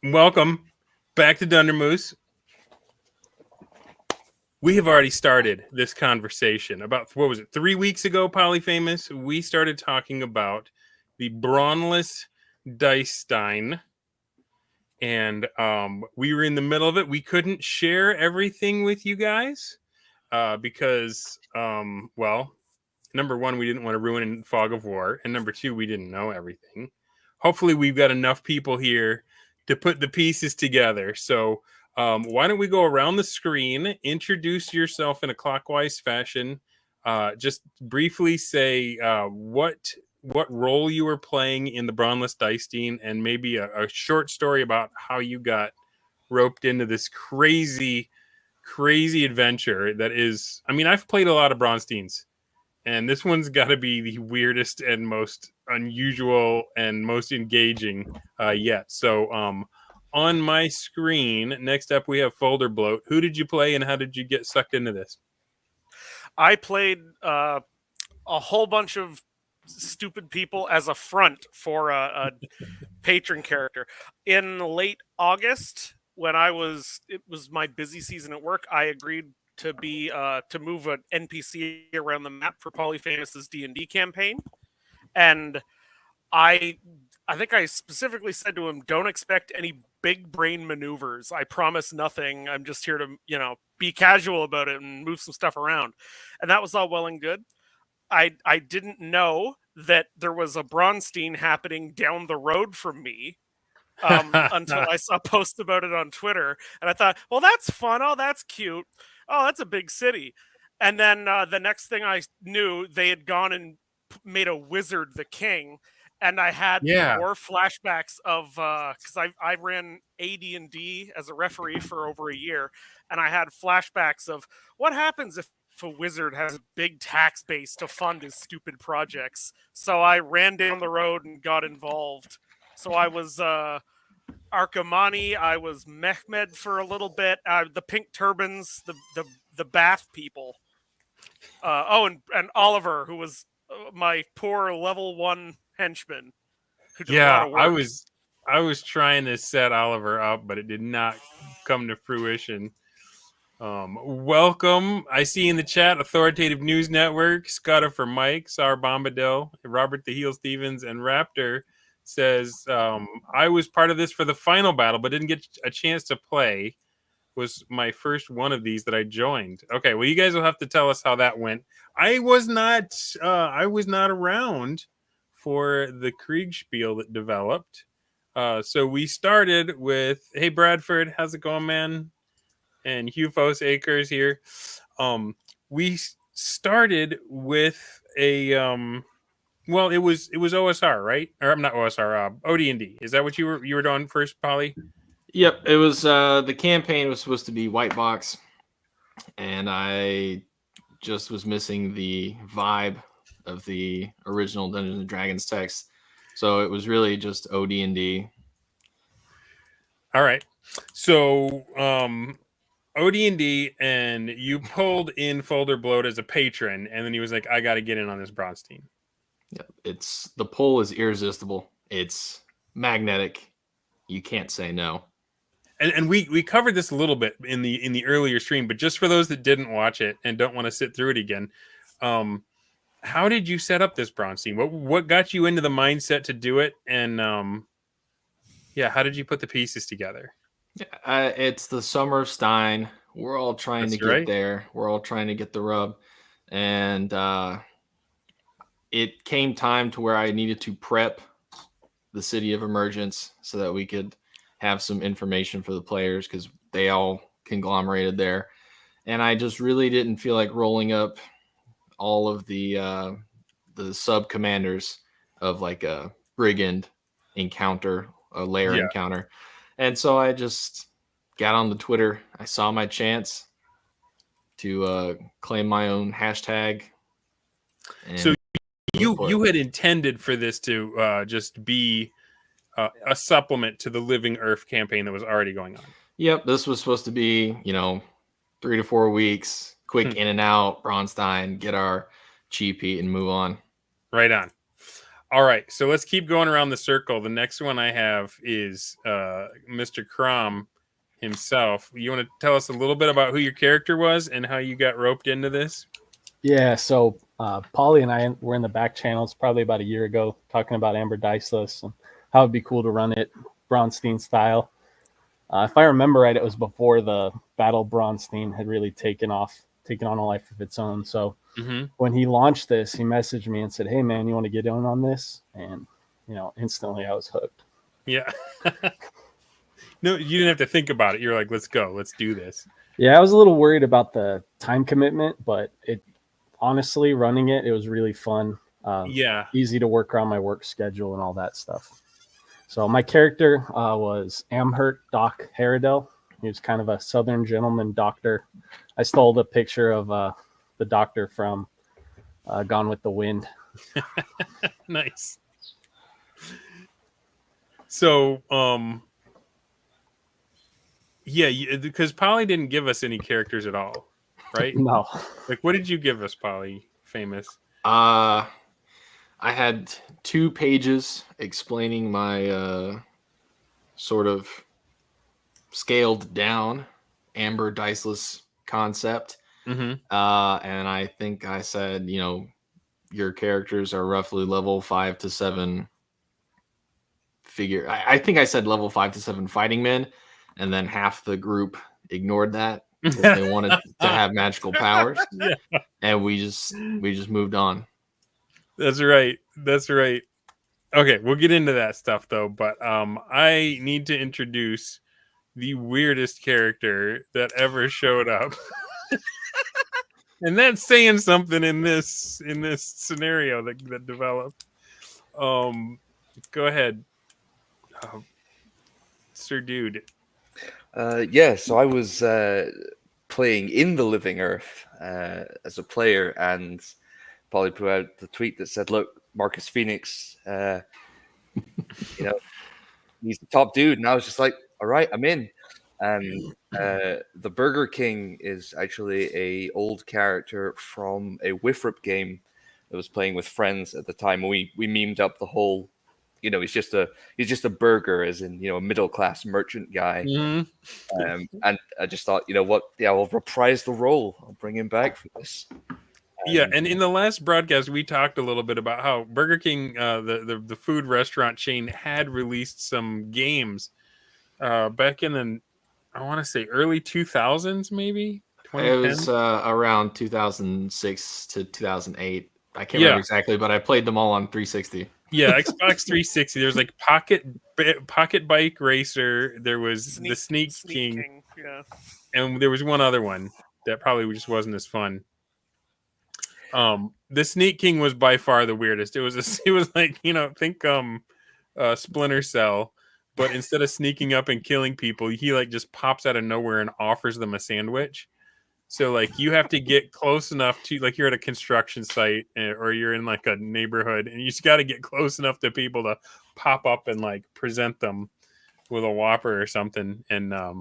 Welcome back to Dundermoose. We have already started this conversation about, 3 weeks ago, Polyfamous? We started talking about the Braunless Dicestein, and we were in the middle of it. We couldn't share everything with you guys because, number one, we didn't want to ruin Fog of War, and number two, we didn't know everything. Hopefully, we've got enough people here to put the pieces together. So why don't we go around the screen, introduce yourself in a clockwise fashion, just briefly say what role you were playing in the Braunless Dicestein, and maybe a short story about how you got roped into this crazy adventure that is, I mean, I've played a lot of Braunsteins, and this one's got to be the weirdest and most unusual and most engaging yet. So on my screen, next up we have Folder Bloat. Who did you play and how did you get sucked into this? I played a whole bunch of stupid people as a front for a patron character. In late August, when it was my busy season at work, I agreed to be to move an NPC around the map for Polyfamous's D&D campaign, and I think I specifically said to him, "Don't expect any big brain maneuvers. I promise nothing. I'm just here to be casual about it and move some stuff around," and that was all well and good. I didn't know that there was a Braunstein happening down the road from me until I saw posts about it on Twitter, and I thought, well, that's fun. Oh, that's cute. Oh, that's a big city. And then the next thing I knew, they had gone and made a wizard the king, and I had more flashbacks of because I ran AD&D as a referee for over a year, and I had flashbacks of what happens if a wizard has a big tax base to fund his stupid projects. So I ran down the road and got involved. So I was Arkamani, I was Mehmed for a little bit, the pink turbans, the bath people. And Oliver, who was my poor level 1 henchman. Who did a lot of work. I was trying to set Oliver up, but it did not come to fruition. Welcome. I see in the chat Authoritative News Network, Scotta for Mike, Sar Bombadil, Robert the Heel Stevens, and Raptor says, I was part of this for the final battle, but didn't get a chance to play. Was my first one of these that I joined. Okay, well, you guys will have to tell us how that went. I was not around for the Kriegspiel that developed. So we started with, hey, Bradford, how's it going, man? And Hufos Acres here. We started with a well, it was OSR, right? Or I'm not OSR, OD&D. Is that what you were doing first, Polly? Yep, it was the campaign was supposed to be white box, and I just was missing the vibe of the original Dungeons and Dragons text, so it was really just OD&D. All right, so OD&D, and you pulled in Folder Bloat as a patron, and then he was like, "I got to get in on this Braunstein." Yeah, the pull is irresistible. It's magnetic. You can't say no. And we covered this a little bit in the earlier stream, but just for those that didn't watch it and don't want to sit through it again, how did you set up this Braunstein? What got you into the mindset to do it? And how did you put the pieces together? It's the summer of Stein. We're all trying to get there. We're all trying to get the rub, and it came time to where I needed to prep the city of Emergence so that we could have some information for the players, because they all conglomerated there. And I just really didn't feel like rolling up all of the sub commanders of like a brigand encounter, a lair encounter. And so I just got on the Twitter. I saw my chance to claim my own hashtag. So you had intended for this to just be a supplement to the Living Earth campaign that was already going on. Yep, this was supposed to be, 3 to 4 weeks, quick in and out, Braunstein, get our GP and move on. Right on. All right, so let's keep going around the circle. The next one I have is Mr. Crom himself. You want to tell us a little bit about who your character was and how you got roped into this? Yeah, so Polly and I were in the back channels probably about a year ago talking about Amber Diceless and how it'd be cool to run it Braunstein style. If I remember right, it was before the Battle Braunstein had really taken on a life of its own. So when he launched this, he messaged me and said, "Hey man, you want to get in on this?" And instantly I was hooked. Yeah. No, you didn't have to think about it. You're like, let's go, let's do this. Yeah, I was a little worried about the time commitment, but honestly, running it was really fun. Easy to work around my work schedule and all that stuff. So my character was Amhert Doc Haradel. He was kind of a Southern gentleman doctor. I stole the picture of the doctor from Gone with the Wind. Nice. So, because Polly didn't give us any characters at all, right? No. Like, what did you give us, Polly? Famous. I had 2 pages explaining my sort of scaled down Amber Diceless concept. And I think I said, your characters are roughly level 5 to 7 figure. I think I said level 5 to 7 fighting men, and then half the group ignored that because they wanted to have magical powers. Yeah. And we just moved on. That's right. Okay, we'll get into that stuff though, but I need to introduce the weirdest character that ever showed up. And that's saying something in this scenario that developed. Go ahead, Sir Dude. So I was playing in the Living Earth as a player, and Polly put out the tweet that said, "Look, Marcus Phoenix, he's the top dude." And I was just like, "All right, I'm in." And the Burger King is actually a old character from a Wifrip game I was playing with friends at the time. We memed up the whole, he's just a burger, as in a middle class merchant guy. And I just thought, what? Yeah, I'll reprise the role. I'll bring him back for this. And in the last broadcast, we talked a little bit about how Burger King, the food restaurant chain, had released some games back in the, I want to say early 2000s, maybe. It was around 2006 to 2008. I can't remember exactly, but I played them all on 360. Yeah, Xbox 360. There's like Pocket Bike Racer. There was the Sneak King. Yeah. And there was one other one that probably just wasn't as fun. The Sneak King was by far the weirdest. It was like, think Splinter Cell, but instead of sneaking up and killing people, he like just pops out of nowhere and offers them a sandwich. So like you have to get close enough to, like, you're at a construction site or you're in like a neighborhood, and you just got to get close enough to people to pop up and like present them with a Whopper or something. And a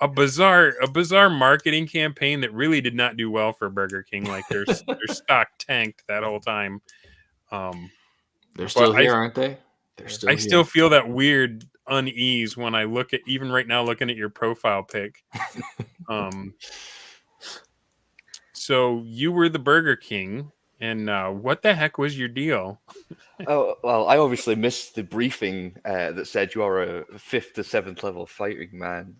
bizarre marketing campaign that really did not do well for Burger King. Like their stock tanked that whole time. They're still here, aren't they? I still feel that weird unease when I look at, even right now, looking at your profile pic. So you were the Burger King, and what the heck was your deal? Oh, well, I obviously missed the briefing that said you are a 5th to 7th level fighting man,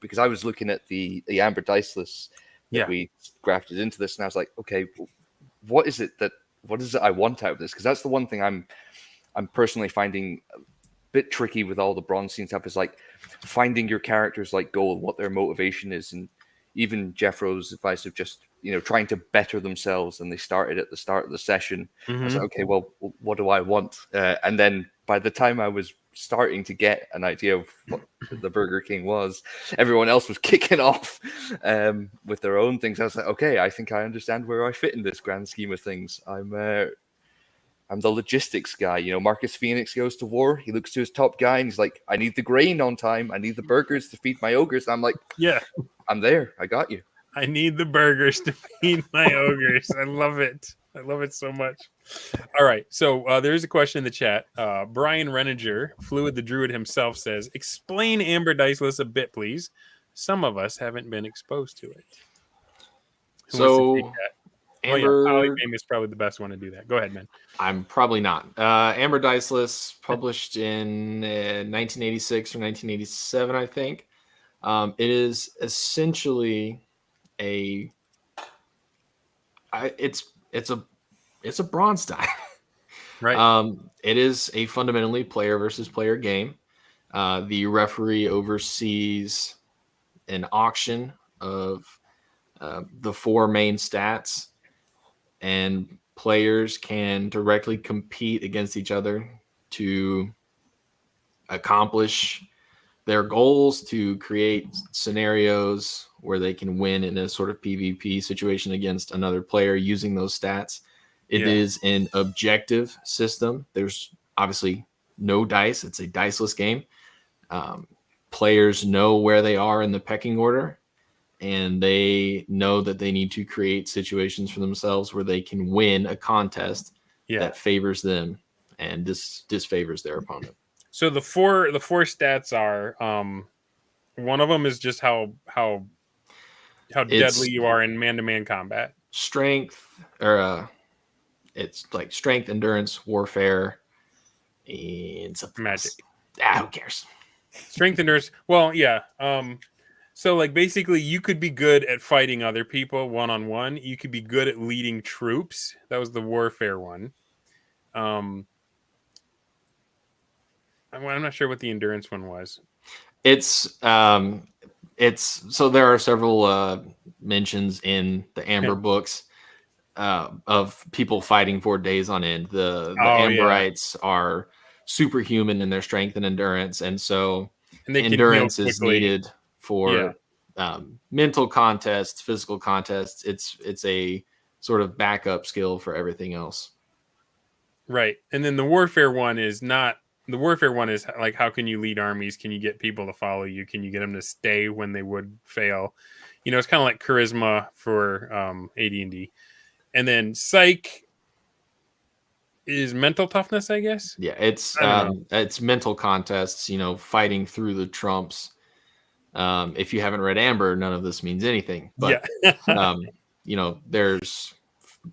because I was looking at the Amber Diceless that we grafted into this, and I was like, okay, what is it I want out of this? Because that's the one thing I'm personally finding a bit tricky with all the Braunstein stuff, is like finding your character's like goal, what their motivation is, and even Jeffro's advice of just trying to better themselves, and they started at the start of the session. I was like, okay, well, what do I want? And then by the time I was starting to get an idea of what the Burger King was, everyone else was kicking off with their own things. I was like, okay, I think I understand where I fit in this grand scheme of things. I'm the logistics guy. Marcus Phoenix goes to war. He looks to his top guy and he's like, I need the grain on time. I need the burgers to feed my ogres. And I'm like, yeah, I'm there. I got you. I need the burgers to feed my ogres. I love it. I love it so much. All right. So there's a question in the chat. Brian Reninger, Fluid the Druid himself, says, explain Amber Diceless a bit, please. Some of us haven't been exposed to it. Who wants to take So that? Amber, Polyfamous is probably the best one to do that. Go ahead, man. I'm probably not. Amber Diceless, published in 1986 or 1987, I think. It is essentially it's a Braunstein. Right. It is a fundamentally player versus player game. The referee oversees an auction of the 4 main stats, and players can directly compete against each other to accomplish their goals, to create scenarios where they can win in a sort of PvP situation against another player using those stats. It is an objective system. There's obviously no dice. It's a diceless game. Players know where they are in the pecking order, and they know that they need to create situations for themselves where they can win a contest that favors them and disfavors their opponent. So the four stats are one of them is just how deadly you are in man-to-man combat. Strength, or it's like strength, endurance, warfare, and something magic. Who cares? Strength, endurance. Well, yeah. So like basically you could be good at fighting other people one-on-one. You could be good at leading troops. That was the warfare one. I'm not sure what the endurance one was. It's so there are several mentions in the Amber books of people fighting for days on end. The Amberites are superhuman in their strength and endurance, and so endurance is needed for mental contests, physical contests. It's a sort of backup skill for everything else. Right. And then the warfare one is not. The warfare one is like, how can you lead armies? Can you get people to follow you? Can you get them to stay when they would fail? You know, it's kind of like charisma for AD&D. And then psych is mental toughness, I guess. Yeah, it's mental contests, you know, fighting through the trumps. If you haven't read Amber, none of this means anything. But you know, there's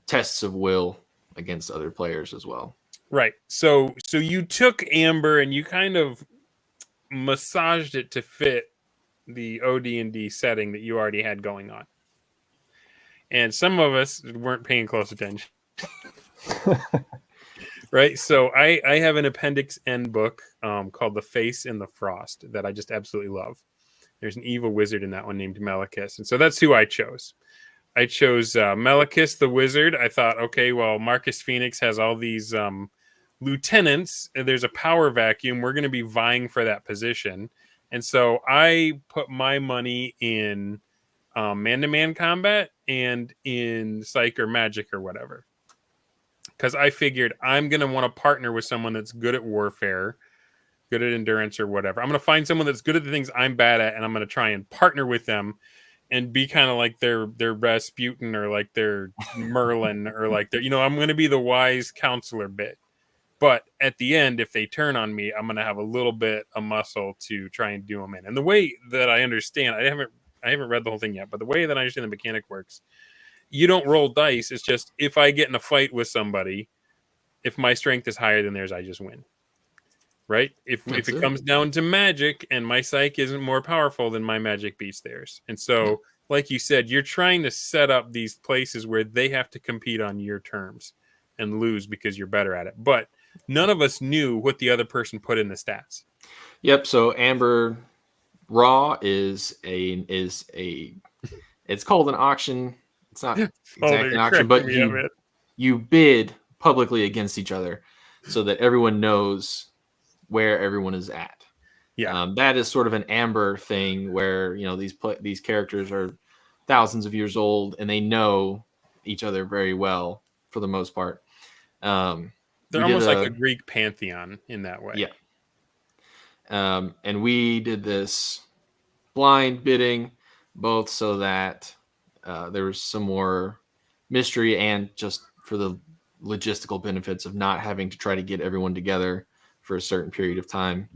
tests of will against other players as well. Right. So you took Amber and you kind of massaged it to fit the OD&D setting that you already had going on. And some of us weren't paying close attention. Right. So I have an Appendix N book called The Face in the Frost that I just absolutely love. There's an evil wizard in that one named Melicus. And so that's who I chose. I chose Melicus the wizard. I thought, okay, well, Marcus Phoenix has all these lieutenants. And there's a power vacuum. We're going to be vying for that position. And so I put my money in man-to-man combat and in psych or magic or whatever. Because I figured I'm going to want to partner with someone that's good at warfare, good at endurance or whatever. I'm going to find someone that's good at the things I'm bad at, and I'm going to try and partner with them and be kind of like their Rasputin or like their Merlin or like their, you know, I'm going to be the wise counselor bit. But at the end, if they turn on me, I'm going to have a little bit of muscle to try and do them in. And the way that I understand, I haven't read the whole thing yet, but the way that I understand the mechanic works, you don't roll dice. It's just if I get in a fight with somebody, if my strength is higher than theirs, I just win. Right? If it comes down to magic and my psych isn't more powerful, then my magic beats theirs. And so, like you said, you're trying to set up these places where they have to compete on your terms and lose because you're better at it. But none of us knew what the other person put in the stats. Yep. So Amber Raw is it's called an auction. It's not exactly an auction, but you bid publicly against each other so that everyone knows where everyone is at. Yeah. That is sort of an Amber thing where, you know, these characters are thousands of years old and they know each other very well for the most part. They're almost like a Greek pantheon in that way. Yeah. And we did this blind bidding, both so that there was some more mystery and just for the logistical benefits of not having to try to get everyone together for a certain period of time.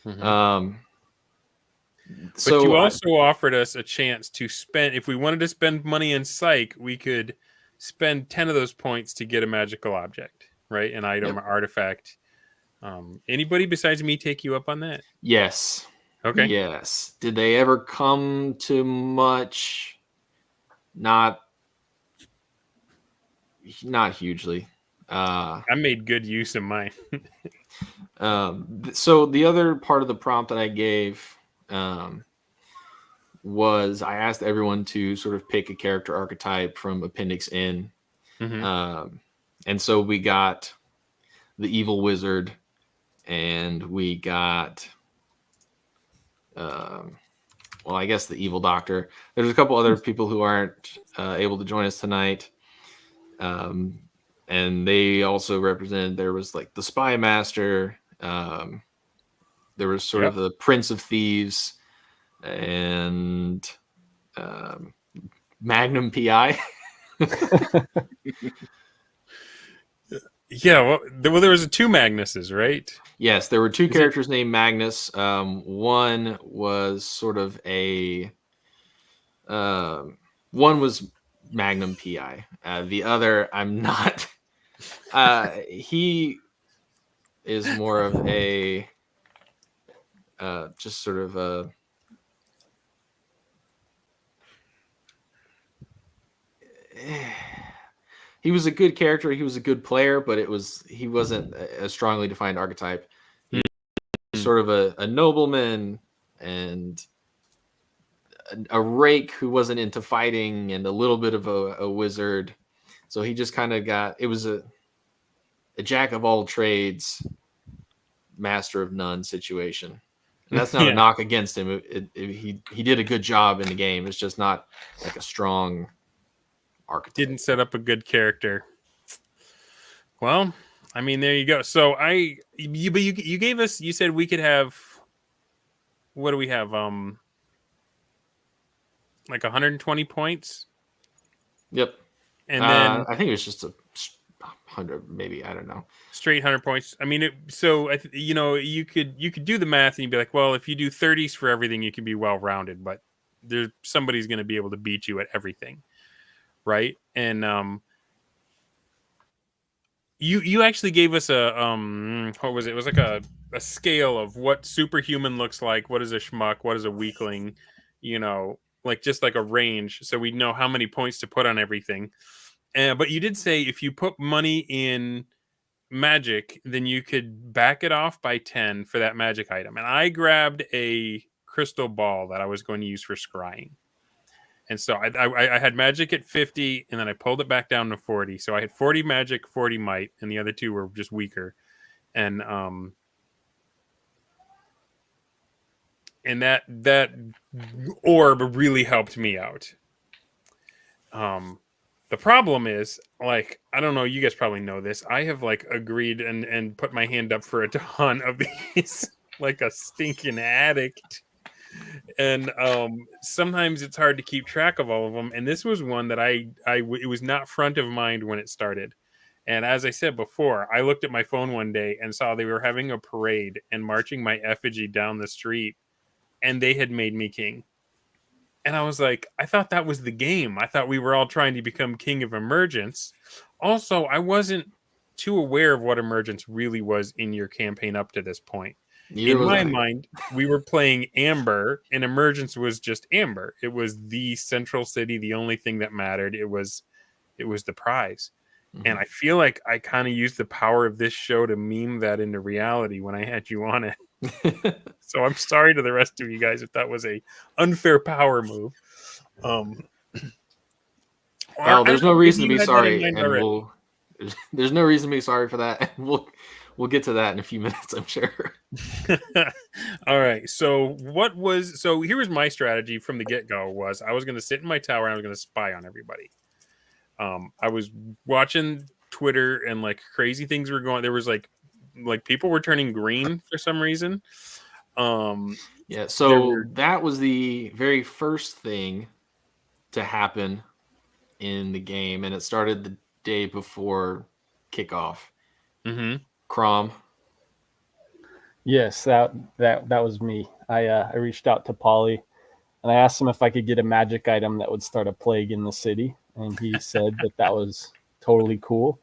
But you also offered us a chance to spend, if we wanted to spend money in psych, we could spend 10 of those points to get a magical object, right? An item or artifact. Anybody besides me take you up on that? Yes. Okay. Yes. Did they ever come to much? Not hugely. I made good use of mine. So the other part of the prompt that I gave was I asked everyone to sort of pick a character archetype from Appendix N. And so we got the evil wizard, and we got well, I guess the evil doctor. There's a couple other people who aren't able to join us tonight. And they also represented, there was like the spy master. There was sort of the prince of thieves and Magnum PI. Yeah, well, there was two Magnuses, right? Yes, there were two characters named Magnus. One was sort of a one was Magnum PI. The other, I'm not. He is more of a just sort of a. He was a good character. He was a good player, but he wasn't a strongly defined archetype. He was sort of a nobleman and a rake who wasn't into fighting, and a little bit of a wizard. So he just kind of got, it was a jack of all trades, master of none situation. And that's not a knock against him. He did a good job in the game. It's just not like a strong archetype. Didn't set up a good character. Well, I mean, there you go. So you gave us, you said we could have, what do we have? Like 120 points. Yep. And then I think it was just 100, maybe, I don't know. Straight 100 points. I mean, you could do the math and you'd be like, well, if you do 30s for everything, you can be well rounded. But there's somebody's going to be able to beat you at everything, right? And you actually gave us a what was it? It was like a scale of what superhuman looks like. What is a schmuck? What is a weakling? Like just like a range, so we know how many points to put on everything. But you did say if you put money in magic, then you could back it off by 10 for that magic item. And I grabbed a crystal ball that I was going to use for scrying. And so I had magic at 50, and then I pulled it back down to 40. So I had 40 magic, 40 might, and the other two were just weaker. And that orb really helped me out. The problem is, like, I don't know, you guys probably know this. I have like agreed and put my hand up for a ton of these, like a stinking addict. And sometimes it's hard to keep track of all of them. And this was one that it was not front of mind when it started. And as I said before, I looked at my phone one day and saw they were having a parade and marching my effigy down the street, and they had made me king. And I was like, I thought that was the game. I thought we were all trying to become king of Emergence. Also, I wasn't too aware of what Emergence really was in your campaign up to this point. In my mind, we were playing Amber, and Emergence was just Amber. It was the central city, the only thing that mattered. It was the prize. Mm-hmm. And I feel like I kind of used the power of this show to meme that into reality when I had you on it. So I'm sorry to the rest of you guys if that was a unfair power move. Well, there's no reason to be sorry, and there's no reason to be sorry for that. We'll get to that in a few minutes, I'm sure. All right. So here was my strategy from the get-go. Was I was going to sit in my tower and I was going to spy on everybody. I was watching Twitter and like crazy things were going. There was like people were turning green for some reason. So that was the very first thing to happen in the game, and it started the day before kickoff. Mm-hmm. Crom. Yes, that was me. I reached out to Polly and I asked him if I could get a magic item that would start a plague in the city, and he said that was totally cool.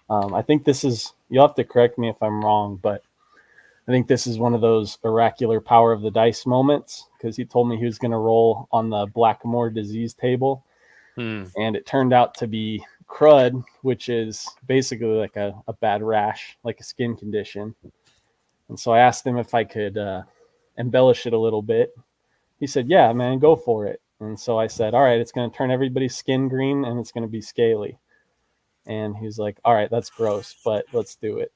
I think this is, you'll have to correct me if I'm wrong, but I think this is one of those oracular power of the dice moments, because he told me he was going to roll on the Blackmore disease table, and it turned out to be crud, which is basically like a bad rash, like a skin condition. And so I asked him if I could embellish it a little bit. He said, yeah, man, go for it. And so I said, all right, it's going to turn everybody's skin green and it's going to be scaly. And he's like, all right, that's gross, but let's do it.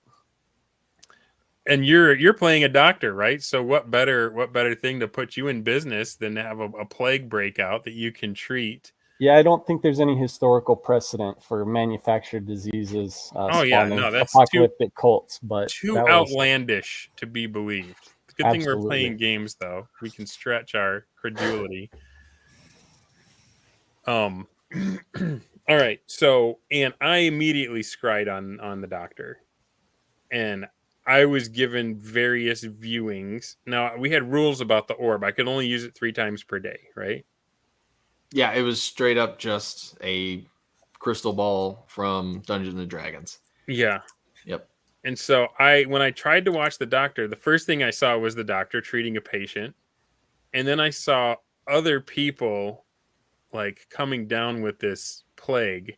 And you're playing a doctor, right? So what better thing to put you in business than to have a plague breakout that you can treat? Yeah, I don't think there's any historical precedent for manufactured diseases spawning apocalyptic cults, but too outlandish to be believed. Good thing we're playing games, though. We can stretch our credulity. All right. So, and I immediately scried on the doctor, and I was given various viewings. Now we had rules about the orb. I could only use it 3 times per day, right? Yeah, it was straight up just a crystal ball from Dungeons and Dragons. Yeah. Yep. And so when I tried to watch the doctor, the first thing I saw was the doctor treating a patient. And then I saw other people like coming down with this plague.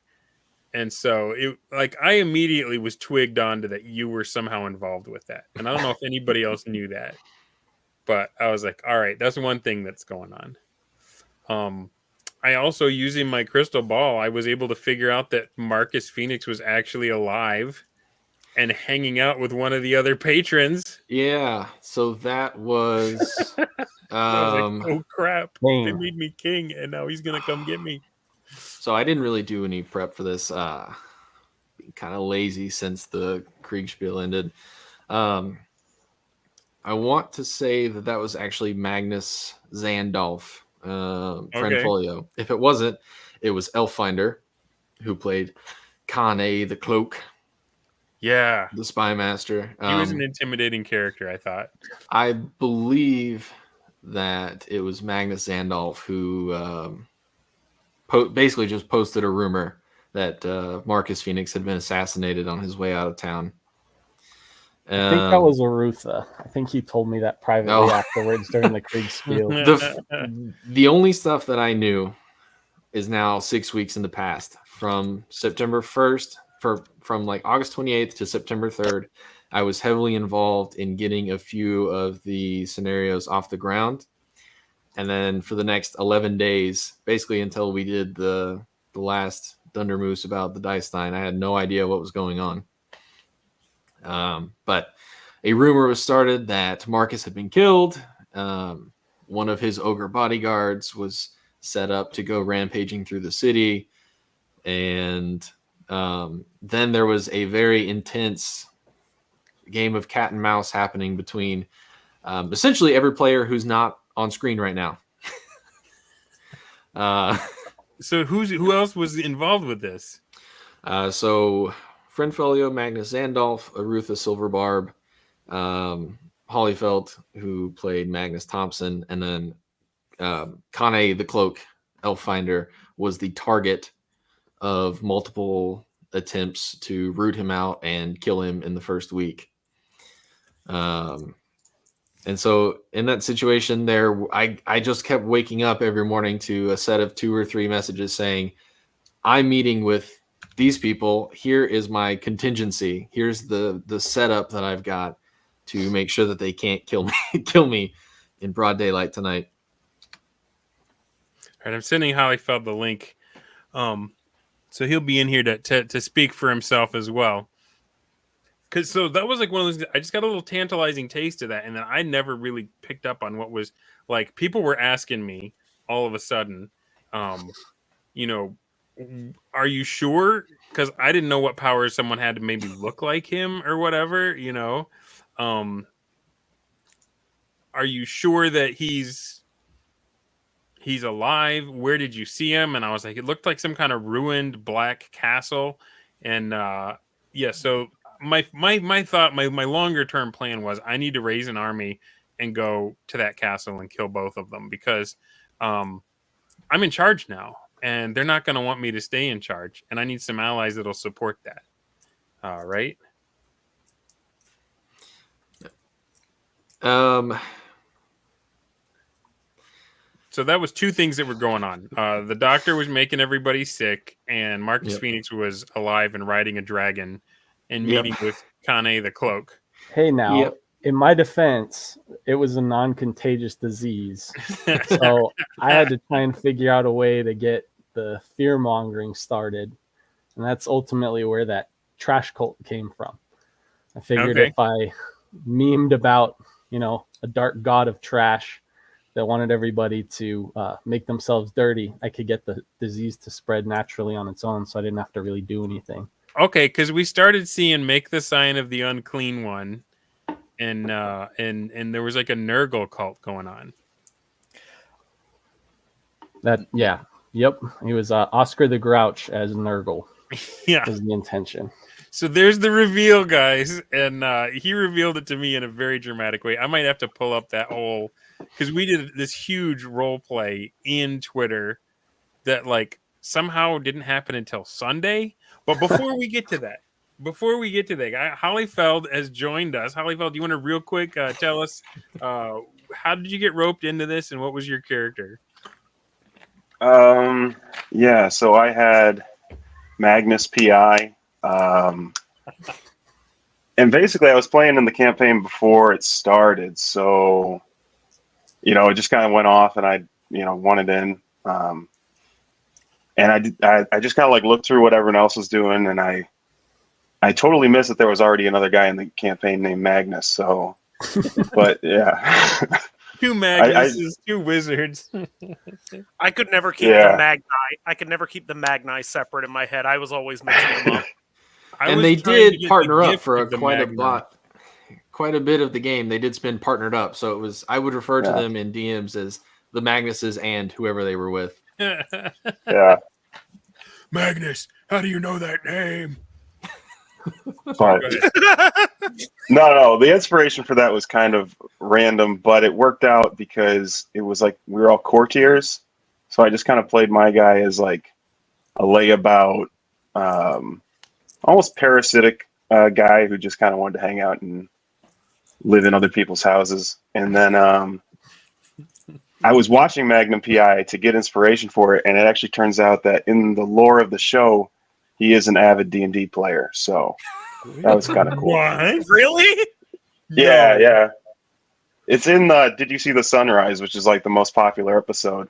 And so I immediately was twigged onto that you were somehow involved with that. And I don't know if anybody else knew that, but I was like, all right, that's one thing that's going on. I also, using my crystal ball, I was able to figure out that Marcus Phoenix was actually alive and hanging out with one of the other patrons. Yeah, so that was I was like, oh crap, they made me king and now he's gonna come get me. So I didn't really do any prep for this. Being kind of lazy since the Kriegspiel ended. I want to say that was actually Magnus Zandolf, Friendfolio. If it wasn't, it was Elffinder, who played Kane the Cloak. Yeah. The Spy Master. He was an intimidating character, I thought. I believe that it was Magnus Zandolf who basically just posted a rumor that Marcus Phoenix had been assassinated on his way out of town. I think that was Arutha. I think he told me that privately afterwards during the Kriegspiel. The only stuff that I knew is now 6 weeks in the past. From September 1st, from like August 28th to September 3rd, I was heavily involved in getting a few of the scenarios off the ground. And then for the next 11 days, basically until we did the last Thunder Moose about the Dicestein, I had no idea what was going on. But a rumor was started that Marcus had been killed. One of his ogre bodyguards was set up to go rampaging through the city. And then there was a very intense game of cat and mouse happening between essentially every player who's not on screen right now. So who else was involved with this? So Friendfolio, Magnus Zandolf, Arutha Silverbarb, Hollyfelt, who played Magnus Thompson, and then Kane the Cloak, Elffinder, was the target of multiple attempts to root him out and kill him in the first week. And so in that situation there, I just kept waking up every morning to a set of 2 or 3 messages saying, I'm meeting with these people. Here is my contingency. Here's the setup that I've got to make sure that they can't kill me in broad daylight tonight. All right, I'm sending Hollyfeld the link. So he'll be in here to speak for himself as well. So that was like one of those, I just got a little tantalizing taste of that. And then I never really picked up on what was like, people were asking me all of a sudden, you know, are you sure? Because I didn't know what powers someone had to maybe look like him or whatever, you know. Are you sure that he's alive? Where did you see him? And I was like, it looked like some kind of ruined black castle. And yeah, so my thought, my longer term plan was I need to raise an army and go to that castle and kill both of them, because I'm in charge now, and they're not going to want me to stay in charge, and I need some allies that'll support that. Right? So that was two things that were going on. The doctor was making everybody sick, and Marcus Phoenix was alive and riding a dragon and meeting with Kane the Cloak. Hey, now, in my defense, it was a non-contagious disease. So I had to try and figure out a way to get the fear-mongering started. And that's ultimately where that trash cult came from. I figured if I memed about, a dark god of trash that wanted everybody to make themselves dirty, I could get the disease to spread naturally on its own, so I didn't have to really do anything. Okay, because we started seeing make the sign of the unclean one, and there was like a Nurgle cult going on. Yep. He was Oscar the Grouch as Nurgle. Yeah, was the intention. So there's the reveal, guys, and he revealed it to me in a very dramatic way. I might have to pull up that whole, because we did this huge role play in Twitter that like somehow didn't happen until Sunday. But before we get to that, Hollyfeld has joined us. Hollyfeld, do you want to real quick tell us how did you get roped into this, and what was your character? Yeah, so I had Magnus PI. And basically I was playing in the campaign before it started, so it just kind of went off, and I wanted in, and I just kind of like looked through what everyone else was doing, and I totally missed that there was already another guy in the campaign named Magnus. So but yeah. Two Magnuses, two wizards. I could never keep the Magni. I could never keep the Magni separate in my head. I was always mixing them up. And they did partner up for quite a bit of the game. They did spend partnered up, so it was. I would refer to them in DMs as the Magnuses and whoever they were with. Yeah, Magnus, how do you know that name? But no, the inspiration for that was kind of random, but it worked out because it was like we were all courtiers, so I just kind of played my guy as like a layabout, almost parasitic guy who just kind of wanted to hang out and live in other people's houses. And then I was watching Magnum PI to get inspiration for it, and it actually turns out that in the lore of the show, he is an avid D&D player. So that was kind of cool. What? Really? Yeah, yeah. It's in Did You See the Sunrise, which is like the most popular episode.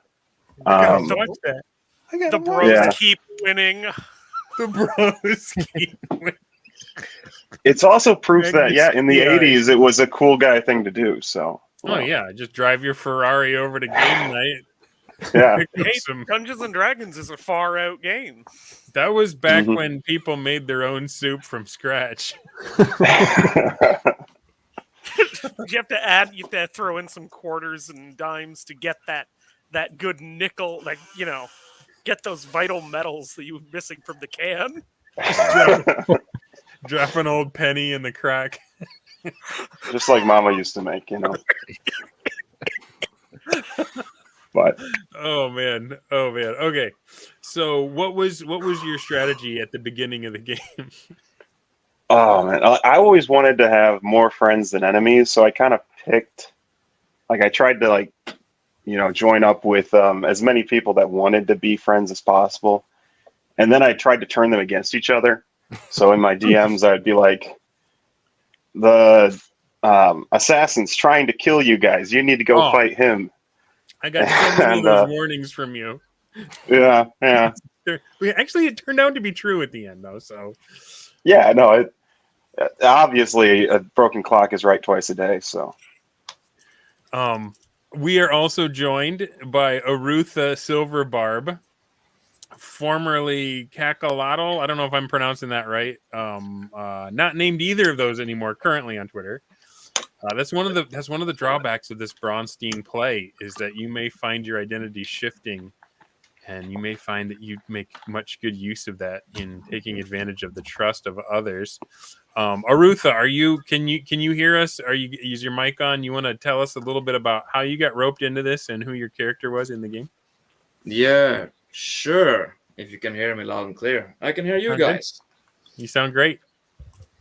The bros keep winning. The bros keep winning. It's also proof that in the 80s it was a cool guy thing to do. So just drive your Ferrari over to game night. Yeah. Hey, Dungeons and Dragons is a far out game. That was back when people made their own soup from scratch. You have to throw in some quarters and dimes to get that good nickel, get those vital metals that you were missing from the can. Drop an old penny in the crack. Just like Mama used to make, But oh man. Okay, so what was your strategy at the beginning of the game? Oh man, I always wanted to have more friends than enemies, so I kind of picked, I tried to join up with as many people that wanted to be friends as possible, and then I tried to turn them against each other. So in my DMs, I'd be like, the assassin's trying to kill you guys. You need to go fight him. I got so many of those warnings from you. Yeah. Actually, it turned out to be true at the end, though. So. Yeah, no. Obviously, a broken clock is right twice a day. So. We are also joined by Arutha Silverbarb, formerly Cacalatl. I don't know if I'm pronouncing that right. Not named either of those anymore. Currently on Twitter. That's one of the drawbacks of this Braunstein play, is that you may find your identity shifting and you may find that you make much good use of that in taking advantage of the trust of others. Arutha, can you hear us? Is your mic on? You want to tell us a little bit about how you got roped into this and who your character was in the game? Yeah, sure. If you can hear me loud and clear. I can hear you Okay. guys. You sound great.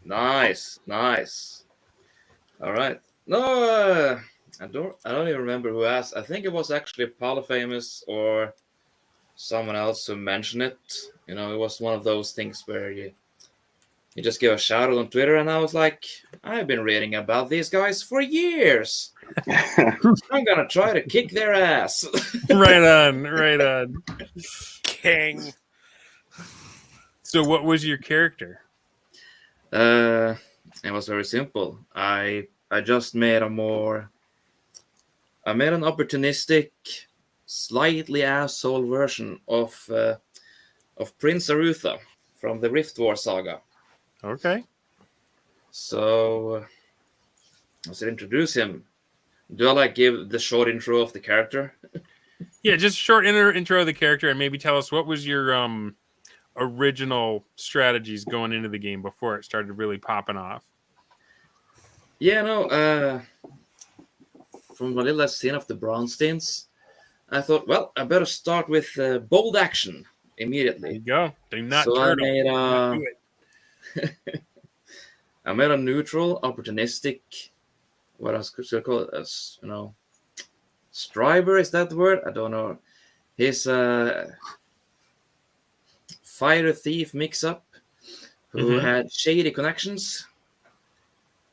Nice. All right. No, I don't even remember who asked. I think it was actually Polyfamous or someone else who mentioned it. You know, it was one of those things where you just give a shout out on Twitter, and I was like, I've been reading about these guys for years. I'm gonna try to kick their ass. Right on. King. So what was your character? It was very simple. I just made an opportunistic, slightly asshole version of Prince Arutha from the Rift War saga. Okay. So I should introduce him. Do I give the short intro of the character? Yeah, just a short intro of the character, and maybe tell us what was your original strategies going into the game before it started really popping off. Yeah, no. From my little Stein of the Braunsteins, I thought, well, I better start with bold action There immediately. you go. Do not So turtle. I Do not do it. made a neutral, opportunistic, what else could I call it? As striber, is that the word? I don't know. He's a fighter thief mix-up who had shady connections.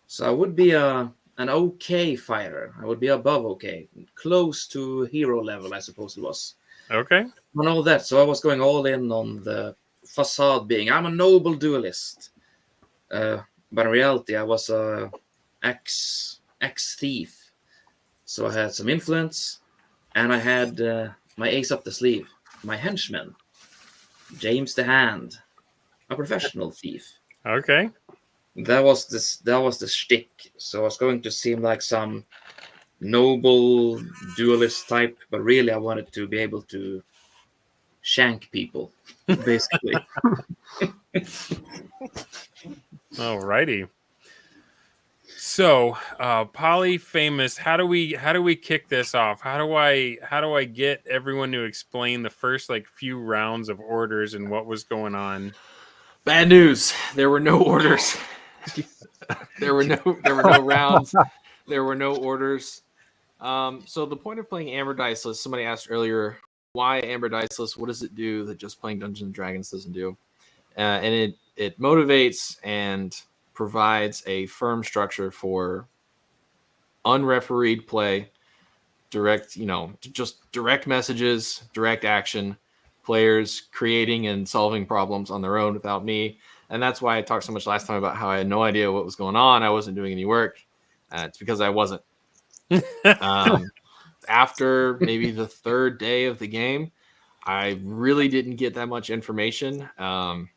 So I would be an okay fighter. I would be above okay, close to hero level, I suppose it was. Okay. On all that, so I was going all in on the facade being, I'm a noble duelist. But in reality, I was a ex-thief. So I had some influence, and I had my ace up the sleeve, my henchman, James the Hand, a professional thief. Okay. That was the shtick. So I was going to seem like some noble duelist type, but really I wanted to be able to shank people, basically. Alrighty. So, Polyfamous, how do we kick this off? How do I get everyone to explain the first few rounds of orders and what was going on? Bad news. There were no orders. there were no rounds. There were no orders. So the point of playing Amber Diceless, somebody asked earlier, why Amber Diceless? What does it do that just playing Dungeons and Dragons doesn't do? And it motivates and provides a firm structure for unrefereed play, just direct messages, direct action, players creating and solving problems on their own without me. And that's why I talked so much last time about how I had no idea what was going on. I wasn't doing any work. It's because I wasn't. After maybe the third day of the game, I really didn't get that much information. And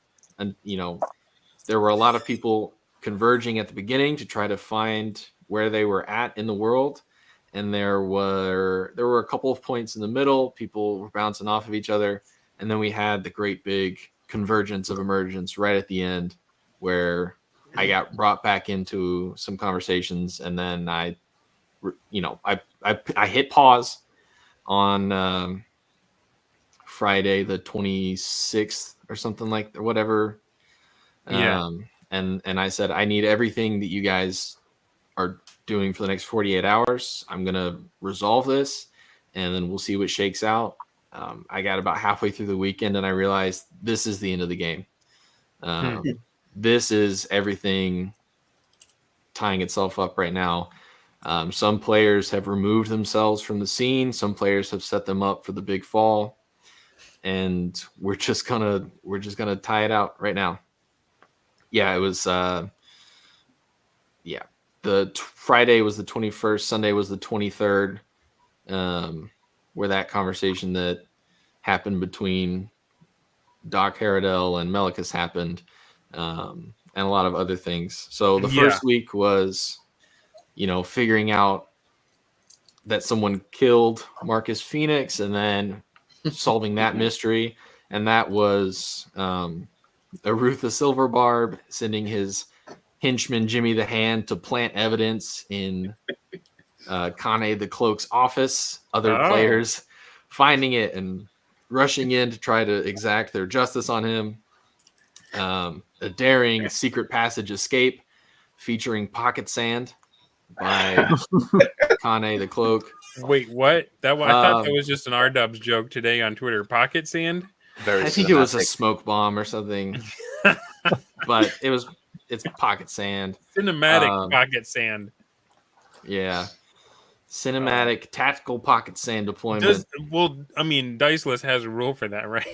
there were a lot of people converging at the beginning to try to find where they were at in the world. And there were a couple of points in the middle. People were bouncing off of each other. And then we had the great big convergence of Emergence right at the end, where I got brought back into some conversations. And then I hit pause on Friday the 26th or something like that, whatever. Yeah. And I said, I need everything that you guys are doing for the next 48 hours. I'm going to resolve this, and then we'll see what shakes out. I got about halfway through the weekend, and I realized this is the end of the game. This is everything tying itself up right now. Some players have removed themselves from the scene. Some players have set them up for the big fall, and we're just gonna tie it out right now. Yeah, it was. Friday was the 21st. Sunday was the 23rd. Where that conversation that happened between Doc Haradell and Melicus happened, and a lot of other things. So the first week was, figuring out that someone killed Marcus Phoenix, and then solving that mystery, and that was Arutha Silverbarb sending his henchman Jimmy the Hand to plant evidence in Kane the Cloak's office. Other players finding it and rushing in to try to exact their justice on him. A daring secret passage escape featuring pocket sand by Kane the Cloak. Wait, what? I thought that was just an R-Dubs joke today on Twitter. Pocket sand? Very I think it was a cinematic. smoke bomb or something, but it's pocket sand. Cinematic pocket sand. Yeah. Cinematic tactical pocket sand deployment. Diceless has a rule for that, right?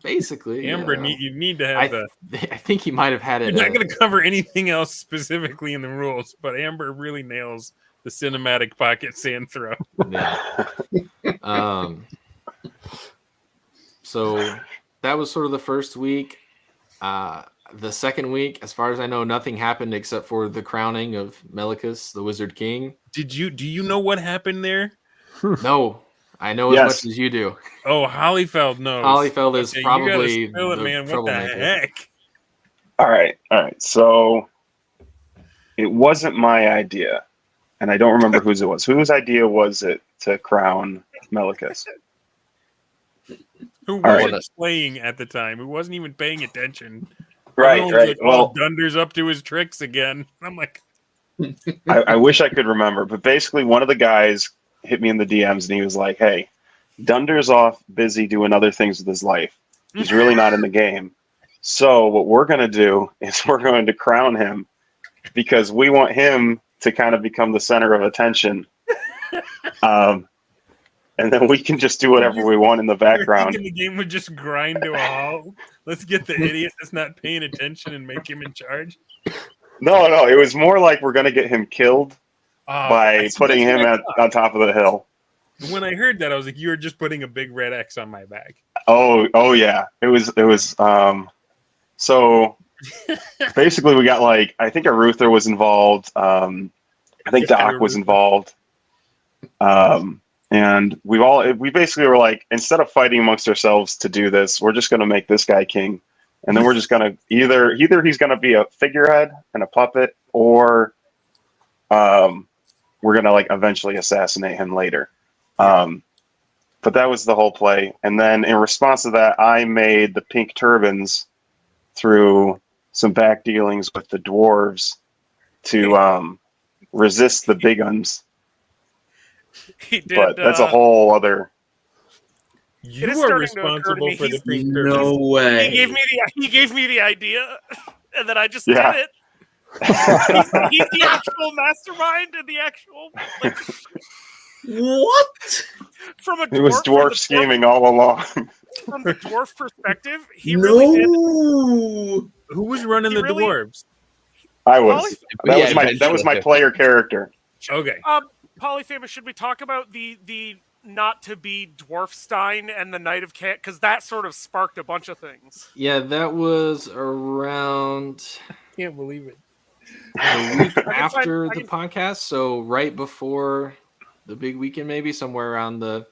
Basically, Amber, you need to have I think he might have had it. You're not going to cover anything else specifically in the rules, but Amber really nails the cinematic pocket sand throw. Yeah. So that was sort of the first week. The second week, as far as I know, nothing happened except for the crowning of Melicus, the Wizard King. Do you know what happened there? No, I know as much as you do. Oh, Hollyfeld knows. Hollyfeld is probably you gotta spill it, the man. What the troublemaker. heck? All right. So it wasn't my idea, and I don't remember whose it was. Whose idea was it to crown Melicus? Who All wasn't playing at the time? Who wasn't even paying attention? Right. Like, Dunder's up to his tricks again. I'm like, I wish I could remember, but basically one of the guys hit me in the DMs and he was like, "Hey, Dunder's off busy doing other things with his life. He's really not in the game. So what we're going to do is we're going to crown him because we want him to kind of become the center of attention. And then we can just do whatever we want in the background." The game would just grind to a halt. Let's get the idiot that's not paying attention and make him in charge. No, it was more like we're going to get him killed by putting him on top of the hill. When I heard that, I was like, "You're just putting a big red X on my back." Oh yeah. It was. So basically, we got I think Arutha was involved. I think Doc was involved. And we basically were like, instead of fighting amongst ourselves to do this, we're just going to make this guy king. And then we're just going to either he's going to be a figurehead and a puppet, or we're going to eventually assassinate him later. But that was the whole play. And then in response to that, I made the pink turbans through some back dealings with the dwarves to resist the big uns. He did, but that's a whole other. You are responsible for the pink turbans. No way. He gave me the idea, and then I just Yeah. did it. He's the actual mastermind and the actual What? from a dwarf, It was dwarf scheming all along. From the dwarf perspective, he really did. Who was running the really- dwarves? I was. That was my player character. Okay. Polyfamous, should we talk about the not to be dwarf Stein and the Knight of Cat? Because that sort of sparked a bunch of things. Yeah, that was around Can't believe it. a week after the podcast, so right before the big weekend, maybe somewhere around the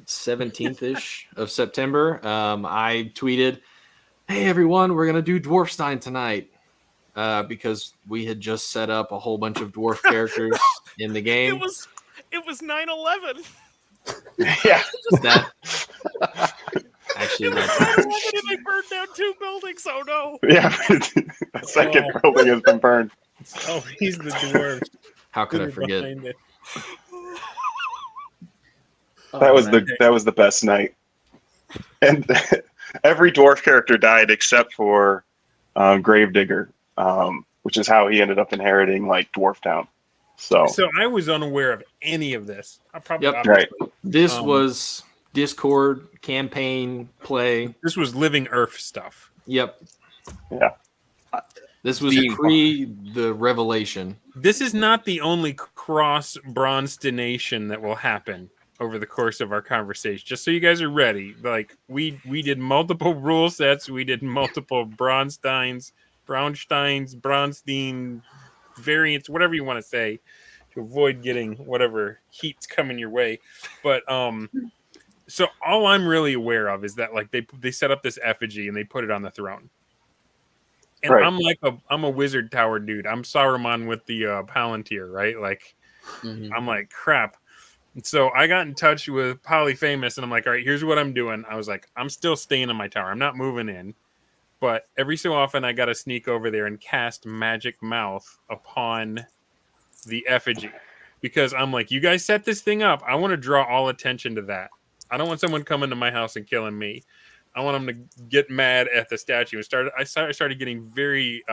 17th-ish of September. I tweeted, "Hey everyone, we're gonna do Dwarfstein tonight," because we had just set up a whole bunch of dwarf characters in the game. It was 9/11. Yeah. Actually, it was 9/11 and they burned down 2 buildings. Oh no. Yeah, the second building has been burned. Oh, he's the dwarf. How could I forget? That was the best night. And every dwarf character died except for Gravedigger, which is how he ended up inheriting Dwarf Town. So I was unaware of any of this. Right. This was Discord campaign play. This was Living Earth stuff. Yep. Yeah. This was pre the revelation. This is not the only cross Braunsteination that will happen over the course of our conversation. Just so you guys are ready. We did multiple rule sets. We did multiple Braunsteins, Braunstein variants, whatever you want to say, to avoid getting whatever heat's coming your way. But So all I'm really aware of is that like they set up this effigy and they put it on the throne. And Right. I'm a wizard tower dude. I'm Saruman with the Palantir, right? Like I'm like crap. And so I got in touch with Polyfamous and I'm like, all right, here's what I'm doing. I was like, I'm still staying in my tower. I'm not moving in. But every so often I gotta sneak over there and cast magic mouth upon the effigy. Because I'm like, you guys set this thing up. I want to draw all attention to that. I don't want someone coming to my house and killing me. I want them to get mad at the statue. And I started getting very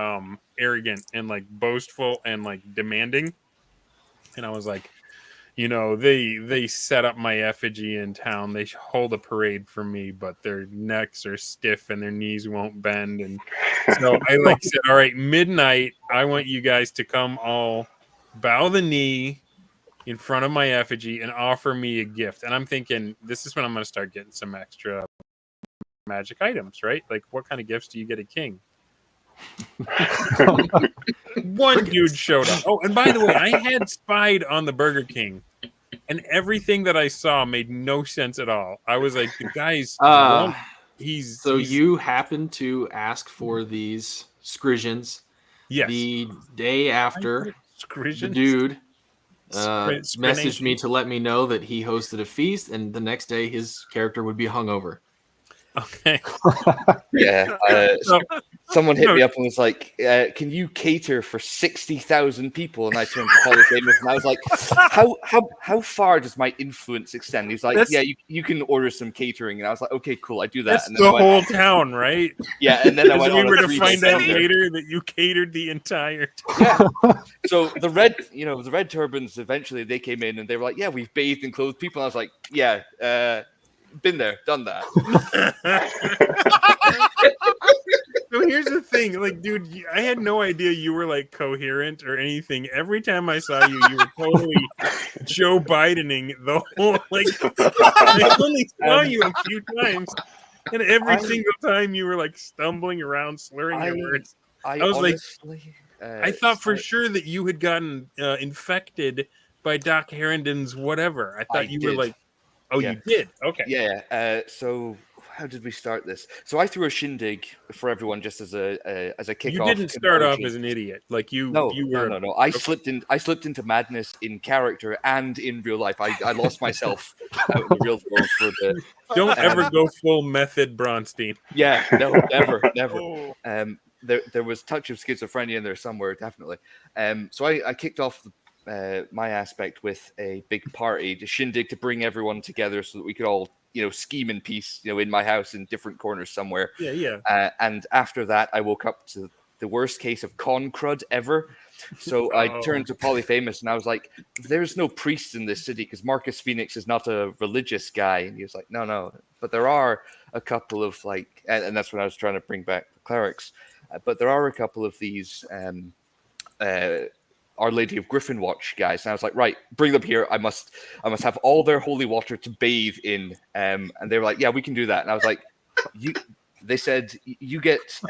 arrogant and like boastful and like demanding. And I was like, you know, they set up my effigy in town. They hold a parade for me, but their necks are stiff and their knees won't bend. And so I like said, all right, midnight, I want you guys to come all bow the knee in front of my effigy and offer me a gift. And I'm thinking, this is when I'm going to start getting some extra magic items, right? Like, what kind of gifts do you get a king? One dude showed up. Oh, and by the way, I had spied on the Burger King, and everything that I saw made no sense at all. I was like, the guy's drunk. He's you happened to ask for these scrissions the day after the dude messaged me to let me know that he hosted a feast, and the next day his character would be hungover. Okay. Yeah. Someone hit me up and was like, "Can you cater for 60,000 people?" And I turned to Polyfamous and I was like, "How far does my influence extend?" He's like, "Yeah, you can order some catering." And I was like, "Okay, cool, I do that." That's and then the whole town, right? Yeah, and then I went we on were a to 3-day find out bender. later that you catered the entire town. Yeah. So the red turbans eventually they came in and they were like, "Yeah, we've bathed and clothed people." And I was like, "Yeah, been there, done that." So here's the thing, like, dude, I had no idea you were like coherent or anything. Every time I saw you, you were totally Joe Bidening the whole like. I only saw you a few times, and every single time you were like stumbling around, slurring your words. I was honestly, like, I thought for sure that you had gotten infected by Doc Harrington's whatever. I thought you were like, oh, yeah. You did? Okay. Yeah. So how did we start this? So I threw a shindig for everyone just as a kickoff. You didn't start off as an idiot, like you. No. I okay. I slipped into madness in character and in real life. I lost myself out in the real world for the. Don't ever go full method Braunstein. Yeah. No. Never. There was touch of schizophrenia in there somewhere, definitely. So I kicked off my aspect with a big party, a shindig to bring everyone together so that we could all, scheme in peace, in my house in different corners somewhere. Yeah. And after that, I woke up to the worst case of con crud ever. So I turned to Polyfamous and I was like, "There's no priests in this city because Marcus Phoenix is not a religious guy." And he was like, "No, but there are a couple of like," and that's when I was trying to bring back the clerics. But there are a couple of these Our Lady of Griffin Watch guys, and I was like, right, bring them here. I must have all their holy water to bathe in. And they were like, yeah, we can do that. And I was like, they said, you get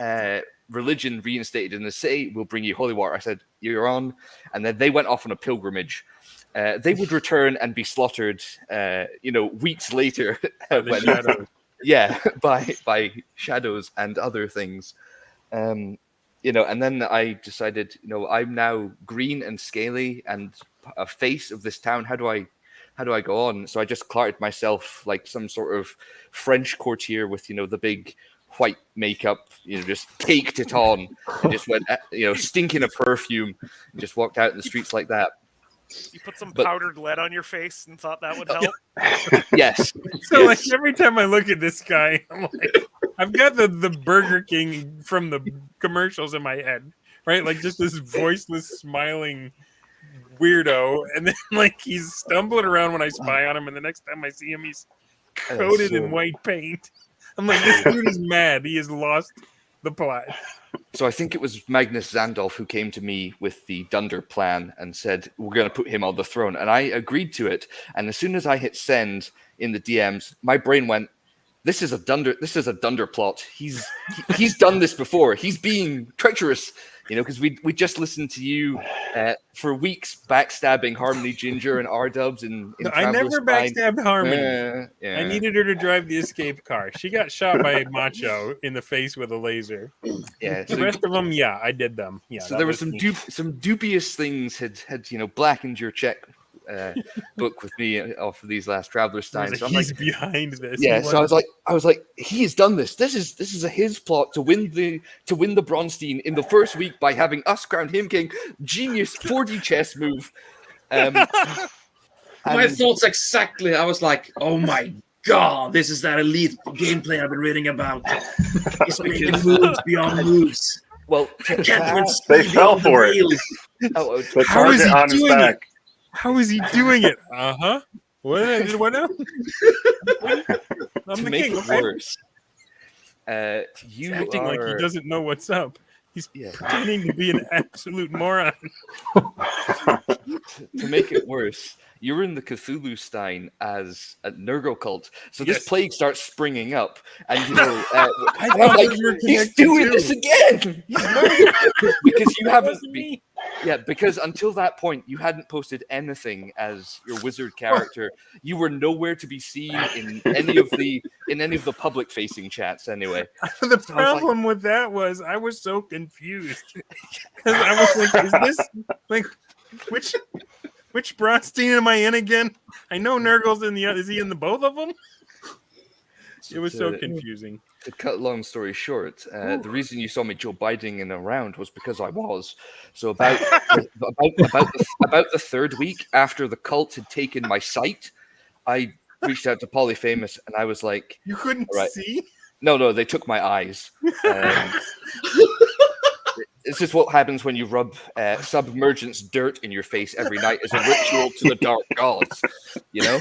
religion reinstated in the city, we'll bring you holy water. I said, you're on. And then they went off on a pilgrimage. They would return and be slaughtered, weeks later. By shadows and other things. And then I decided, I'm now green and scaly and a face of this town. How do I go on? So I just clarted myself like some sort of French courtier with, the big white makeup, just caked it on and just went, stinking of perfume and just walked out in the streets like that. You put some powdered lead on your face and thought that would help? Yes. So like every time I look at this guy, I'm like, I've got the Burger King from the commercials in my head, right? Like just this voiceless, smiling weirdo. And then like he's stumbling around when I spy on him. And the next time I see him, he's coated in white paint. I'm like, this dude is mad. He has lost the plot. So I think it was Magnus Zandolf who came to me with the Dunder plan and said, we're going to put him on the throne. And I agreed to it. And as soon as I hit send in the DMs, my brain went, this is a Dunder plot. He's done this before. He's being treacherous. You know, because we just listened to you for weeks backstabbing Harmony Ginger and R-Dubs in I never Traveler's Spine. backstabbed Harmony. Yeah. I needed her to drive the escape car. She got shot by Macho in the face with a laser. Yeah, The rest of them, yeah, I did them. Yeah, so that there were was some me. some dubious things had blackened your check book with me off of these last Traveler's Stein. So I'm He's like, behind this. yeah. So I was like, he has done this. This is his plot to win the Braunstein in the first week by having us crown him king. Genius 4D chess move. My And- thoughts exactly. I was like, oh my god, this is that elite gameplay I've been reading about. He's making moves beyond moves. Well, They fell for it. The How is target he on his doing it? back. How is he doing it? What now? I'm to the make king. it Okay? worse, He's you acting like he are- doesn't know what's up. He's Yeah. pretending to be an absolute moron. To make it worse, you're in the Cthulhu Stein as a Nurgle cult. So this Yes. plague starts springing up, and you know, I and I'm thought like, you were he's connected doing too. this again. He's murdered because you That haven't. wasn't me. Yeah, because until that point, you hadn't posted anything as your wizard character. You were nowhere to be seen in any of the public-facing chats. Anyway, The problem with that was I was so confused because I was like, "Is this like which Braunstein am I in again?" I know Nurgle's in the. Is he in the both of them? It was so confusing. To cut long story short, the reason you saw me Joe Biden in a round was because I was. So about the third week after the cult had taken my site, I reached out to Polyfamous and I was like, You couldn't All right. see. no, they took my eyes. This is what happens when you rub Submergence dirt in your face every night as a ritual to the dark gods. You know,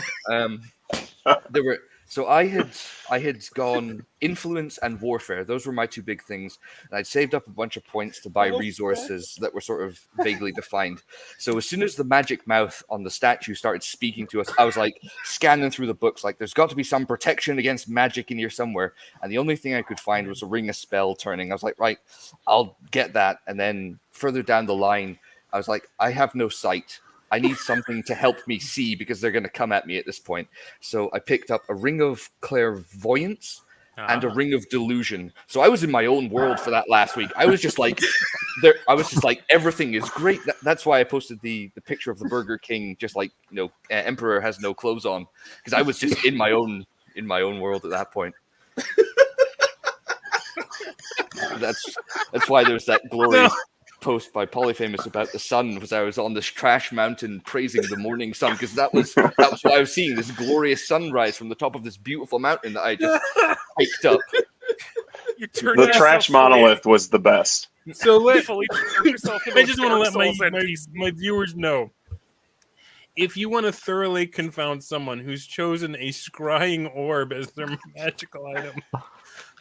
there were. So I had gone influence and warfare. Those were my two big things. And I'd saved up a bunch of points to buy resources that were sort of vaguely defined. So as soon as the magic mouth on the statue started speaking to us, I was like scanning through the books, like there's got to be some protection against magic in here somewhere. And the only thing I could find was a ring of spell turning. I was like, right, I'll get that. And then further down the line, I was like, I have no sight. I need something to help me see because they're going to come at me at this point. So I picked up a ring of clairvoyance and a ring of delusion. So I was in my own world for that last week. I was just like, everything is great. That's why I posted the picture of the Burger King, just like, you know, Emperor has no clothes on, because I was just in my own world at that point. That's why there's that glorious post by Polyfamous about the sun, was I was on this trash mountain praising the morning sun, because that was what I was seeing, this glorious sunrise from the top of this beautiful mountain that I just hiked up. The trash monolith was the best. So I I just want to let my viewers know, if you want to thoroughly confound someone who's chosen a scrying orb as their magical item,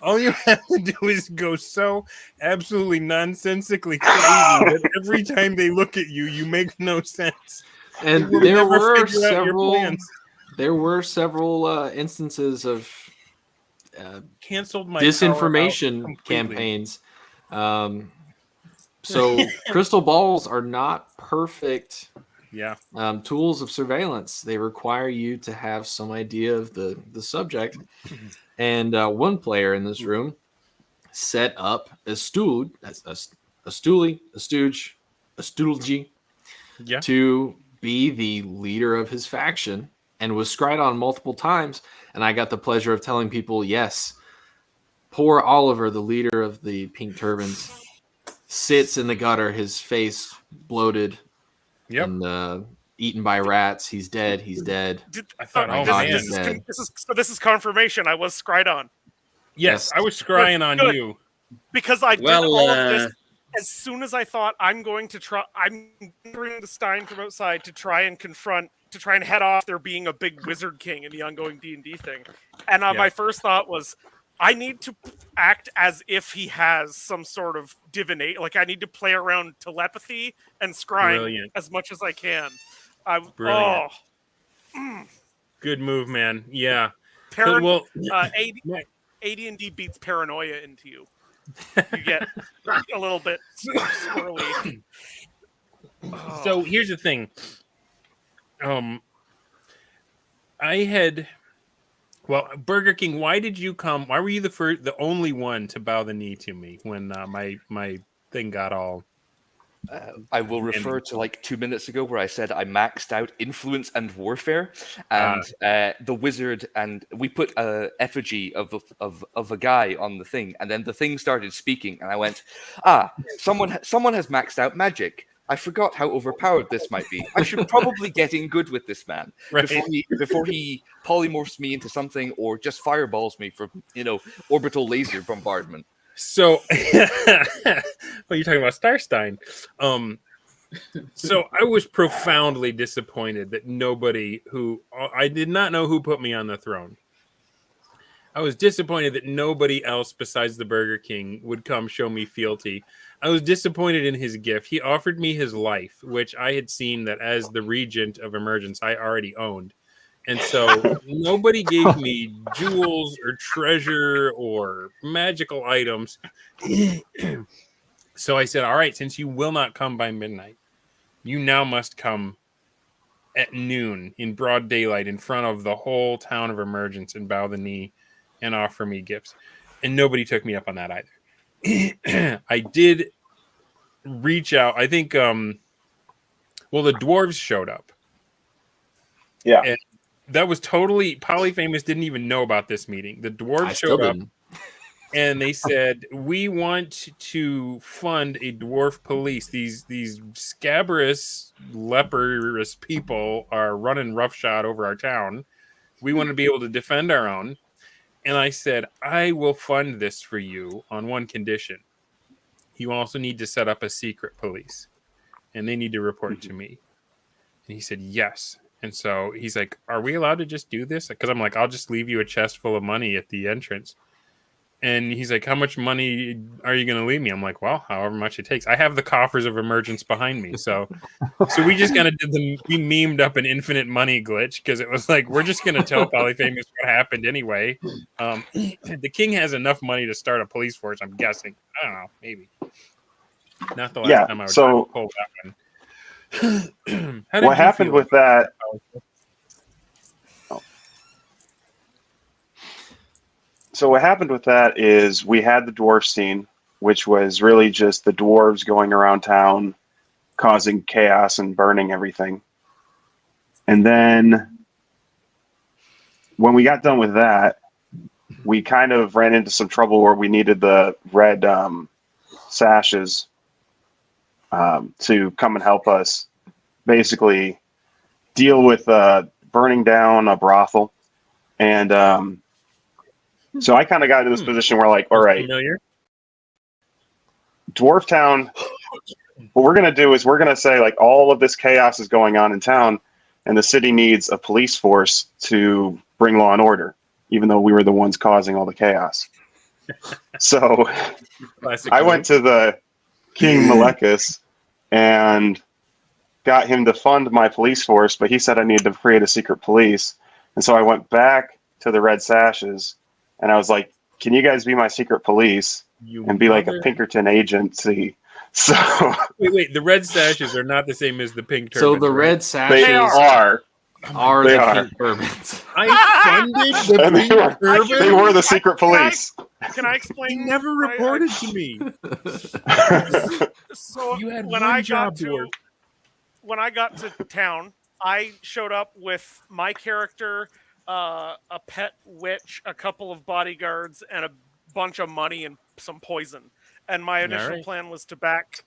all you have to do is go so absolutely nonsensically crazy that every time they look at you, you make no sense. And will there never were figure out your several plans. instances of Canceled my disinformation power out completely. campaigns. So crystal balls are not perfect Yeah. tools of surveillance. They require you to have some idea of the subject. And one player in this room set up a stooge, Yeah. to be the leader of his faction, and was scryed on multiple times. And I got the pleasure of telling people, yes, poor Oliver, the leader of the Pink Turbans, sits in the gutter, his face bloated and eaten by rats. He's dead. He's dead. I thought, My oh God, man. he's dead. This is confirmation. I was scryed on Yes, I was scrying on Good. you. because I did all of this as soon as I thought I'm entering the Stein from outside to try and head off there being a big wizard king in the ongoing D&D thing. And my first thought was, I need to act as if he has some sort of divinate. Like, I need to play around telepathy and scrying as much as I can. Brilliant. Good move, man. Yeah. AD&D Well, beats paranoia into you. you get a little bit swirly. So here's the thing. Burger King, why did you come? Why were you the only one to bow the knee to me when my thing got all? I will refer to like 2 minutes ago where I said I maxed out influence and warfare, and the wizard, and we put a effigy of a guy on the thing, and then the thing started speaking, and I went, someone has maxed out magic. I forgot how overpowered this might be. I should probably get in good with this man before he polymorphs me into something or just fireballs me from orbital laser bombardment. So, you're talking about Starstein. So I was profoundly disappointed that I did not know who put me on the throne. I was disappointed that nobody else besides the Burger King would come show me fealty. I was disappointed in his gift. He offered me his life, which I had seen that as the regent of Emergence, I already owned. And so nobody gave me jewels or treasure or magical items. So I said, all right, since you will not come by midnight, you now must come at noon in broad daylight in front of the whole town of Emergence and bow the knee and offer me gifts. And nobody took me up on that either. I did reach out. I think, the dwarves showed up. Yeah. And that was totally Polyfamous didn't even know about this meeting. The dwarves showed up and they said, we want to fund a dwarf police. These scabrous, leprous people are running roughshod over our town. We want to be able to defend our own. And I said, I will fund this for you on one condition. You also need to set up a secret police. And they need to report to me. And he said, yes. And so he's like, are we allowed to just do this? Because I'm like, I'll just leave you a chest full of money at the entrance. And he's like, how much money are you going to leave me? I'm like, well, however much it takes. I have the coffers of Emergence behind me. So we just kind of we memed up an infinite money glitch because it was like, we're just going to tell Polyfamous what happened anyway. The king has enough money to start a police force, I'm guessing. I don't know, maybe. Not the last time I would try to pull that one. What happened with that? So what happened with that is we had the dwarf scene, which was really just the dwarves going around town, causing chaos and burning everything. And then when we got done with that, we kind of ran into some trouble where we needed the red sashes to come and help us basically deal with burning down a brothel. And so I kind of got into this position where, like, all right, Dwarf Town, what we're going to do is we're going to say, like, all of this chaos is going on in town, and the city needs a police force to bring law and order, even though we were the ones causing all the chaos. So I went to the King Malekis and got him to fund my police force, but he said I needed to create a secret police. And so I went back to the Red Sashes, and I was like, can you guys be my secret police and be like a Pinkerton agency? So wait, the Red Sashes are not the same as the pink turbans. So the Red Sashes they are the pink turbans. I funded the pink turbans? They were the secret police. Can I explain? He never reported to me. So you had when one I job got to when I got to town, I showed up with my character, a pet witch, a couple of bodyguards, and a bunch of money and some poison. And my initial plan was to back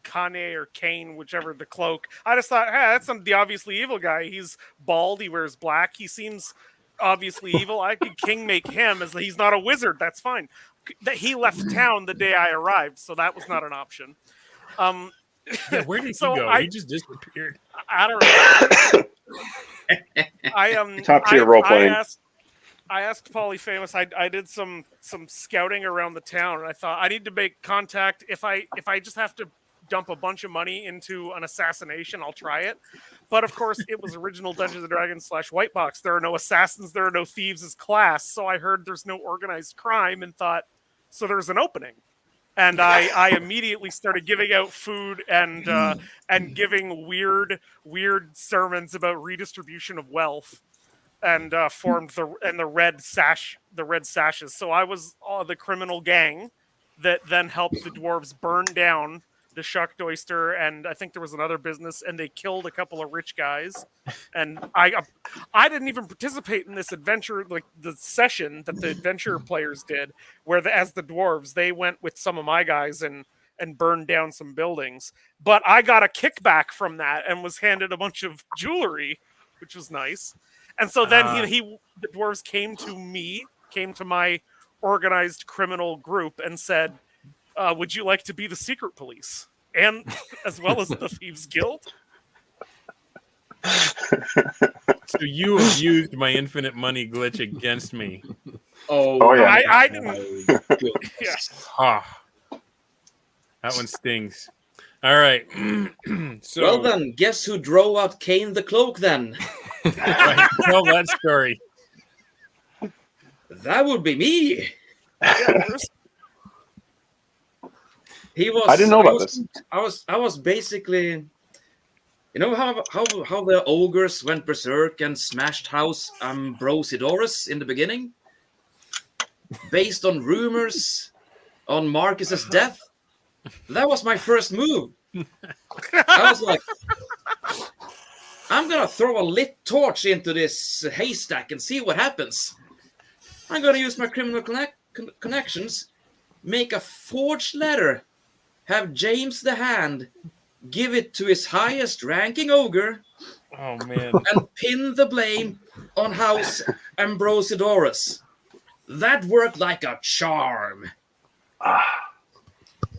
Kane or Kane, whichever the cloak. I just thought, hey, that's the obviously evil guy. He's bald. He wears black. He seems obviously evil. I could king make him as he's not a wizard. That's fine. That he left town the day I arrived, so that was not an option. Yeah, where did he go? He just disappeared. I don't know. Top tier role playing. I asked Polyfamous. I did some scouting around the town, and I thought I need to make contact. If I just have to dump a bunch of money into an assassination, I'll try it. But of course, it was original Dungeons and Dragons / White Box. There are no assassins. There are no thieves as class. So I heard there's no organized crime, and thought, So there's an opening. And I immediately started giving out food and giving weird sermons about redistribution of wealth, and formed the red sashes. So I was the criminal gang that then helped the dwarves burn down the Schuckdoister, and I think there was another business, and they killed a couple of rich guys. And I didn't even participate in this adventure, like the session that the adventure players did, where as the dwarves, they went with some of my guys and burned down some buildings. But I got a kickback from that and was handed a bunch of jewelry, which was nice. And so then the dwarves came to my organized criminal group and said, would you like to be the secret police? And as well as the Thieves Guild? So you have used my infinite money glitch against me. Oh yeah. I didn't. Yeah. Ah, that one stings. All right. So, Well then, guess who drove out Kane the Cloak then? right, tell that story. That would be me. He was. I didn't know about this. I was basically, you know how the ogres went berserk and smashed House Ambrosidorus in the beginning, based on rumors on Marcus's death. That was my first move. I was like, I'm gonna throw a lit torch into this haystack and see what happens. I'm gonna use my criminal connections, make a forged letter, have James the Hand give it to his highest ranking ogre, Oh man. and pin the blame on House Ambrosidorus. That worked like a charm.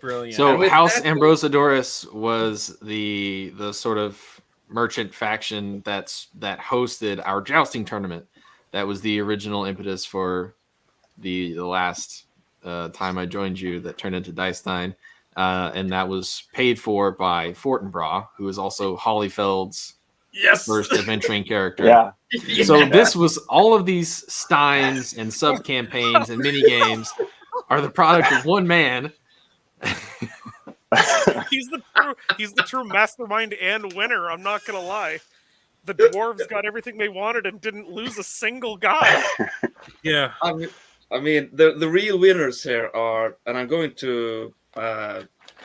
Brilliant. So with House that- Ambrosidorus was the sort of merchant faction that hosted our jousting tournament. That was the original impetus for the last time I joined you that turned into Dicestein. And that was paid for by Fortinbras, who is also Hollyfeld's first adventuring character. Yeah. So this was all of these Steins and sub campaigns and mini games are the product of one man. He's the true mastermind and winner. I'm not gonna lie. The dwarves got everything they wanted and didn't lose a single guy. Yeah. I mean, the real winners here are, and I'm going to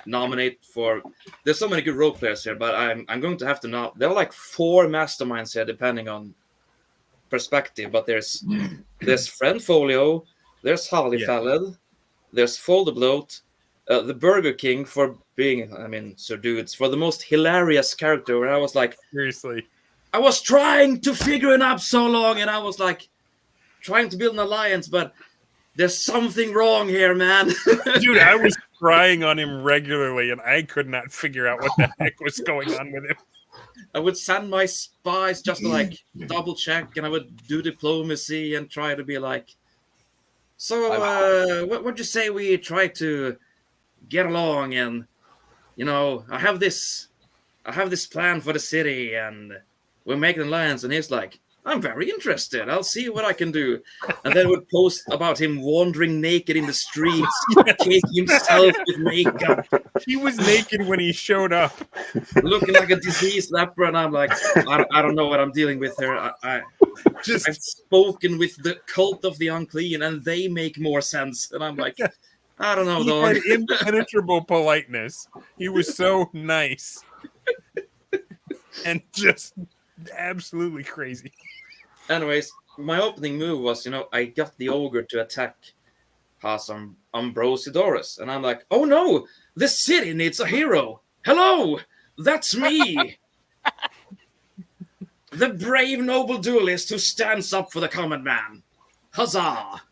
nominate for. There's so many good role players here, but I'm going to have to know. There are like 4 masterminds here, depending on perspective. But there's Friend Folio, there's Hollyfelled, there's Folder Bloat, the Burger King for being, Sir Dudes, for the most hilarious character. Where I was like, Seriously. I was trying to figure it out so long, and I was like trying to build an alliance, but there's something wrong here, man. Dude, I was crying on him regularly, and I could not figure out what the heck was going on with him. I would send my spies just to like double check, and I would do diplomacy and try to be like, so what'd you say we try to get along? And you know, I have this plan for the city, and we're making an alliance. And he's like, I'm very interested. I'll see what I can do. And then would post about him wandering naked in the streets, caking himself with makeup, He was naked when he showed up. looking like a diseased leper. And I'm like, I don't know what I'm dealing with here. I've spoken with the cult of the unclean, and they make more sense. And I'm like, I don't know, He dog. had impenetrable politeness. He was so nice. And just absolutely crazy. Anyways, my opening move was, I got the ogre to attack House Ambrosidorus. And I'm like, oh no, the city needs a hero. Hello, that's me. The brave noble duelist who stands up for the common man. Huzzah.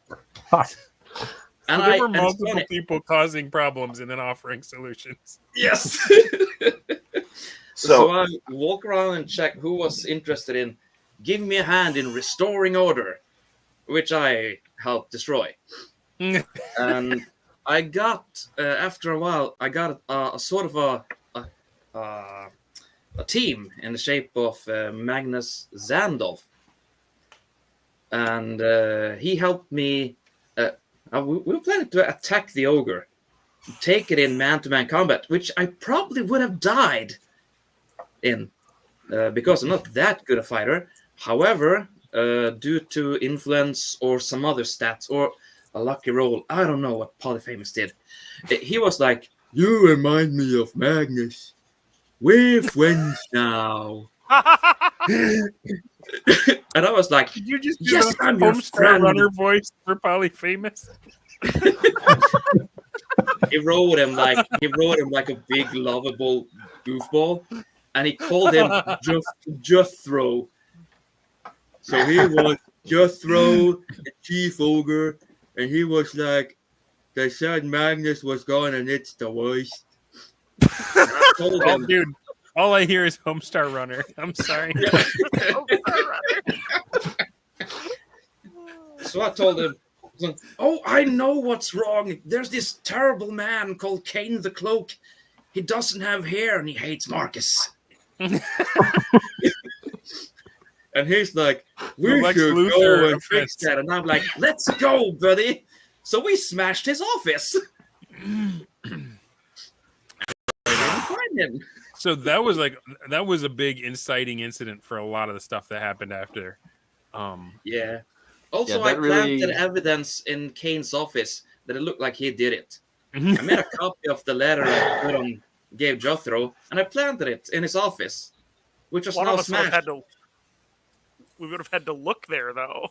And there were multiple people causing problems and then offering solutions. Yes. So So I walk around and check who was interested in giving me a hand in restoring order, which I helped destroy. And I got, after a while, I got a sort of a team in the shape of Magnus Zandolf. And he helped me we were planning to attack the ogre, take it in man-to-man combat, which I probably would have died in because I'm not that good a fighter. However, due to influence or some other stats or a lucky roll, I don't know what Polyfamous did. He was like, "You remind me of Magnus. We're friends now." And I was like, Did you just do "Yes, the I'm your Homestar friend." Runner voice for Polyfamous? He rode him like a big lovable goofball, and he called him Jethro. So he was Jethro, the chief ogre, and he was like, "They said Magnus was gone, and it's the worst." I told Oh, him, dude, all I hear is Homestar Runner. I'm sorry. So I told him, "Oh, I know what's wrong. There's this terrible man called Kane the Cloak. He doesn't have hair and he hates Marcus." And he's like, "We Lex should Luthor go and offense. fix that." And I'm like, "Let's go, buddy." So we smashed his office. Didn't find him. So that was a big inciting incident for a lot of the stuff that happened after. Yeah. Also, Yeah, I that really- planted evidence in Kane's office that it looked like he did it. I made a copy of the letter I put on gave Jethro, and I planted it in his office, which was One now of us would have smashed. had to. We would have had to look there, though.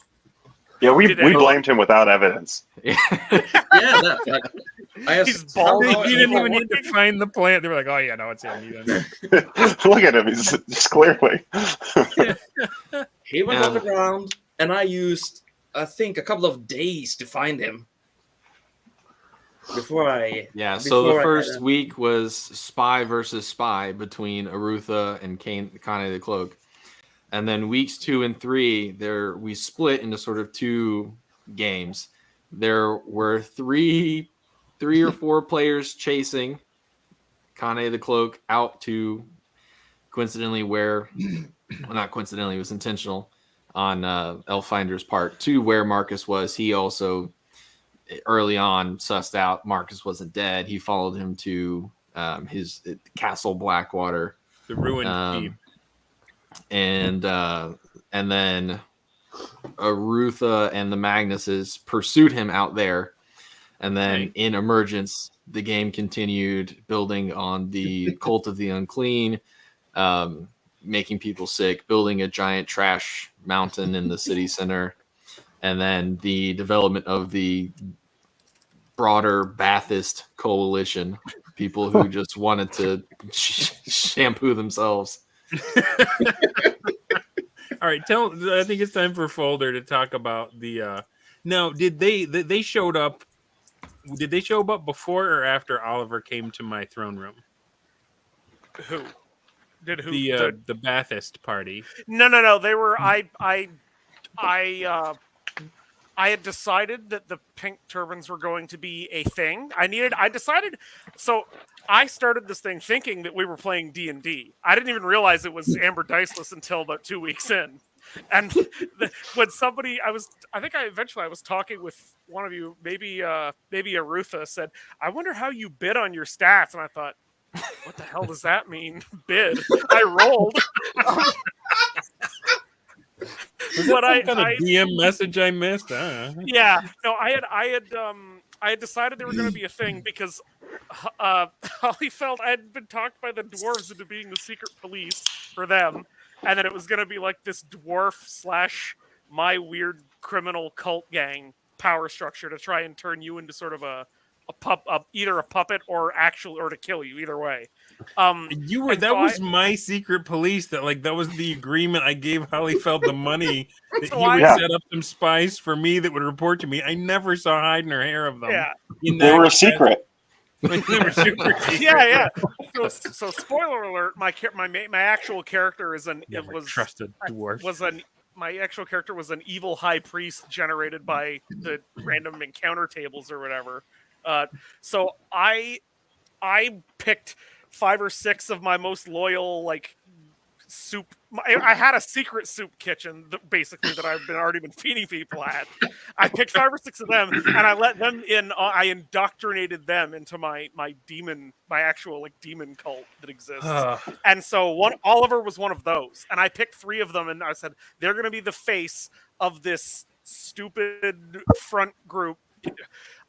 Yeah, we Did anyone- blamed him without evidence. Yeah, that. I have He's bald. They Oh, didn't it's even need to working. find the plant. They were like, "Oh yeah, no, it's him." Look at him; he's just clearly. He went on the ground, and I used, I think, a couple of days to find him. Before I. Yeah, so the before I first had week was spy versus spy between Arutha and Kane the Cloak. And then weeks 2 and 3, we split into sort of 2 games. There were three or 4 players chasing Kane the Cloak out to coincidentally where, well, not coincidentally, it was intentional on Elffinder's part, to where Marcus was. He also early on sussed out Marcus wasn't dead. He followed him to his Castle Blackwater. The ruined keep. And then Arutha and the Magnuses pursued him out there. And then Right. in Emergence, the game continued building on the Cult of the Unclean, making people sick, building a giant trash mountain in the city center, and then the development of the broader Baathist coalition, people who just wanted to shampoo themselves. All right, I think it's time for Folder to talk about the. Now, did they showed up? Did they show up before or after Oliver came to my throne room? Who? Did who? The Baathist party. No. They were. I had decided that the pink turbans were going to be a thing. I decided. So I started this thing thinking that we were playing D&D. I didn't even realize it was Amber Diceless until about 2 weeks in. And when somebody, I was talking with one of you, maybe Arutha said, "I wonder how you bid on your stats." And I thought, what the hell does that mean? Bid. I rolled. Was that some kind of DM message I missed? Yeah, no, I had decided they were going to be a thing because Holly felt I had been talked by the dwarves into being the secret police for them, and that it was going to be like this dwarf / my weird criminal cult gang power structure to try and turn you into sort of either a puppet or to kill you, either way. Was my secret police. That was the agreement I gave Hollyfeld the money that So he would Yeah. set up some spies for me that would report to me. I never saw hide nor hair of them. Yeah. They were a secret. They were super secret. Yeah. So spoiler alert, my actual character is Trusted dwarf. My actual character was an evil high priest generated by the random encounter tables or whatever. So I picked 5 or 6 of my most loyal soup. I had a secret soup kitchen basically that I've already been feeding people at. I picked 5 or 6 of them and I let them in. I indoctrinated them into my actual like demon cult that exists. And so Oliver was one of those, and I picked 3 of them, and I said they're going to be the face of this stupid front group.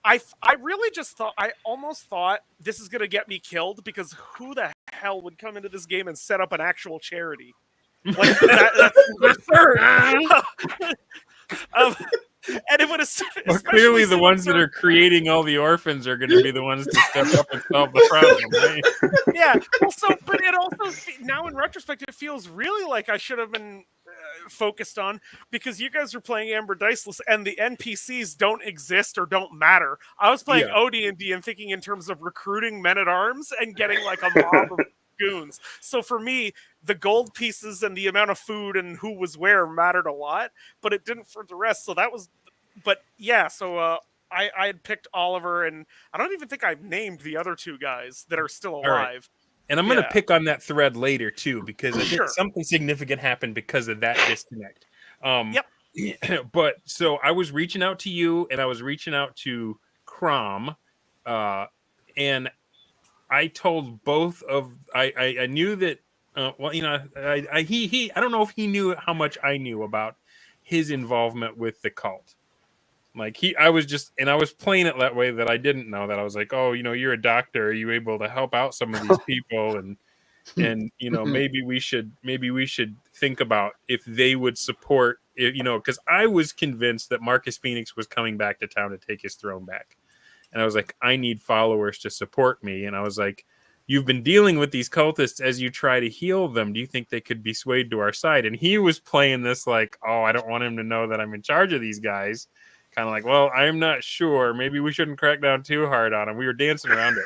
I really just thought, I almost thought this is going to get me killed, because who the hell would come into this game and set up an actual charity? Like, that's absurd. And it would have. Well, clearly the ones that are creating all the orphans are going to be the ones to step up and solve the problem, right? Yeah. Also, but it also, now in retrospect, it feels really like I should have been focused on, because you guys are playing Amber Diceless and the NPCs don't exist or don't matter. I was playing OD&D and thinking in terms of recruiting men-at-arms and getting like a mob of goons. So for me, the gold pieces and the amount of food and who was where mattered a lot, but it didn't for the rest. So that was, but yeah, so I had picked Oliver, and I don't even think I've named the other 2 guys that are still alive. Right. And I'm going to pick on that thread later too, because I think something significant happened because of that disconnect. But so I was reaching out to you, and I was reaching out to Crom, and I told both of I knew that well, you know, I don't know if he knew how much I knew about his involvement with the cult. Like I was playing it that way, that I didn't know that. I was like, oh, you know, you're a doctor. Are you able to help out some of these people? And you know, maybe we should think about if they would support, you know, because I was convinced that Marcus Phoenix was coming back to town to take his throne back. And I was like, I need followers to support me. And I was like, you've been dealing with these cultists as you try to heal them. Do you think they could be swayed to our side? And he was playing this like, oh, I don't want him to know that I'm in charge of these guys. Kind of like, well, I'm not sure. Maybe we shouldn't crack down too hard on him. We were dancing around it.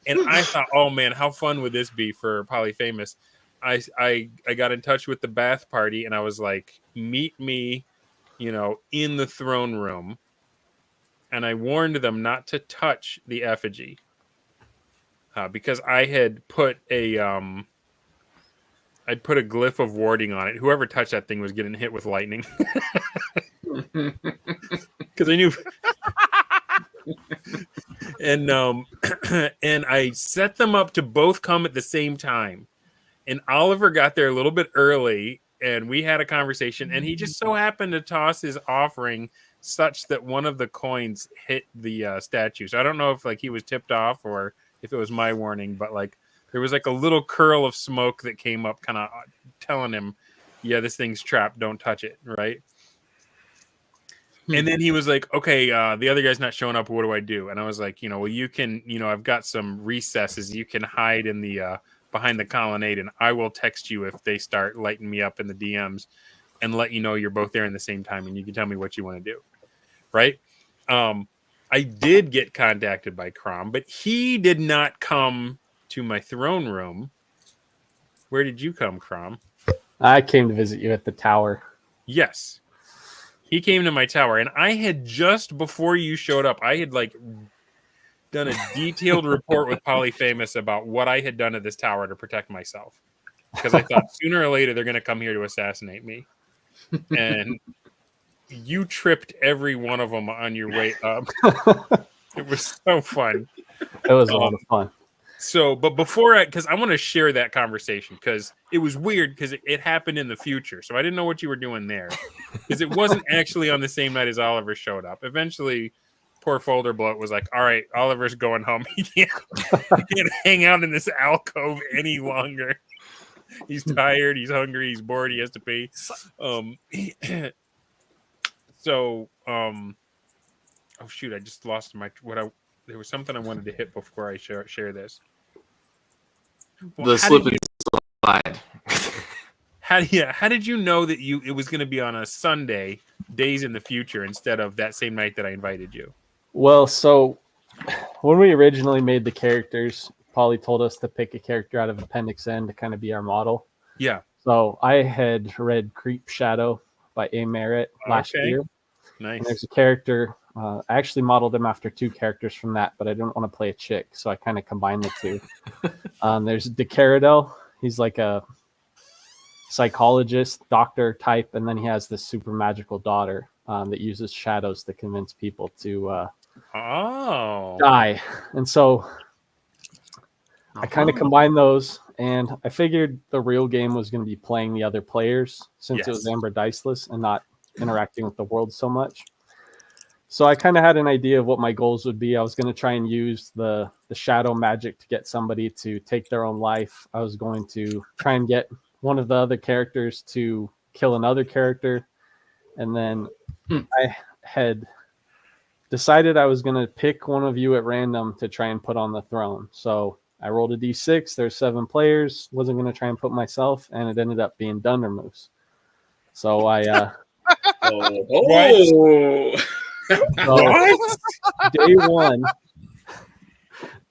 And I thought, oh, man, how fun would this be for Polyfamous? I got in touch with the bath party, and I was like, meet me, you know, in the throne room. And I warned them not to touch the effigy. Because I had put I'd put a glyph of warding on it. Whoever touched that thing was getting hit with lightning. Because I knew. And and I set them up to both come at the same time. And Oliver got there a little bit early, and we had a conversation, and he just so happened to toss his offering such that one of the coins hit the statue. So I don't know if like he was tipped off or if it was my warning, but like there was like a little curl of smoke that came up, kind of telling him, yeah, this thing's trapped, don't touch it, right? And then he was like, okay, the other guy's not showing up, what do I do? And I was like, you know, well, you can, you know, I've got some recesses, you can hide in the behind the colonnade, and I will text you if they start lighting me up in the DMs and let you know you're both there in the same time, and you can tell me what you want to do, right? I did get contacted by Crom, but he did not come to my throne room. Where did you come, Crom? I came to visit you at the tower. Yes. He came to my tower, and I had just before you showed up, I had like done a detailed report with Polyfamous about what I had done at this tower to protect myself. Because I thought sooner or later they're going to come here to assassinate me. And you tripped every one of them on your way up. It was so fun. It was a lot of fun. So, but before because I want to share that conversation, because it was weird because it happened in the future. So I didn't know what you were doing there, because it wasn't actually on the same night as Oliver showed up. Eventually, poor Folder Bloat was like, all right, Oliver's going home. He can't hang out in this alcove any longer. He's tired. He's hungry. He's bored. He has to pee. Oh shoot! I just lost there was something I wanted to hit before I share this. Well, the slip and slide. How did you know that it was going to be on a Sunday, days in the future, instead of that same night that I invited you? Well, so when we originally made the characters, Polly told us to pick a character out of Appendix N to kind of be our model. Yeah. So I had read Creep Shadow by A. Merritt last year. Nice. And there's a character. I actually modeled him after 2 characters from that, but I didn't want to play a chick, so I kind of combined the 2. There's DeCaradel. He's like a psychologist, doctor type, and then he has this super magical daughter that uses shadows to convince people to die. And so I kind of combined those, and I figured the real game was going to be playing the other players since it was Amber Diceless and not interacting with the world so much. So I kind of had an idea of what my goals would be. I was going to try and use the shadow magic to get somebody to take their own life. I was going to try and get one of the other characters to kill another character. And then I had decided I was going to pick one of you at random to try and put on the throne. So I rolled a d6. There's 7 players. Wasn't going to try and put myself, and it ended up being Dundermoose. So I...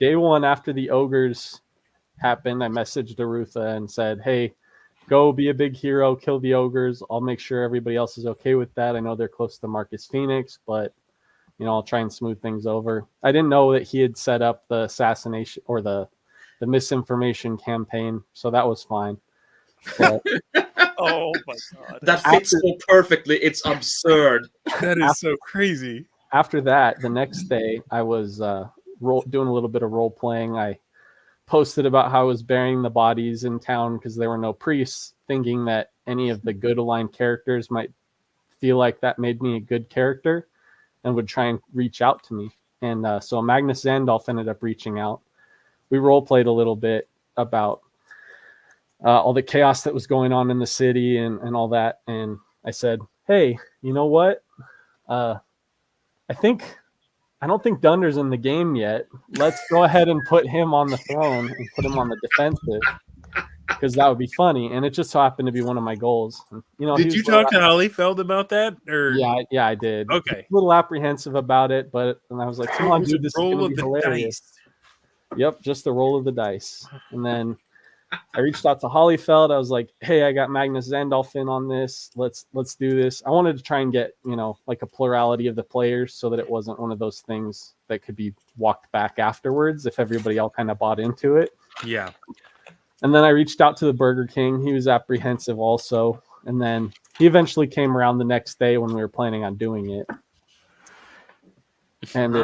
Day one after the ogres happened, I messaged Arutha and said, hey, go be a big hero, kill the ogres. I'll make sure everybody else is okay with that. I know they're close to Marcus Phoenix, but I'll try and smooth things over. I didn't know that he had set up the assassination or the misinformation campaign, so that was fine. But oh my God. That fits so perfectly. It's absurd. That is so crazy. After that, the next day, I was doing a little bit of role playing. I posted about how I was burying the bodies in town because there were no priests, thinking that any of the good aligned characters might feel like that made me a good character and would try and reach out to me. And so Magnus Zandolf ended up reaching out. We role played a little bit about all the chaos that was going on in the city and all that. And I said, hey, you know what? I don't think Dunder's in the game yet. Let's go ahead and put him on the throne and put him on the defensive because that would be funny. And it just so happened to be one of my goals. Did you talk to Hollyfeld about that? Or yeah, I did. Okay, a little apprehensive about it, but I was like, come on, dude, this is gonna be hilarious. Dice. Yep, just the roll of the dice. And then I reached out to Hollyfeld. I was like, hey, I got Magnus Zandolf in on this. Let's do this. I wanted to try and get, like a plurality of the players so that it wasn't one of those things that could be walked back afterwards if everybody all kind of bought into it. Yeah. And then I reached out to the Burger King. He was apprehensive also. And then he eventually came around the next day when we were planning on doing it. And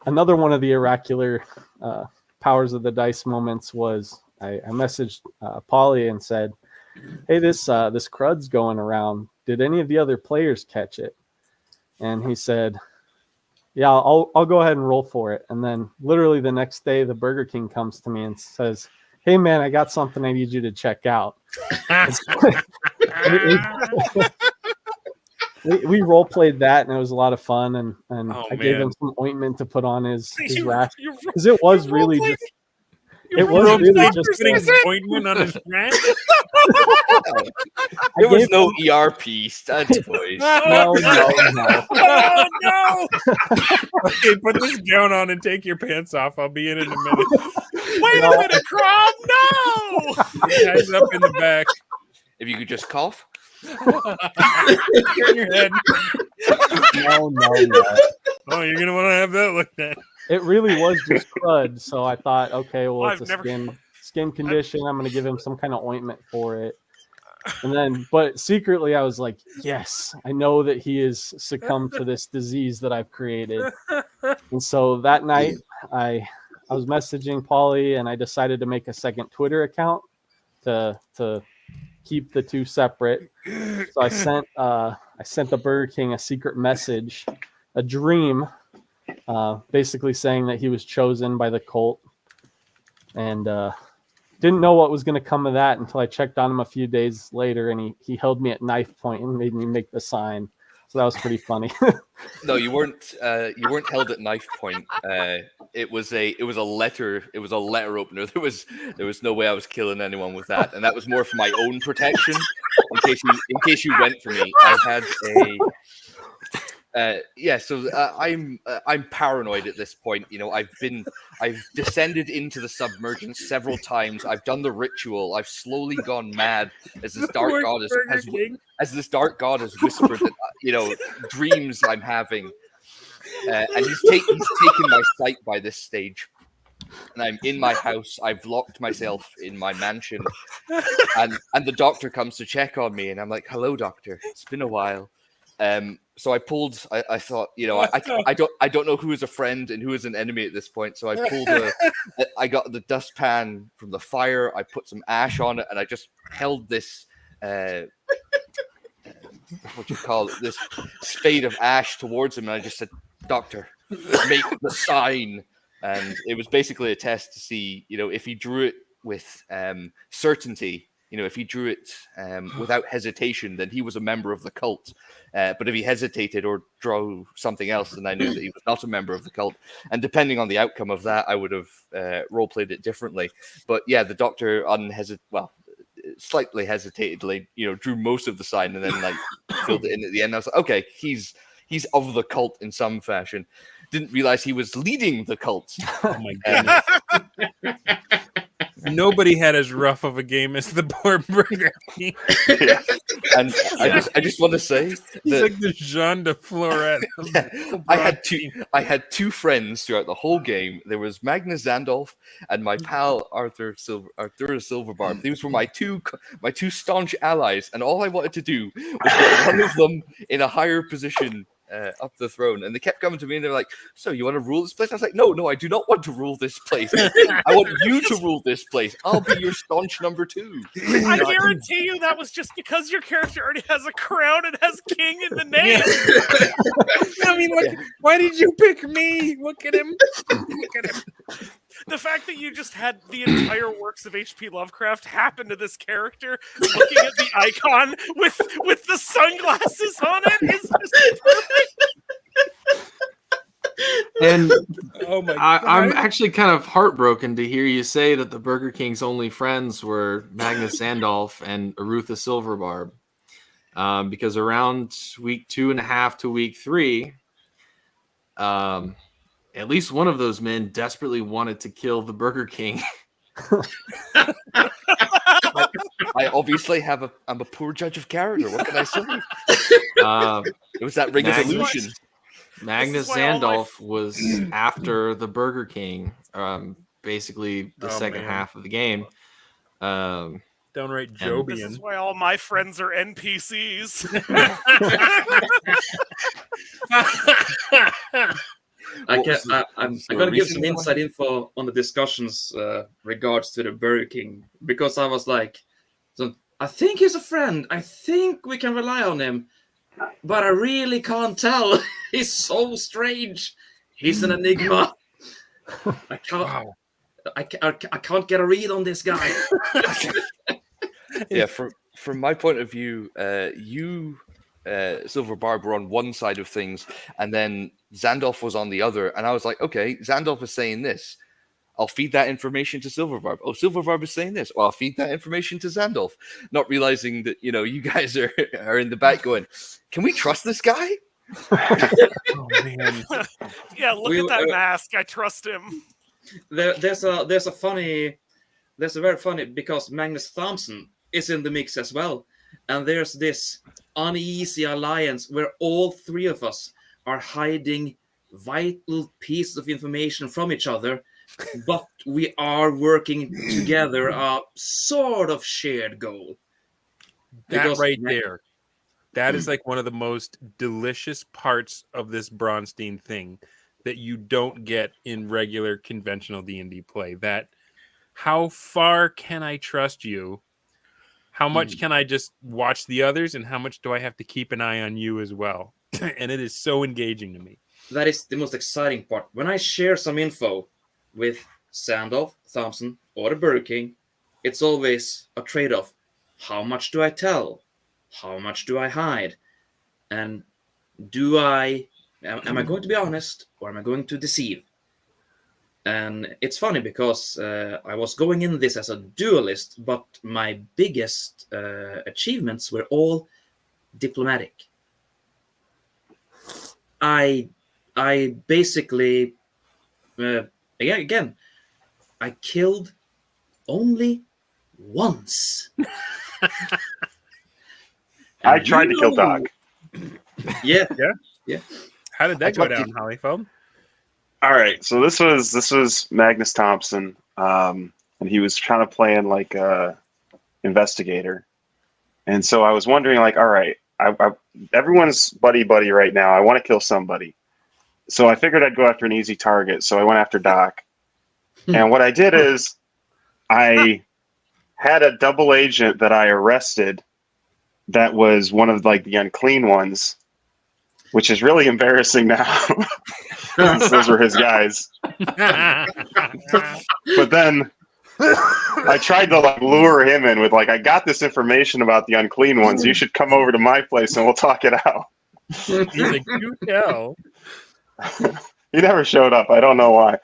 another one of the oracular powers of the dice moments was I messaged Polly and said, hey, this crud's going around. Did any of the other players catch it? And he said, yeah, I'll go ahead and roll for it. And then literally the next day, the Burger King comes to me and says, hey, man, I got something I need you to check out. we role played that, and it was a lot of fun. And I gave him some ointment to put on his rash because it was really just. It was really just putting ointment on his rash. There was no ERP stunt voice. No. Oh no! Okay, put this gown on and take your pants off. I'll be in a minute. Wait a minute, Crom! No! Guys up in the back. If you could just cough. Turn your head. No. Oh, you're gonna want to have that looked at. It really was just crud, so I thought, okay, well, it's a skin condition. I'm going to give him some kind of ointment for it. And then, but secretly, I was like, yes, I know that he has succumbed to this disease that I've created. And so that night, I was messaging Polly, and I decided to make a second Twitter account to keep the two separate. So I sent the Burger King a secret message, a dream. Basically saying that he was chosen by the cult, and didn't know what was going to come of that until I checked on him a few days later, and he held me at knife point and made me make the sign. So that was pretty funny. No, you weren't held at knife point. It was a letter. It was a letter opener. There was no way I was killing anyone with that, and that was more for my own protection. In case you went for me, I had a. So I'm paranoid at this point. I've descended into the submergence several times. I've done the ritual. I've slowly gone mad as this dark god has whispered that dreams I'm having, and he's taken my sight by this stage. and I'm in my house. I've locked myself in my mansion, and the doctor comes to check on me, and I'm like, "Hello, doctor. It's been a while." So I pulled. I thought, I don't know who is a friend and who is an enemy at this point. So I pulled I got the dustpan from the fire. I put some ash on it, and I just held this. What you call it? This spade of ash towards him, and I just said, "Doctor, make the sign." And it was basically a test to see, if he drew it with certainty, if he drew it without hesitation, then he was a member of the cult. But if he hesitated or drew something else, then I knew that he was not a member of the cult. And depending on the outcome of that, I would have role-played it differently. But yeah, the doctor slightly hesitatedly, drew most of the sign and then filled it in at the end. I was like, okay, he's of the cult in some fashion. Didn't realize he was leading the cult. Oh my goodness. Nobody had as rough of a game as the poor Burger King. And I just want to say he's like the Jean de Florette. I had two friends throughout the whole game. There was Magnus Zandolf and my pal Arthur Silverbarb. These were my two staunch allies, and all I wanted to do was get one of them in a higher position up the throne. And they kept coming to me and they're like, "So you want to rule this place?" I was like, no, I do not want to rule this place. I want you to rule this place. I'll be your staunch number 2. I guarantee you that was just because your character already has a crown and has king in the name. I mean, why did you pick me? Look at him. Look at him. The fact that you just had the entire works of H.P. Lovecraft happen to this character, looking at the icon with the sunglasses on it, is just perfect. And oh my God. I'm actually kind of heartbroken to hear you say that the Burger King's only friends were Magnus Sandolf and Arutha Silverbarb. Because around week 2.5 to week 3, at least one of those men desperately wanted to kill the Burger King. I obviously I'm a poor judge of character. What can I say? It was that ring of illusion. Magnus Zandolf was after the Burger King, basically the second half of the game. Downright Jobian. This is why all my friends are NPCs. I'm going to give some inside info on the discussions regards to the Burger King, because I was like, I think he's a friend. I think we can rely on him, but I really can't tell. He's so strange. He's an enigma. I can't get a read on this guy. Yeah, from my point of view, you, Silverbarb, were on one side of things, and then Zandolf was on the other. And I was like, okay, Zandolf is saying this. I'll feed that information to Silverbarb. Oh, Silverbarb is saying this. Well, I'll feed that information to Zandolf. Not realizing that, you guys are in the back going, can we trust this guy? Oh, man. Yeah, look at that mask. I trust him. There's a very funny, because Magnus Thompson is in the mix as well. And there's this uneasy alliance where all three of us are hiding vital pieces of information from each other, but we are working together a sort of shared goal. That right there. That is like one of the most delicious parts of this Braunstein thing that you don't get in regular conventional D&D play. That how far can I trust you? How much can I just watch the others, and how much do I have to keep an eye on you as well? And it is so engaging to me. That is the most exciting part. When I share some info with Sandolf, Thompson, or the Burger King, it's always a trade-off. How much do I tell? How much do I hide? And am I going to be honest, or am I going to deceive? And it's funny because I was going in this as a duelist, but my biggest achievements were all diplomatic. I basically, again, I killed only once. I tried to kill Doc. Yeah. How did that go down, Hollyfeld? All right, so this was Magnus Thompson, and he was kind of playing like a investigator, and so I was wondering, like, all right, everyone's buddy right now. I want to kill somebody, so I figured I'd go after an easy target. So I went after Doc, and what I did is I had a double agent that I arrested that was one of like the unclean ones, which is really embarrassing now since those were his guys. But then I tried to like lure him in with like, I got this information about the unclean ones. You should come over to my place and we'll talk it out. He's like, you tell. He never showed up. I don't know why.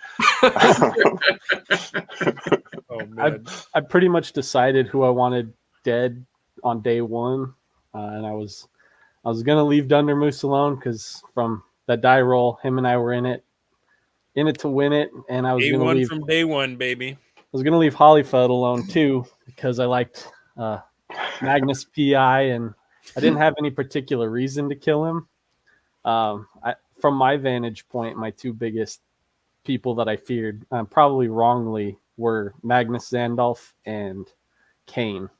Oh man. I pretty much decided who I wanted dead on day one, and I was gonna leave Dundermoose alone because from that die roll, him and I were in it to win it, and I was Day gonna one leave from day one, baby. I was gonna leave Hollyfeld alone too because I liked Magnus PI, and I didn't have any particular reason to kill him. From my vantage point, my two biggest people that I feared, probably wrongly, were Magnus Zandolf and Kane.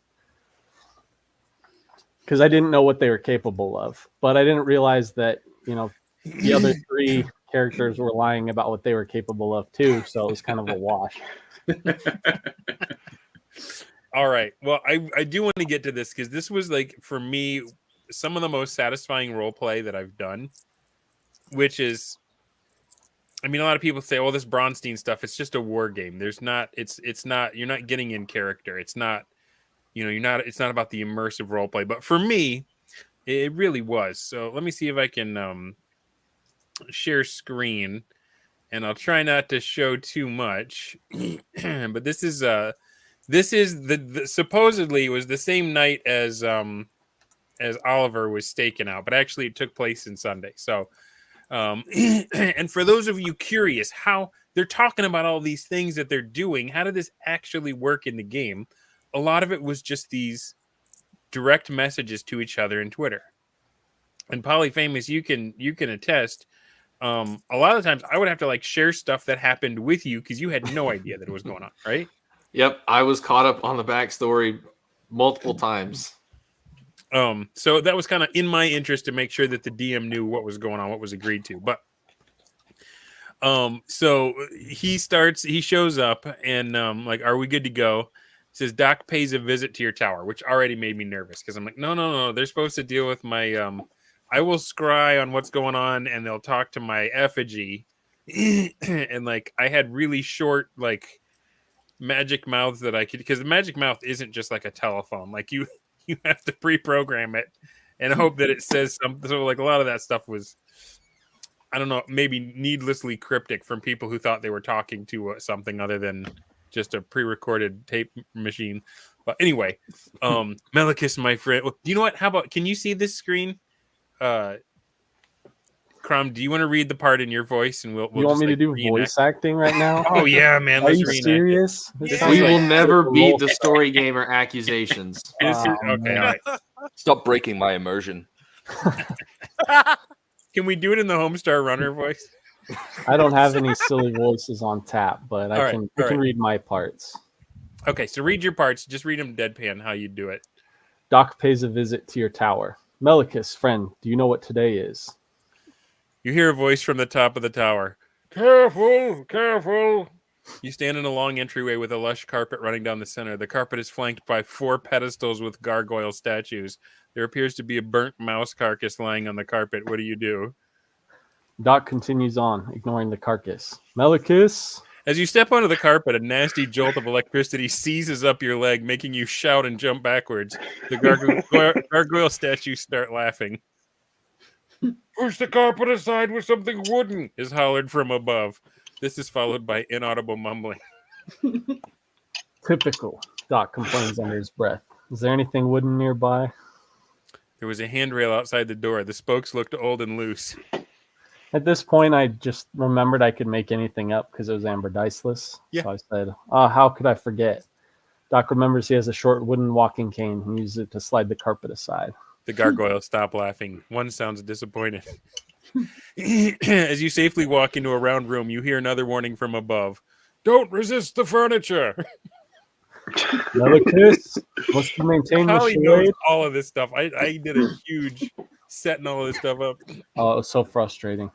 Because I didn't know what they were capable of. But I didn't realize that, the other three characters were lying about what they were capable of too. So it was kind of a wash. All right. Well, I do want to get to this because this was like, for me, some of the most satisfying role play that I've done. Which is, I mean, a lot of people say, "Oh, this Braunstein stuff, it's just a war game." There's not, it's not. You're not getting in character. It's not, you're not. It's not about the immersive role play. But for me, it really was. So let me see if I can share screen, and I'll try not to show too much. But this is the supposedly it was the same night as Oliver was staking out, but actually it took place in Sunday. So. And for those of you curious how they're talking about all these things that they're doing, how did this actually work in the game? A lot of it was just these direct messages to each other in Twitter. And Polyfamous, you can attest. A lot of the times I would have to like share stuff that happened with you because you had no idea that it was going on, right? Yep, I was caught up on the backstory multiple times. So that was kind of in my interest to make sure that the DM knew what was going on, what was agreed to. But so he shows up and like, are we good to go? He says Doc pays a visit to your tower, which already made me nervous because I'm like, no, they're supposed to deal with my I will scry on what's going on and they'll talk to my effigy. And like I had really short like magic mouths that I could, because the magic mouth isn't just like a telephone, like you have to pre-program it and hope that it says something. So like a lot of that stuff was, I don't know, maybe needlessly cryptic from people who thought they were talking to something other than just a pre-recorded tape machine. But anyway, Melicus, my friend. Well, do you know what? How about, can you see this screen? Crom, do you want to read the part in your voice and we'll you want just, me to like, do reenact? voice acting right now? Oh yeah, man. Are Let's you reenact it. serious? We will never beat the story gamer accusations. Okay, all right. Stop breaking my immersion. Can we do it in the Homestar Runner voice? I don't have any silly voices on tap, but I can read my parts. Okay, so read your parts. Just read them deadpan, how you do it. Doc pays a visit to your tower. Melicus, friend, do you know what today is? You hear a voice from the top of the tower. Careful, careful. You stand in a long entryway with a lush carpet running down the center. The carpet is flanked by 4 pedestals with gargoyle statues. There appears to be a burnt mouse carcass lying on the carpet. What do you do? Doc continues on, ignoring the carcass. Melicus! As you step onto the carpet, a nasty jolt of electricity seizes up your leg, making you shout and jump backwards. The gargoyle statues start laughing. Push the carpet aside with something wooden, is hollered from above. This is followed by inaudible mumbling. Typical, Doc complains under his breath. Is there anything wooden nearby? There was a handrail outside the door. The spokes looked old and loose. At this point, I just remembered I could make anything up because it was Amber Diceless. Yeah. So I said, how could I forget? Doc remembers he has a short wooden walking cane and uses it to slide the carpet aside. The gargoyles stop laughing. One sounds disappointed. As you safely walk into a round room, you hear another warning from above. Don't resist the furniture. Melicus must to maintain the Holly knows charade. all of this stuff. I did a huge setting all of this stuff up. Oh, it was so frustrating.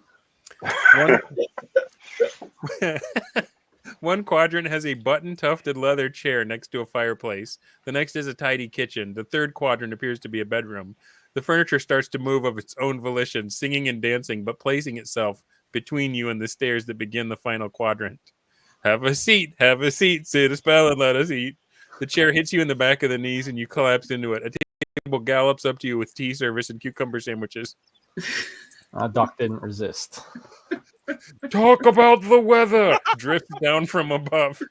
One quadrant has a button-tufted leather chair next to a fireplace. The next is a tidy kitchen. The third quadrant appears to be a bedroom. The furniture starts to move of its own volition, singing and dancing, but placing itself between you and the stairs that begin the final quadrant. Have a seat, sit a spell and let us eat. The chair hits you in the back of the knees and you collapse into it. A table gallops up to you with tea service and cucumber sandwiches. Doc didn't resist. Talk about the weather, drifts down from above.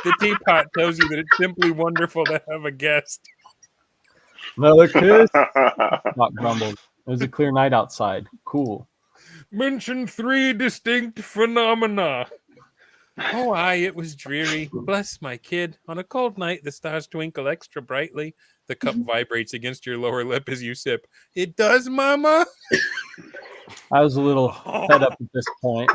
The teapot tells you that it's simply wonderful to have a guest. Melicus, Doc grumbled. It was a clear night outside. Cool. Mention 3 distinct phenomena. Oh, aye, it was dreary. Bless my kid. On a cold night, the stars twinkle extra brightly. The cup vibrates against your lower lip as you sip. It does, Mama? I was a little fed up at this point.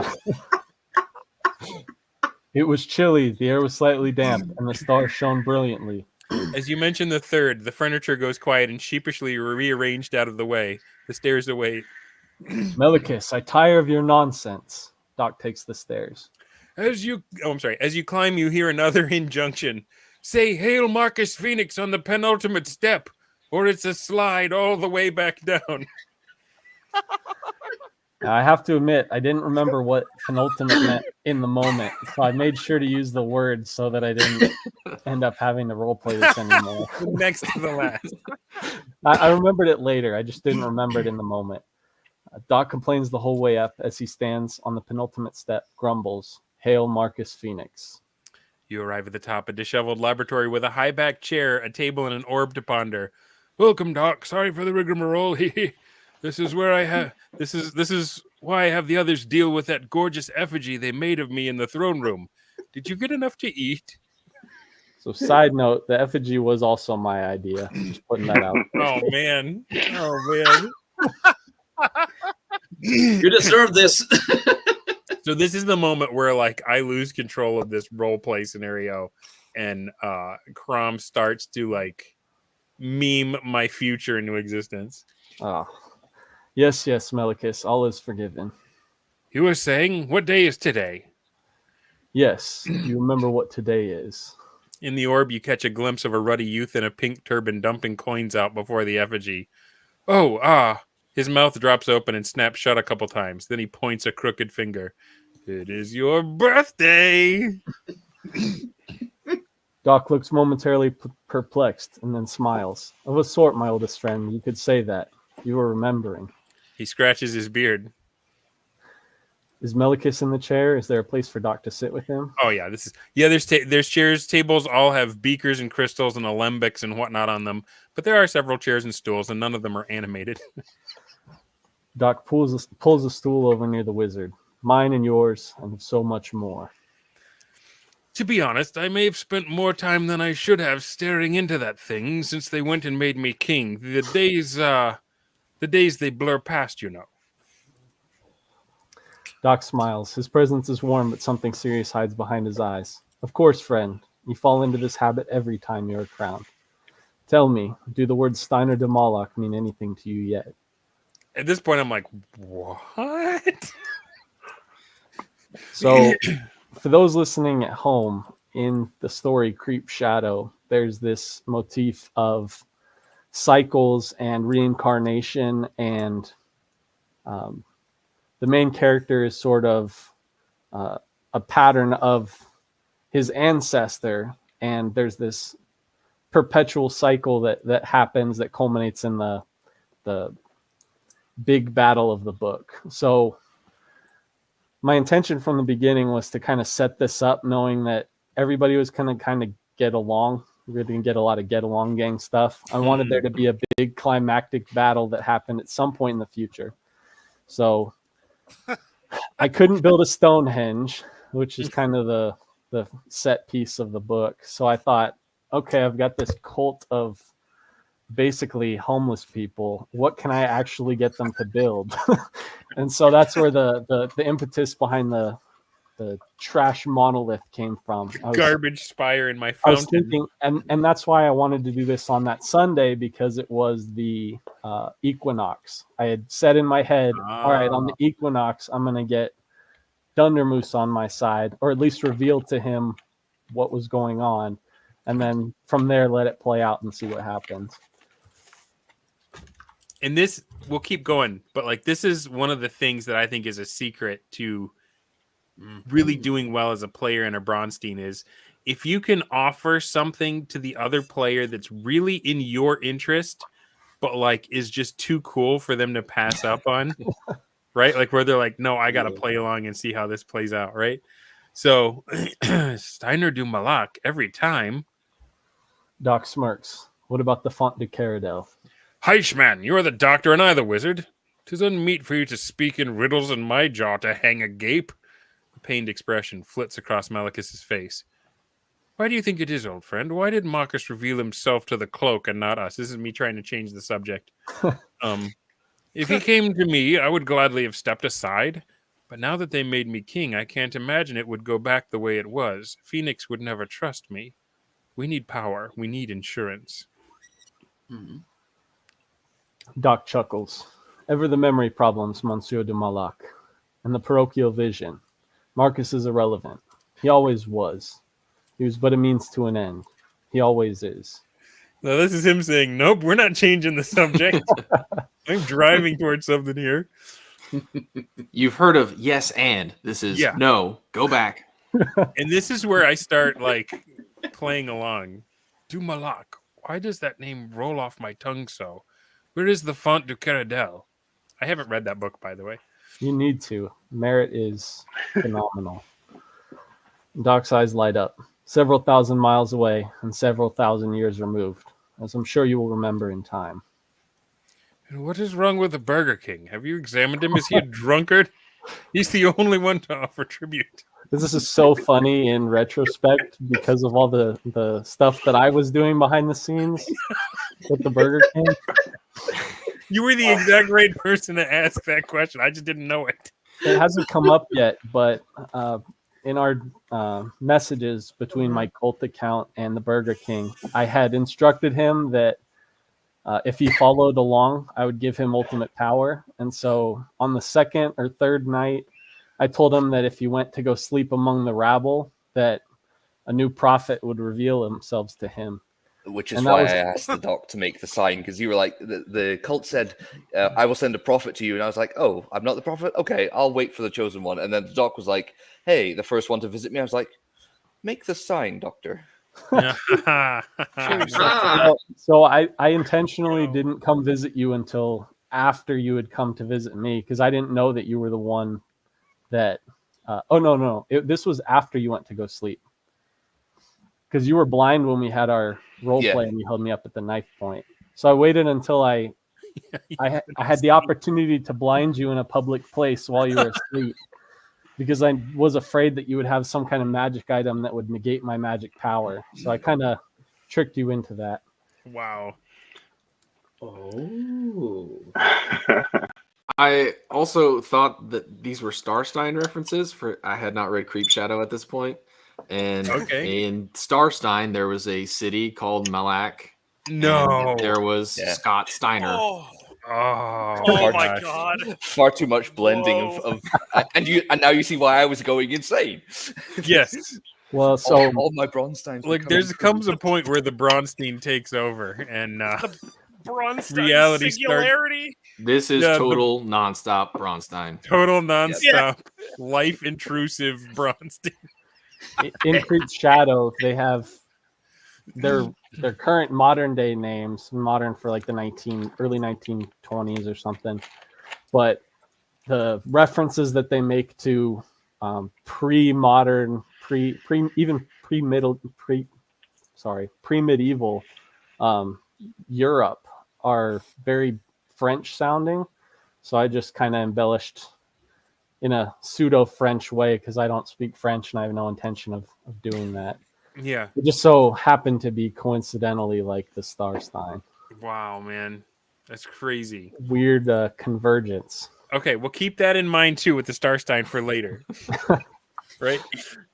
It was chilly, the air was slightly damp, and the stars shone brilliantly. As you mention the third, the furniture goes quiet and sheepishly rearranged out of the way. The stairs await. Melicus, I tire of your nonsense. Doc takes the stairs. As you climb, you hear another injunction. Say, Hail Marcus Phoenix on the penultimate step, or it's a slide all the way back down. Now, I have to admit, I didn't remember what penultimate meant in the moment, so I made sure to use the word so that I didn't end up having to roleplay this anymore. Next to the last. I remembered it later. I just didn't remember it in the moment. Doc complains the whole way up as he stands on the penultimate step, grumbles, Hail Marcus Phoenix. You arrive at the top, a disheveled laboratory with a high-backed chair, a table, and an orb to ponder. Welcome, Doc. Sorry for the rigmarole. This is where I have. This is why I have the others deal with that gorgeous effigy they made of me in the throne room. Did you get enough to eat? So, side note, the effigy was also my idea. Just putting that out. Oh man! You deserve this. So this is the moment where like I lose control of this role play scenario, and Crom starts to like meme my future into existence. Oh. Yes, Melicus, all is forgiven. You were saying, what day is today? Yes, you remember what today is. In the orb, you catch a glimpse of a ruddy youth in a pink turban dumping coins out before the effigy. Oh, his mouth drops open and snaps shut a couple times. Then he points a crooked finger. It is your birthday! Doc looks momentarily perplexed and then smiles. Of a sort, my oldest friend, you could say that. You were remembering. He scratches his beard. Is Melicus in the chair? Is there a place for Doc to sit with him? Oh yeah, there's chairs, tables all have beakers and crystals and alembics and whatnot on them, but there are several chairs and stools, and none of them are animated. Doc pulls a stool over near the wizard. Mine and yours, and so much more. To be honest, I may have spent more time than I should have staring into that thing since they went and made me king. The days they blur past, you know. Doc smiles. His presence is warm, but something serious hides behind his eyes. Of course, friend. You fall into this habit every time you're crowned. Tell me, do the words Stein or Moloch mean anything to you yet? At this point, I'm like, what? So, for those listening at home, in the story Creep Shadow, there's this motif of cycles and reincarnation, and the main character is sort of a pattern of his ancestor, and there's this perpetual cycle that happens that culminates in the big battle of the book. So my intention from the beginning was to kind of set this up, knowing that everybody was going to kind of get along. We're going to get a lot of get along gang stuff. I wanted there to be a big climactic battle that happened at some point in the future. So I couldn't build a Stonehenge, which is kind of the set piece of the book. So I thought, okay, I've got this cult of basically homeless people. What can I actually get them to build? And so that's where the impetus behind the trash monolith came from. Garbage spire in my I was fountain. thinking, and that's why I wanted to do this on that Sunday, because it was the equinox. I had said in my head, all right, on the equinox, I'm going to get Dundermoose on my side, or at least reveal to him what was going on. And then from there, let it play out and see what happens. And this, we'll keep going, but like this is one of the things that I think is a secret to really doing well as a player in a Braunstein is if you can offer something to the other player that's really in your interest, but like is just too cool for them to pass up on, right? Like where they're like, no, I got to play along and see how this plays out, right? So Steiner du Malak every time. Doc smirks. What about the Font de Caradel? Heichman, you are the doctor and I the wizard. 'Tis unmeet for you to speak in riddles and my jaw to hang agape. A pained expression flits across Malicus's face. Why do you think it is, old friend? Why did Marcus reveal himself to the cloak and not us? This is me trying to change the subject. If he came to me, I would gladly have stepped aside. But now that they made me king, I can't imagine it would go back the way it was. Phoenix would never trust me. We need power. We need insurance. Doc chuckles. Ever the memory problems, Monsieur de Malak. And the parochial vision. Marcus is irrelevant. He always was. He was but a means to an end. He always is. Now this is him saying, nope, we're not changing the subject. I'm driving towards something here. You've heard of yes and. This is no, go back. And this is where I start like playing along. Du Malak. Why does that name roll off my tongue so? Where is the Font du Caradel? I haven't read that book, by the way. You need to. Merit is phenomenal. Doc's eyes light up. Several thousand miles away and several thousand years removed, as I'm sure you will remember in time. And what is wrong with the Burger King? Have you examined him? Is he a drunkard? He's the only one to offer tribute. This is so funny in retrospect because of all the stuff that I was doing behind the scenes with the Burger King. You were the exact right person to ask that question. I just didn't know it. It hasn't come up yet, but in our messages between my cult account and the Burger King, I had instructed him that if he followed along, I would give him ultimate power. And so on the second or third night, I told him that if he went to go sleep among the rabble, that a new prophet would reveal themselves to him. Which is why I asked the doc to make the sign, because you were like, the cult said, I will send a prophet to you. And I was like, oh, I'm not the prophet? Okay, I'll wait for the chosen one. And then the doc was like, hey, the first one to visit me. I was like, make the sign, doctor. So I intentionally didn't come visit you until after you had come to visit me, because I didn't know that you were the one that... this was after you went to go sleep. Because you were blind when we had our role play and you held me up at the knife point. So I waited until I had the opportunity to blind you in a public place while you were asleep, because I was afraid that you would have some kind of magic item that would negate my magic power. So I kind of tricked you into that. Wow. Oh. I also thought that these were Starstein references. I had not read Creep Shadow at this point. And in Starstein, there was a city called Malak. No. There was Scott Steiner. Oh My God! Far too much blending of and now you see why I was going insane. Yes. Well, so all my Braunsteins. Like comes a point where the Braunstein takes over, and Braunstein reality singularity. This is total nonstop Braunstein. Total nonstop, life intrusive Braunstein. In Creep Shadow, they have their current modern day names, modern for like the early 1920s or something, but the references that they make to pre-modern, pre-medieval Europe are very French sounding. So I just kind of embellished in a pseudo French way, because I don't speak French and I have no intention of doing that. Yeah. It just so happened to be coincidentally like the Starstein. Wow, man. That's crazy. Weird convergence. Okay, we'll keep that in mind too with the Starstein for later. Right?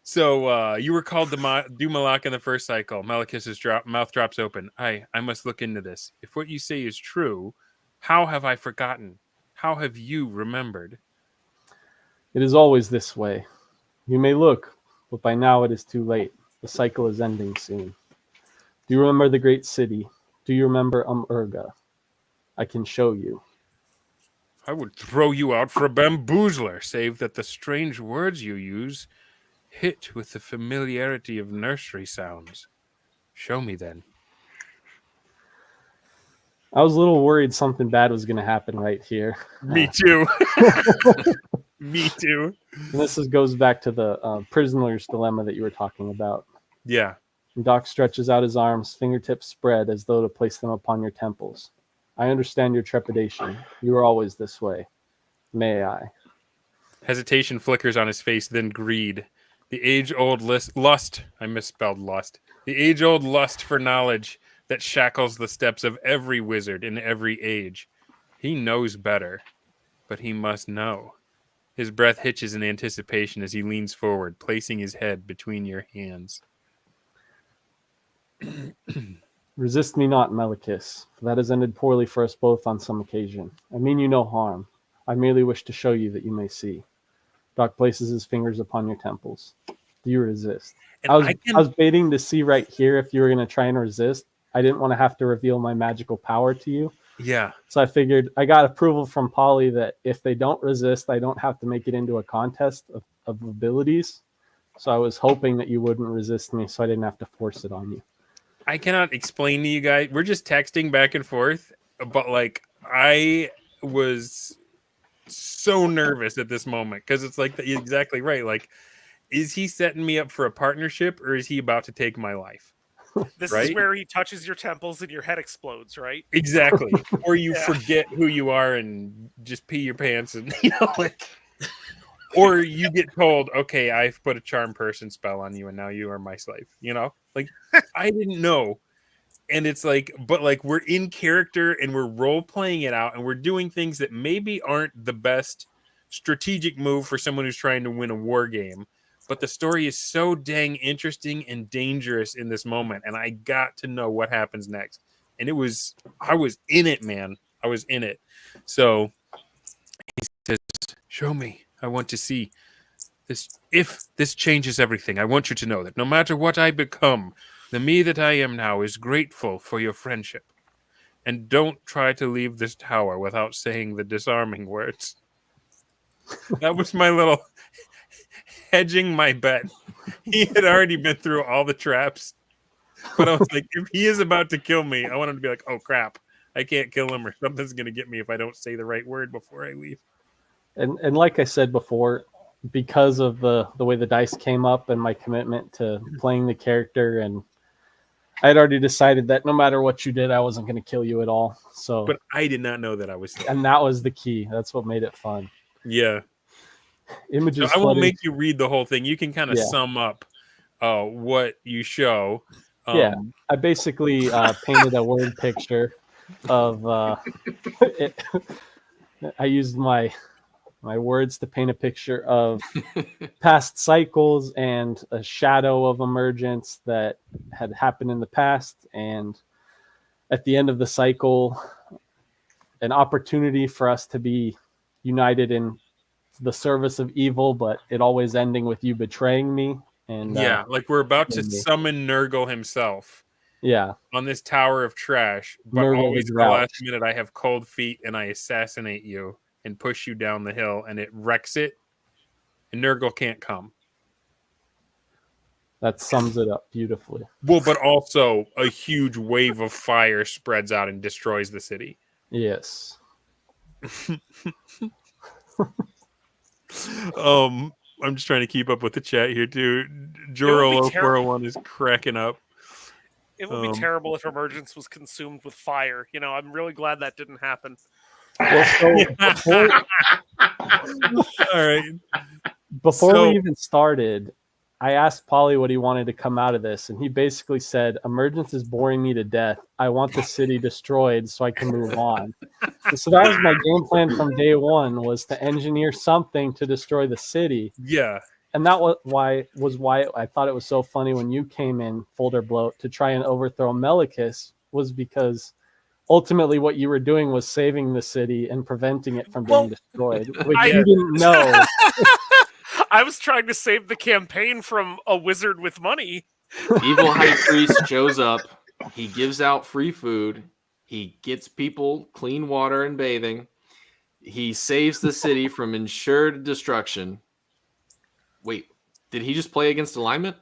So you were called to do Malak in the first cycle. Malachus's mouth drops open. I must look into this. If what you say is true, how have I forgotten? How have you remembered? It is always this way. You may look, but by now it is too late. The cycle is ending soon. Do you remember the great city? Do you remember Urga? I can show you. I would throw you out for a bamboozler, save that the strange words you use hit with the familiarity of nursery sounds. Show me then. I was a little worried something bad was going to happen right here. Me too. Me too. And this goes back to the prisoner's dilemma that you were talking about. Yeah. Doc stretches out his arms, fingertips spread as though to place them upon your temples. I understand your trepidation. You are always this way. May I? Hesitation flickers on his face, then greed. The age-old lust. I misspelled lust. The age-old lust for knowledge that shackles the steps of every wizard in every age. He knows better, but he must know. His breath hitches in anticipation as he leans forward, placing his head between your hands. Resist me not, Malachus, for that has ended poorly for us both on some occasion. I mean you no harm. I merely wish to show you that you may see. Doc places his fingers upon your temples. Do you resist? And I was waiting to see right here if you were going to try and resist. I didn't want to have to reveal my magical power to you. Yeah. So I figured I got approval from Polly that if they don't resist, I don't have to make it into a contest of abilities. So I was hoping that you wouldn't resist me so I didn't have to force it on you. I cannot explain to you guys. We're just texting back and forth, but like I was so nervous at this moment because it's like exactly right. Like, is he setting me up for a partnership or is he about to take my life? This right? is where he touches your temples and your head explodes, right? Exactly. Or you forget who you are and just pee your pants and like. Or you get told, okay, I've put a charm person spell on you and now you are my slave. Like I didn't know. And it's like, but like we're in character and we're role playing it out and we're doing things that maybe aren't the best strategic move for someone who's trying to win a war game. But the story is so dang interesting and dangerous in this moment. And I got to know what happens next. And I was in it, man. I was in it. So he says, show me. I want to see this. If this changes everything, I want you to know that no matter what I become, the me that I am now is grateful for your friendship. And don't try to leave this tower without saying the disarming words. That was my little hedging my bet. He had already been through all the traps. But I was like, if he is about to kill me, I want him to be like, oh, crap. I can't kill him or something's going to get me if I don't say the right word before I leave. And like I said before, because of the way the dice came up and my commitment to playing the character, and I had already decided that no matter what you did, I wasn't going to kill you at all. So, but I did not know that I was. And that was the key. That's what made it fun. Yeah. Images. So I won't make you read the whole thing. You can kind of sum up what you show. I basically painted a word picture of. I used my words to paint a picture of past cycles and a shadow of emergence that had happened in the past, and at the end of the cycle, an opportunity for us to be united in the service of evil, but it always ending with you betraying me. And like we're about to summon Nurgle himself. Yeah, on this tower of trash, but Nurgle always at the last minute I have cold feet and I assassinate you and push you down the hill and it wrecks it, and Nurgle can't come. That sums it up beautifully. Well, but also a huge wave of fire spreads out and destroys the city. Yes. I'm just trying to keep up with the chat here too. Joro401 is cracking up. It would be terrible if Emergence was consumed with fire. I'm really glad that didn't happen. Well, all right. Before we even started, I asked Polly what he wanted to come out of this, and he basically said, Emergence is boring me to death. I want the city destroyed so I can move on. And so that was my game plan from day one, was to engineer something to destroy the city. Yeah. And that was why I thought it was so funny when you came in, Folder Bloat, to try and overthrow Melicus, was because ultimately what you were doing was saving the city and preventing it from being destroyed, which you didn't know. I was trying to save the campaign from a wizard with money. Evil High Priest shows up. He gives out free food. He gets people clean water and bathing. He saves the city from ensured destruction. Wait, did he just play against alignment?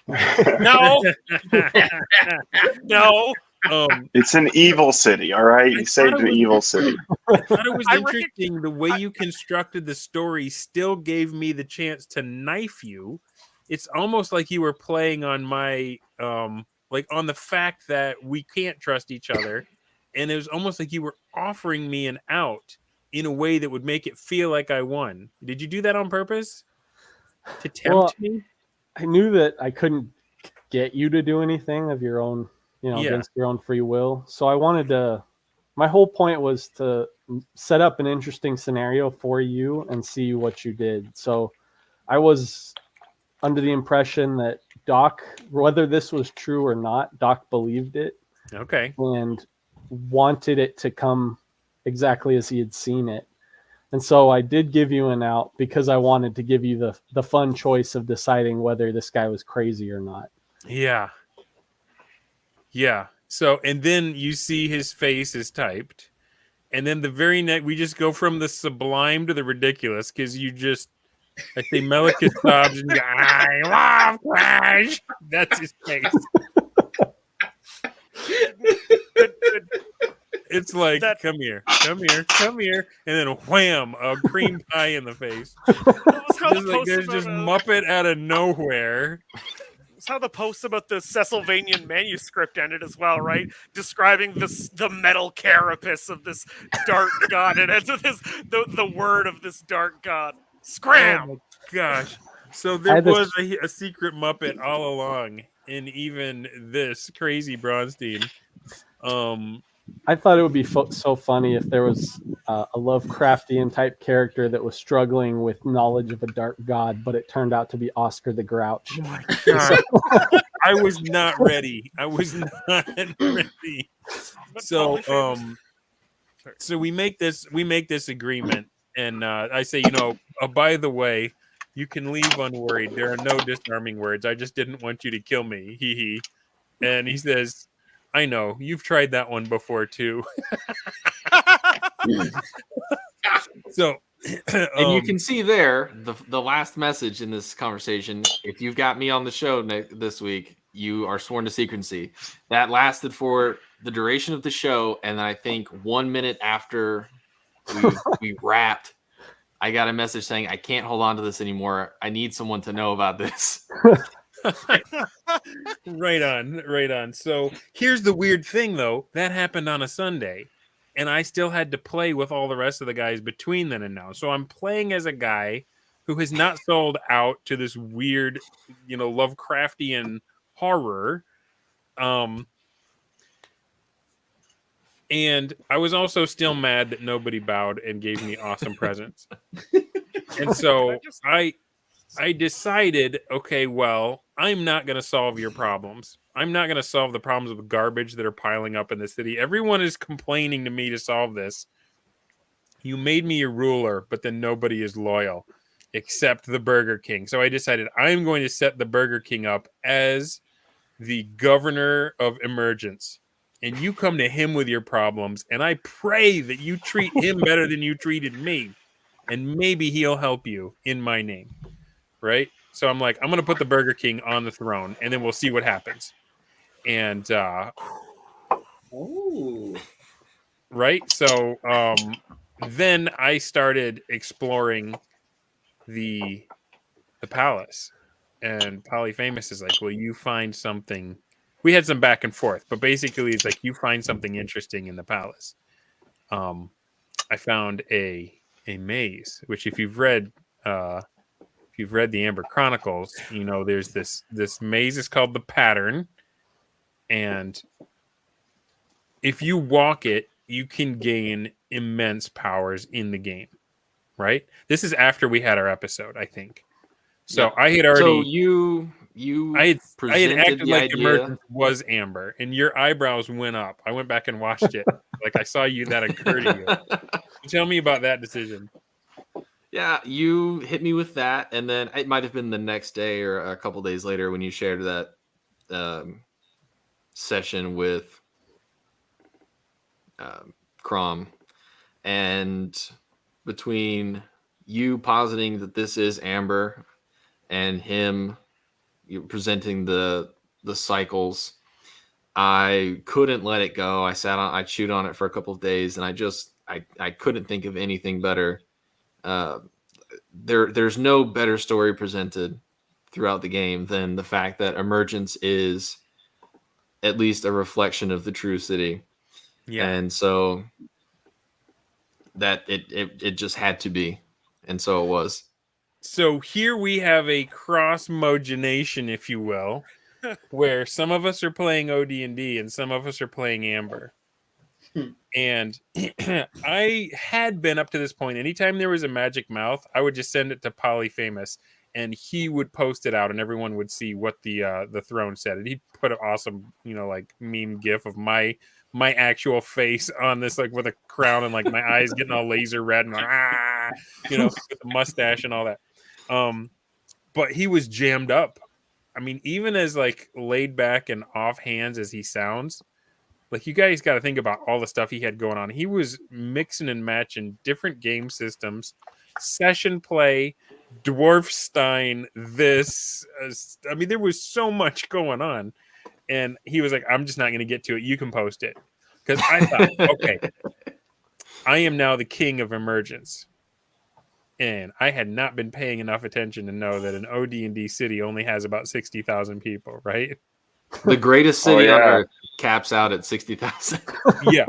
No. No. It's an evil city, all right? You saved an evil city. I thought it was I interesting the way you constructed the story still gave me the chance to knife you. It's almost like you were playing on my like on the fact that we can't trust each other, and it was almost like you were offering me an out in a way that would make it feel like I won. Did you do that on purpose to tempt me? I knew that I couldn't get you to do anything of your own, against your own free will. So I wanted to, my whole point was to set up an interesting scenario for you and see what you did. So I was under the impression that Doc, whether this was true or not, Doc believed it. Okay. And wanted it to come exactly as he had seen it. And so I did give you an out because I wanted to give you the fun choice of deciding whether this guy was crazy or not. Yeah. Yeah. So, and then you see his face is typed. And then the very next, we just go from the sublime to the ridiculous because you just, I say Melicus sobs and I love Crash. That's his face. It's like, come here, and then wham, a cream pie in the face. There's just Muppet out of nowhere. That's how the post about the Cecilvanian manuscript ended as well, right? Describing the metal carapace of this dark god, and it's the word of this dark god. Scram! Oh my gosh. So there was a secret Muppet all along in even this crazy Braunstein. I thought it would be so funny if there was a Lovecraftian type character that was struggling with knowledge of a dark god, but it turned out to be Oscar the Grouch. Oh my God. I was not ready. So, so we make this agreement, and I say, by the way, you can leave unworried. There are no disarming words. I just didn't want you to kill me. Hee hee. And he says, I know, you've tried that one before too. So, and you can see there the last message in this conversation. If you've got me on the show this week, you are sworn to secrecy. That lasted for the duration of the show, and I think 1 minute after we wrapped, I got a message saying, I can't hold on to this anymore. I need someone to know about this. Right on. So here's the weird thing, though. That happened on a Sunday, and I still had to play with all the rest of the guys between then and now. So I'm playing as a guy who has not sold out to this weird, Lovecraftian horror. And I was also still mad that nobody bowed and gave me awesome presents. And so I decided, okay, well, I'm not going to solve your problems. I'm not going to solve the problems of garbage that are piling up in the city. Everyone is complaining to me to solve this. You made me a ruler, but then nobody is loyal except the Burger King. So I decided I'm going to set the Burger King up as the governor of Emergence. And you come to him with your problems, and I pray that you treat him better than you treated me. And maybe he'll help you in my name. Right? So I'm like, I'm going to put the Burger King on the throne, and then we'll see what happens. And, right? So then I started exploring the palace. And Polyfamous is like, well, you find something. We had some back and forth, but basically it's like, you find something interesting in the palace. I found a maze, which if you've read if you've read the Amber Chronicles, you know there's this maze is called the Pattern, and if you walk it, you can gain immense powers in the game. Right? This is after we had our episode, I think. So I had already. So you I had presented acted the like idea. Emergence was Amber, and your eyebrows went up. I went back and watched it. Like I saw that occur to you. Tell me about that decision. Yeah, you hit me with that, and then it might have been the next day or a couple days later when you shared that session with Crom, and between you positing that this is Amber and him presenting the cycles, I couldn't let it go. I chewed on it for a couple of days, and I couldn't think of anything better. There's no better story presented throughout the game than the fact that Emergence is at least a reflection of the true city. Yeah. And so that it just had to be. And so it was. So here we have a cross-mogenation, if you will, where some of us are playing OD&D and some of us are playing Amber. And I had been up to this point, anytime there was a magic mouth, I would just send it to Polyfamous, and he would post it out, and everyone would see what the throne said. And he'd put an awesome, like meme gif of my actual face on this, like with a crown and like my eyes getting all laser red and with the mustache and all that. But he was jammed up. I mean, even as like laid back and off hands as he sounds, like you guys got to think about all the stuff he had going on. He was mixing and matching different game systems, session play, Dwarfstein, there was so much going on. And he was like, I'm just not going to get to it. You can post it. Because I thought, okay, I am now the king of Emergence. And I had not been paying enough attention to know that an OD&D city only has about 60,000 people, right? The greatest city on earth caps out at 60,000. Yeah.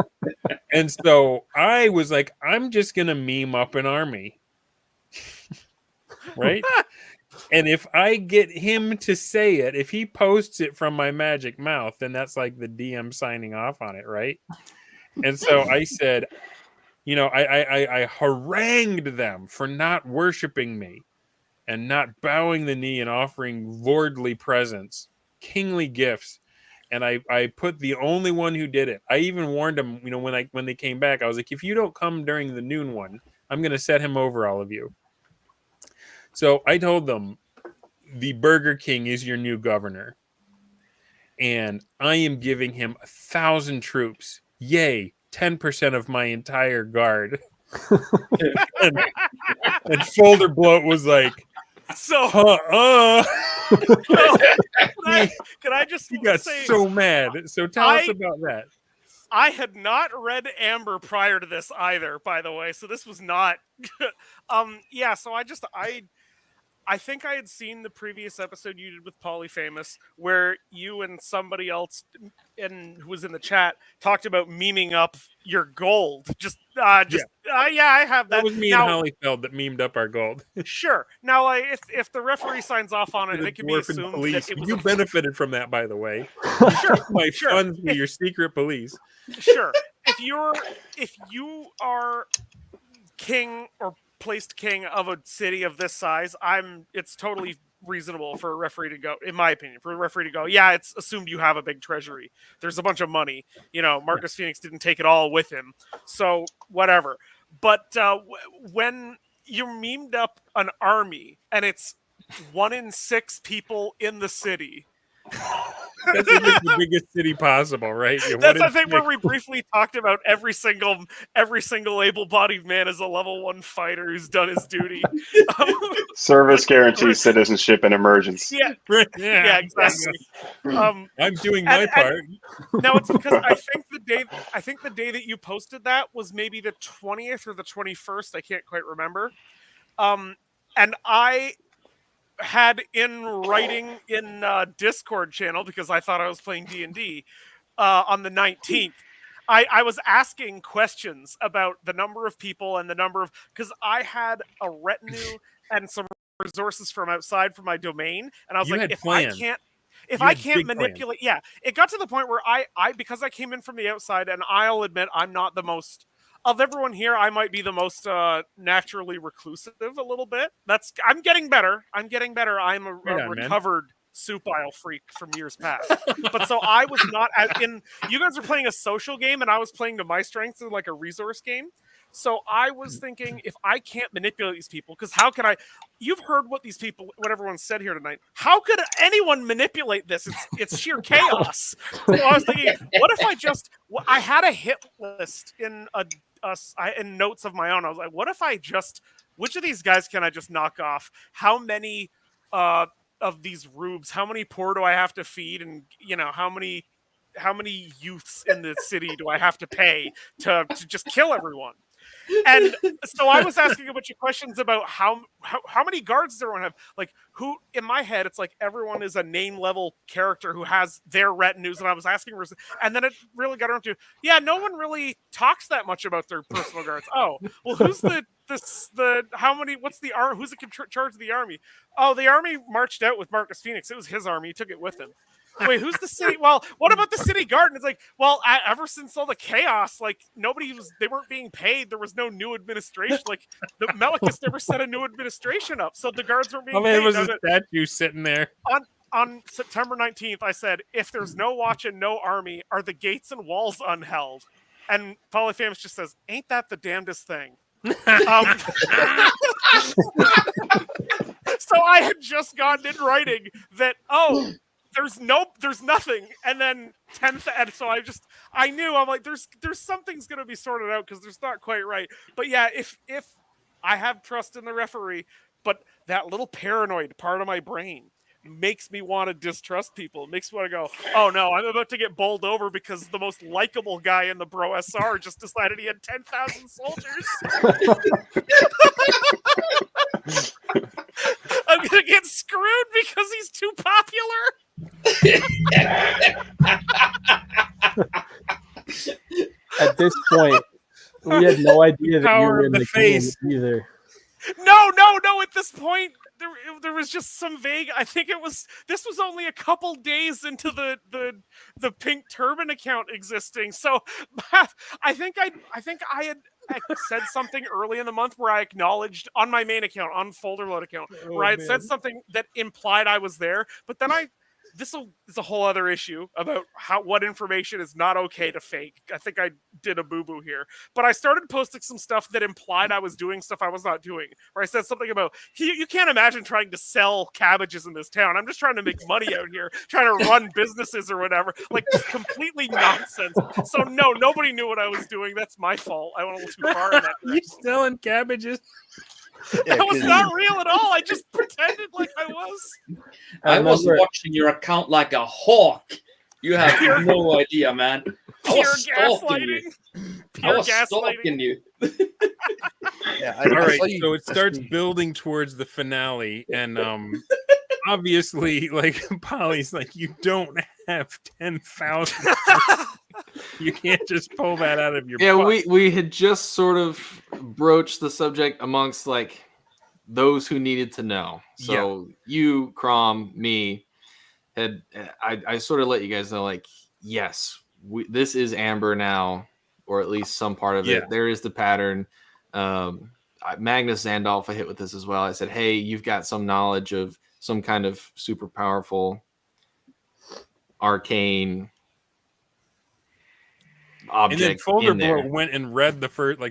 And so I was like, I'm just going to meme up an army. Right? And if I get him to say it, if he posts it from my magic mouth, then that's like the DM signing off on it, right? And so I said, I harangued them for not worshiping me and not bowing the knee and offering lordly presents, kingly gifts. And I put the only one who did it. I even warned them, when they came back, I was like, if you don't come during the noon one, I'm going to set him over all of you. So I told them, the Burger King is your new governor. And I am giving him 1,000 troops. Yay, 10% of my entire guard. and Folder Bloat was like, so can I just he got say, so mad. So tell us about that. I had not read Amber prior to this either, by the way, so this was not so I think I had seen the previous episode you did with Polyfamous where you and somebody else who was in the chat talked about memeing up your gold. I have that. That was me and Hollyfeld that memed up our gold. Sure. Now, if the referee signs off on it, it can be assumed police. that it was you benefited from that, by the way. Sure. My funds were your secret police. Sure. If you are king or placed king of a city of this size, it's totally reasonable for a referee to go, in my opinion, yeah, it's assumed you have a big treasury. There's a bunch of money. Marcus Phoenix didn't take it all with him. So whatever. But when you memed up an army and it's 1 in 6 people in the city, that's the biggest city possible, right? That's I think where we briefly talked about every single able-bodied man is a level 1 fighter who's done his duty. Service guarantees citizenship and Emergence. Yeah, exactly. I'm doing my part. Now it's because I think the day that you posted that was maybe the 20th or the 21st. I can't quite remember. And I had in writing in Discord channel, because I thought I was playing D&D on the 19th. I was asking questions about the number of people and the number of, because I had a retinue and some resources from outside from my domain, and I was You like, had if plans. if You I had can't big plans. manipulate, yeah, it got to the point where I because I came in from the outside, and I'll admit I'm not the most of everyone here. I might be the most naturally reclusive a little bit. I'm getting better. I'm a Right on, man. recovered soup aisle freak from years past. But so I was not in. You guys are playing a social game, and I was playing to my strengths in like a resource game. So I was thinking, if I can't manipulate these people, because how can I? You've heard what everyone said here tonight. How could anyone manipulate this? It's sheer chaos. So I was thinking, what if I had a hit list in in notes of my own. I was like, what if which of these guys can I just knock off? How many of these rubes? How many poor do I have to feed? And how many youths in the city do I have to pay to just kill everyone? And so I was asking a bunch of questions about how many guards does everyone have? Like, who, in my head, it's like everyone is a name level character who has their retinues. And I was asking, and then it really got around to, yeah, no one really talks that much about their personal guards. Oh, well, who's who's in charge of the army? Oh, the army marched out with Marcus Phoenix. It was his army. He took it with him. Wait, who's the city? Well, what about the city guard? And it's like, well, ever since all the chaos, like they weren't being paid. There was no new administration. Like the Melicus never set a new administration up, so the guards weren't being paid. There was a statue sitting there. On September 19th, I said, if there's no watch and no army, are the gates and walls unheld? And Polyfamous just says, ain't that the damnedest thing? So I had just gotten in writing that, there's nothing, and then 10th, and so I knew, I'm like, there's something's gonna be sorted out because there's not quite right. But yeah, if I have trust in the referee, but that little paranoid part of my brain makes me want to distrust people. It makes me want to go, oh no, I'm about to get bowled over because the most likable guy in the Bro SR just decided he had 10,000 soldiers. I'm gonna get screwed because he's too popular. At this point, we had no idea that you were in the game either. No. At this point, there was just some vague. I think this was only a couple days into the Pink Turban account existing. So I think I had said something early in the month where I acknowledged on my main account, on Folder Bloat account, where I had said something that implied I was there. But then this is a whole other issue about what information is not okay to fake. I think I did a boo-boo here. But I started posting some stuff that implied I was doing stuff I was not doing. Where I said something about, you can't imagine trying to sell cabbages in this town. I'm just trying to make money out here, trying to run businesses or whatever. Like, just completely nonsense. So no, nobody knew what I was doing. That's my fault. I went a little too far in that direction. You selling cabbages? Yeah, that was not real at all. I just pretended like I was. I was watching your account like a hawk. You have no idea, man. I was stalking you. Yeah, all right, so it starts building towards the finale, and obviously, like, Polly's like, you don't have 10,000. You can't just pull that out of your butt. we had just sort of broached the subject amongst like those who needed to know. So you, Crom, me, I sort of let you guys know, like, yes, this is Amber now, or at least some part of it. There is the pattern. Magnus Zandolf I hit with this as well. I said, hey, you've got some knowledge of some kind of super powerful arcane object. And then Folder Bloat went and read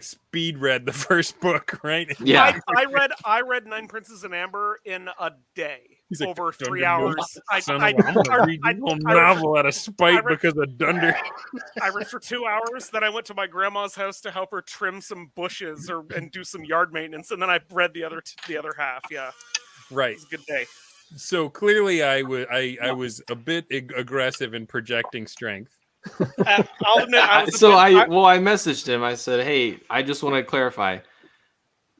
speed read the first book, right? Yeah. I read Nine Princes and Amber in a day. He's over 3 hours. I'm gonna read the whole novel out of spite because of Dunder. I read for 2 hours. Then I went to my grandma's house to help her trim some bushes and do some yard maintenance, and then I read the other half. Yeah, right. It was a good day. So clearly, I was a bit aggressive in projecting strength. I'll admit, I messaged him. I said, "Hey, I just want to clarify: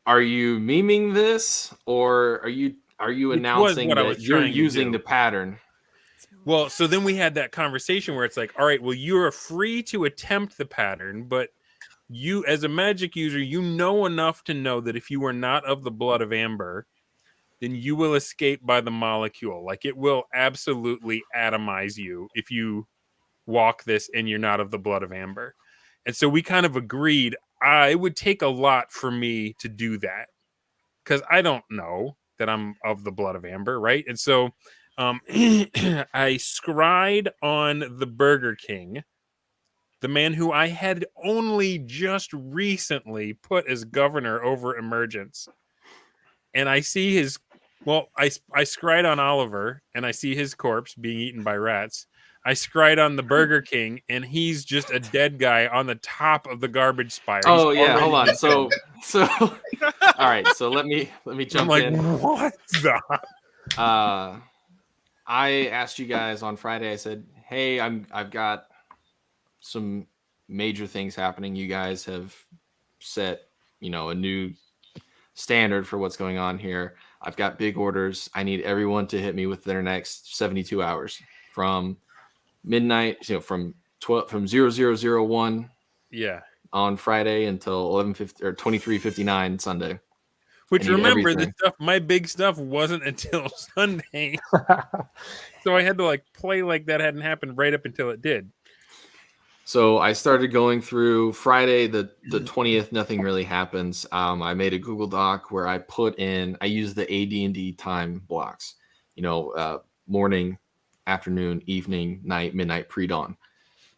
are you memeing this, or are you announcing that you're using the pattern?" Well, so then we had that conversation where it's like, all right, well, you're free to attempt the pattern, but you, as a magic user, you know enough to know that if you are not of the blood of Amber, then you will escape by the molecule. Like, it will absolutely atomize you if you walk this and you're not of the blood of Amber. And so we kind of agreed it would take a lot for me to do that, because I don't know that I'm of the blood of Amber, right? And so I scried on the Burger King, the man who I had only just recently put as governor over Emergence. And I see his, I scried on Oliver, and I see his corpse being eaten by rats. I scried on the Burger King, and he's just a dead guy on the top of the garbage spire. Oh He's yeah, already hold on. dead. So all right. So let me jump I'm like, in. what the? I asked you guys on Friday. I said, "Hey, I've got some major things happening. You guys have set, a new standard for what's going on here. I've got big orders. I need everyone to hit me with their next 72 hours from midnight, from 0001 on Friday until 11:50 or 23:59 Sunday." Which, remember, everything. my big stuff wasn't until Sunday. So I had to play like that hadn't happened right up until it did. So I started going through Friday, the 20th, nothing really happens. I made a Google Doc where I use the AD&D time blocks, morning, afternoon, evening, night, midnight, pre-dawn.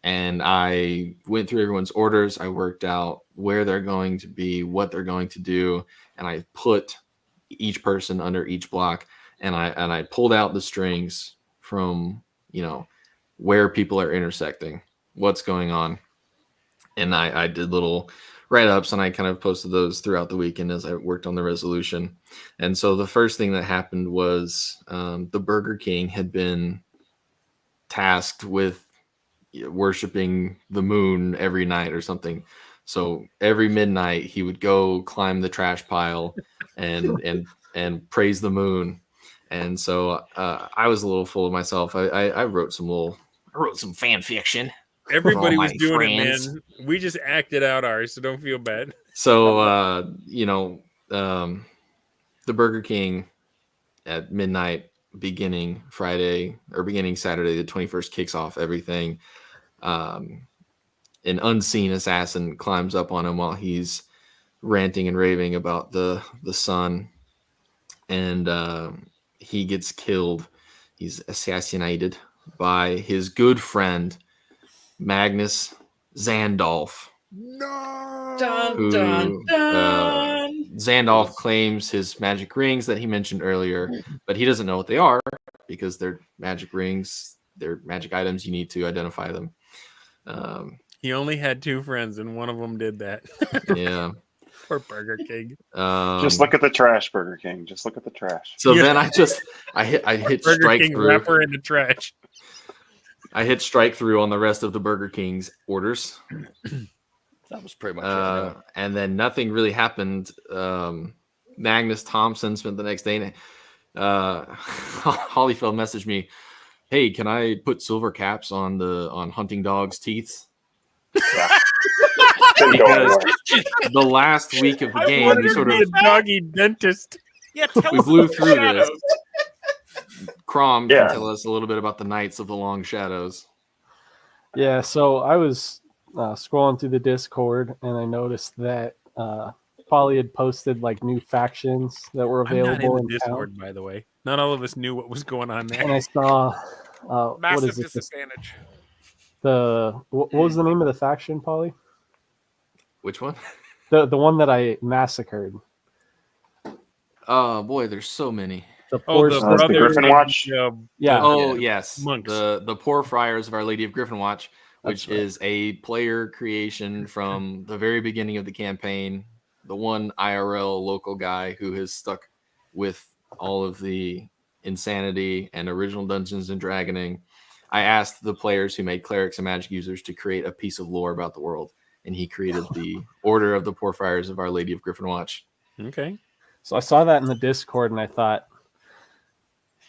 And I went through everyone's orders. I worked out where they're going to be, what they're going to do. And I put each person under each block, and I pulled out the strings from, where people are intersecting, what's going on. And I did little write-ups, and I kind of posted those throughout the weekend as I worked on the resolution. And so the first thing that happened was the Burger King had been tasked with worshiping the moon every night or something. So every midnight he would go climb the trash pile and praise the moon. And so I was a little full of myself. I wrote some fan fiction. Everybody was doing it, man. We just acted out ours, so don't feel bad. So the Burger King at midnight, beginning Saturday the 21st, kicks off everything. An unseen assassin climbs up on him while he's ranting and raving about the sun, and he gets killed. He's assassinated by his good friend Magnus Zandolf. No. Dun, dun, dun. Zandolf claims his magic rings that he mentioned earlier, but he doesn't know what they are because they're magic rings. They're magic items. You need to identify them. He only had two friends, and one of them did that. Yeah. Poor Burger King. Just look at the trash, Burger King. Just look at the trash. So then I hit Burger strike King through. wrapper in the trash. I hit strike through on the rest of the Burger King's orders. That was pretty much it. Yeah. And then nothing really happened. Magnus Thompson spent the next day. Hollyfield messaged me, "Hey, can I put silver caps on hunting dogs' teeth?" Yeah. Didn't go Because anywhere. the last week of the I game, wanted we to sort be of a doggy dentist. Yeah, tell we us blew about through shadows. this. Crom Yeah. can tell us a little bit about the Knights of the Long Shadows. Yeah, so I was scrolling through the Discord, and I noticed that Polly had posted new factions that were I'm not in available the in Discord, town. by the way. Not all of us knew what was going on there. And I saw what Massive is it? disadvantage. What was the name of the faction, Polly? Which one? The one that I massacred. Oh boy, there's so many. The Oh, poor the the brothers Griffin of, Watch? Yeah. Oh yes, monks. the Poor Friars of Our Lady of Griffin Watch, which That's right. is a player creation from the very beginning of the campaign. The one IRL local guy who has stuck with all of the insanity and original Dungeons and Dragoning. I asked the players who made clerics and magic users to create a piece of lore about the world, and he created the Order of the Poor Friars of Our Lady of Griffin Watch. Okay. So I saw that in the Discord, and I thought,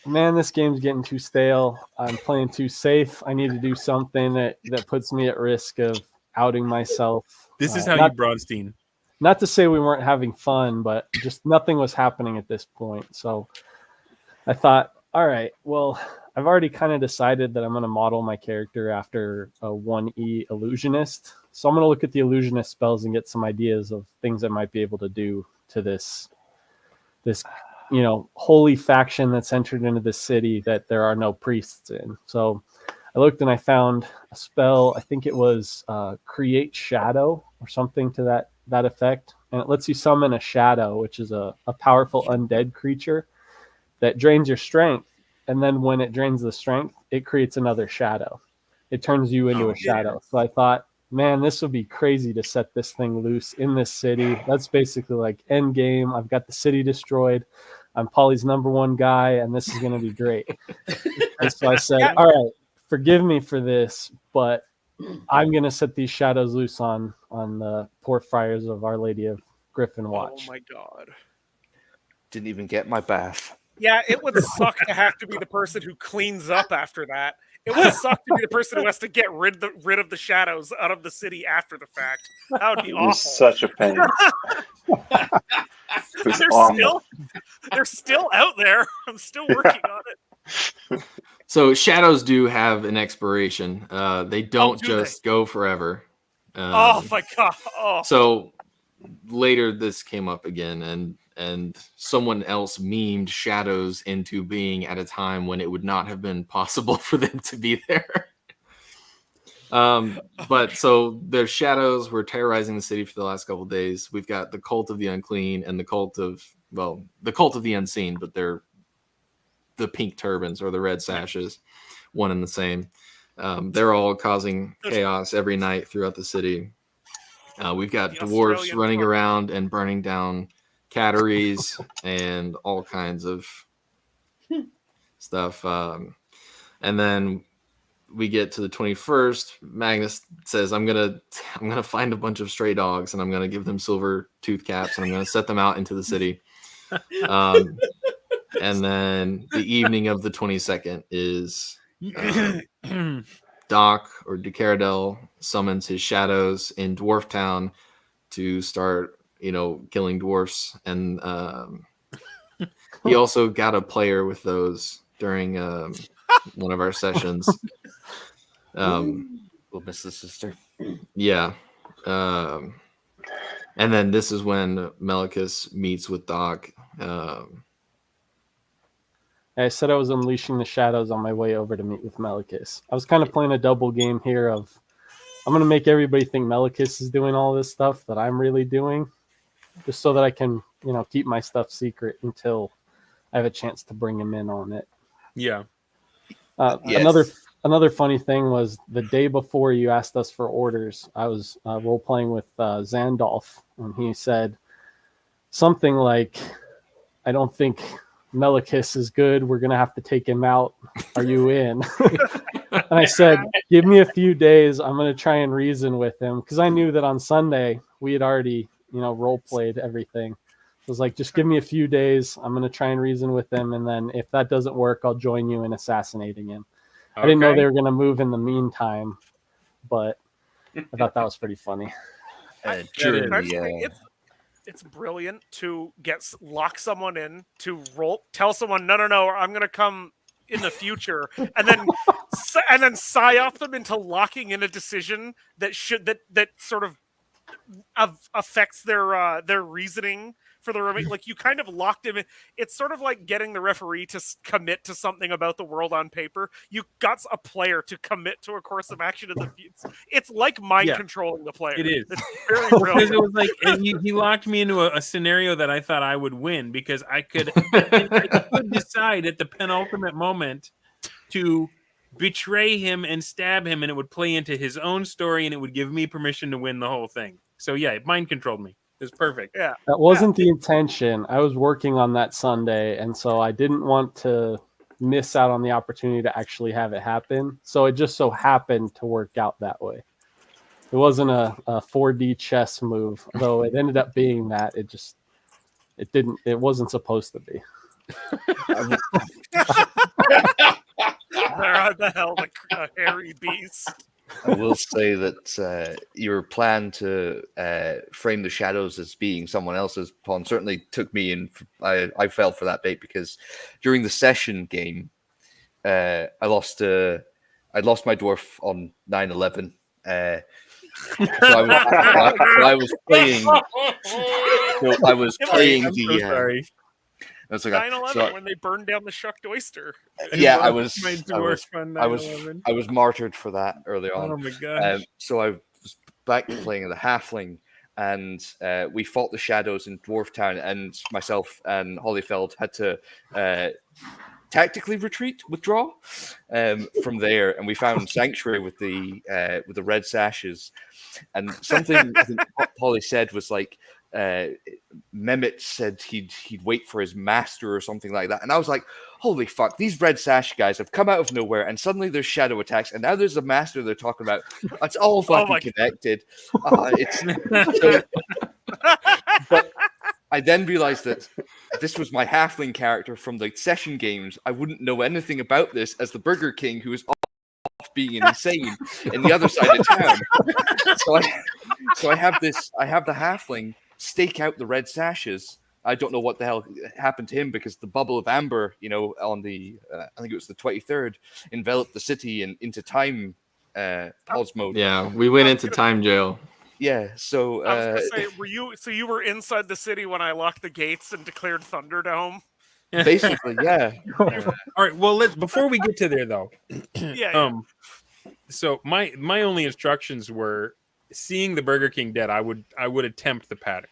man, this game's getting too stale. I'm playing too safe. I need to do something that puts me at risk of outing myself. This is how not- you Braunstein. not to say we weren't having fun, but just nothing was happening at this point. So I thought, all right, well, I've already kind of decided that I'm going to model my character after a 1E illusionist. So I'm going to look at the illusionist spells and get some ideas of things I might be able to do to this, holy faction that's entered into the city that there are no priests in. So I looked and I found a spell. I think it was create shadow or something to that effect. And it lets you summon a shadow, which is a powerful undead creature that drains your strength. And then when it drains the strength, it creates another shadow. It turns you into a shadow. So I thought, man, this would be crazy to set this thing loose in this city. That's basically like end game. I've got the city destroyed. I'm Polly's #1 guy, and this is going to be great. And so I said, all right, forgive me for this, but I'm going to set these shadows loose on the poor friars of Our Lady of Griffin Watch. Oh my God. Didn't even get my bath. Yeah, it would suck to have to be the person who cleans up after that. It would suck to be the person who has to get rid of the shadows out of the city after the fact. That would be It awful. was such a pain. They're still out there. I'm still working on it. So shadows do have an expiration. They don't do just go forever. Oh my God. Oh. So later this came up again, and someone else memed shadows into being at a time when it would not have been possible for them to be there. But so there's shadows. We're terrorizing the city for the last couple of days. We've got the cult of the unclean and the cult of the unseen, but they're the pink turbans or the red sashes, one and the same. They're all causing chaos every night throughout the city. We've got The dwarves Australian running farm. around and burning down catteries and all kinds of stuff. And then we get to the 21st. Magnus says, I'm gonna find a bunch of stray dogs and I'm gonna give them silver tooth caps and I'm gonna set them out into the city. And then the evening of the 22nd is Doc or Ducaradel summons his shadows in Dwarf Town to start, killing dwarfs. And he also got a player with those during one of our sessions. We'll miss the sister. Yeah. And then this is when Melicus meets with Doc. I said I was unleashing the shadows on my way over to meet with Melicus. I was kind of playing a double game here of I'm going to make everybody think Melicus is doing all this stuff that I'm really doing, just so that I can, keep my stuff secret until I have a chance to bring him in on it. Yeah. Yes. Another funny thing was the day before you asked us for orders, I was role playing with Zandolf, and he said something like, I don't think Melicus is good. We're going to have to take him out. Are you in? And I said, give me a few days. I'm going to try and reason with him. Because I knew that on Sunday we had already, role played everything. I was like, just give me a few days. I'm going to try and reason with him. And then if that doesn't work, I'll join you in assassinating him. Okay. I didn't know they were going to move in the meantime, but I thought that was pretty funny. It's brilliant to lock someone in, to tell someone, no, I'm going to come in the future, and then psyop them into locking in a decision that sort of affects their reasoning for the remaining. Like, you kind of locked him in. It's sort of like getting the referee to commit to something about the world on paper. You got a player to commit to a course of action in the future. It's like mind controlling the player. It is. It's very brilliant. Because it was like, and he locked me into a scenario that I thought I would win, because I could decide at the penultimate moment to betray him and stab him, and it would play into his own story, and it would give me permission to win the whole thing. So yeah, it mind controlled me. It's perfect. Yeah, that wasn't the intention. I was working on that Sunday, and so I didn't want to miss out on the opportunity to actually have it happen. So it just so happened to work out that way. It wasn't a 4D chess move, though it ended up being that. It wasn't supposed to be. Where the hell the hairy beast? I will say that your plan to frame the shadows as being someone else's pawn certainly took me in. I fell for that bait because during the session game, I'd lost my dwarf on 9/11. So I was playing. So I was playing I'm so sorry. That's okay. 9/11 when they burned down the shucked oyster. Yeah, I lost was. my dwarf on I was 9/11. I was martyred for that early on. Oh my gosh. So I was back playing the halfling, and we fought the shadows in Dwarf Town, and myself and Holyfeld had to tactically withdraw from there, and we found sanctuary with the red sashes, and something I think Polly said was like. Mehmet said he'd wait for his master or something like that, and I was like, "Holy fuck! These red sash guys have come out of nowhere, and suddenly there's shadow attacks, and now there's a master they're talking about. It's all fucking connected." But I then realized that this was my halfling character from the session games. I wouldn't know anything about this as the Burger King, who is off being insane in the other side of town. So I have the halfling stake out the red sashes. I don't know what the hell happened to him because the bubble of amber, on the I think it was the 23rd, enveloped the city and into time pause mode. Yeah, we went into time jail. Yeah, so I was gonna say, you were inside the city when I locked the gates and declared Thunderdome? Basically, yeah. All right. Well, before we get to there though. Yeah. So my only instructions were seeing the Burger King dead. I would attempt the pattern.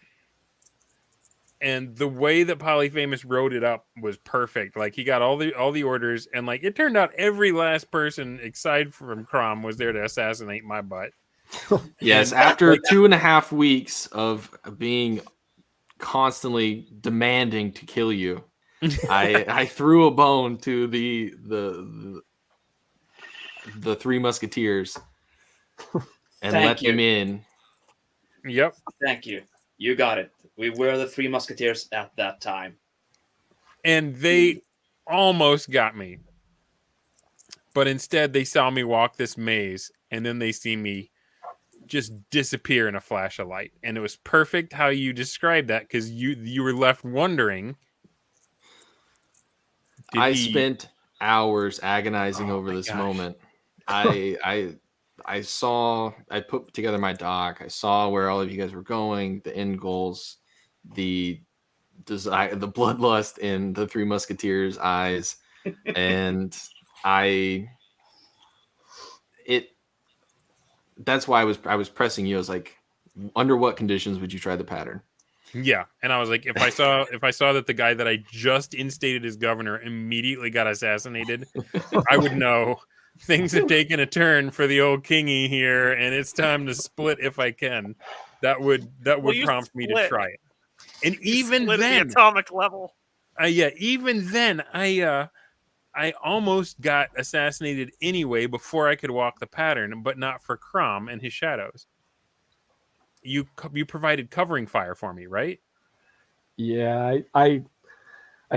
And the way that Polyfamous wrote it up was perfect. Like he got all the orders, and like it turned out every last person, aside from Crom, was there to assassinate my butt. Yes, after 2.5 weeks of being constantly demanding to kill you, I threw a bone to the Three Musketeers and let them in. Yep. Thank you. You got it. We were the Three Musketeers at that time. And they almost got me. But instead they saw me walk this maze, and then they see me just disappear in a flash of light. And it was perfect how you described that, because you were left wondering. I spent hours agonizing over this moment. I put together my doc. I saw where all of you guys were going, the end goals, the desire, the bloodlust in the Three Musketeers' eyes, and that's why I was pressing you. I was like, under what conditions would you try the pattern? Yeah, and I was like, if I saw that the guy that I just instated as governor immediately got assassinated, I would know things have taken a turn for the old kingy here, and it's time to split if I can. That would prompt me to try it. And even then, the atomic level. Even then, I almost got assassinated anyway before I could walk the pattern, but not for Crom and his shadows. You provided covering fire for me, right? Yeah, I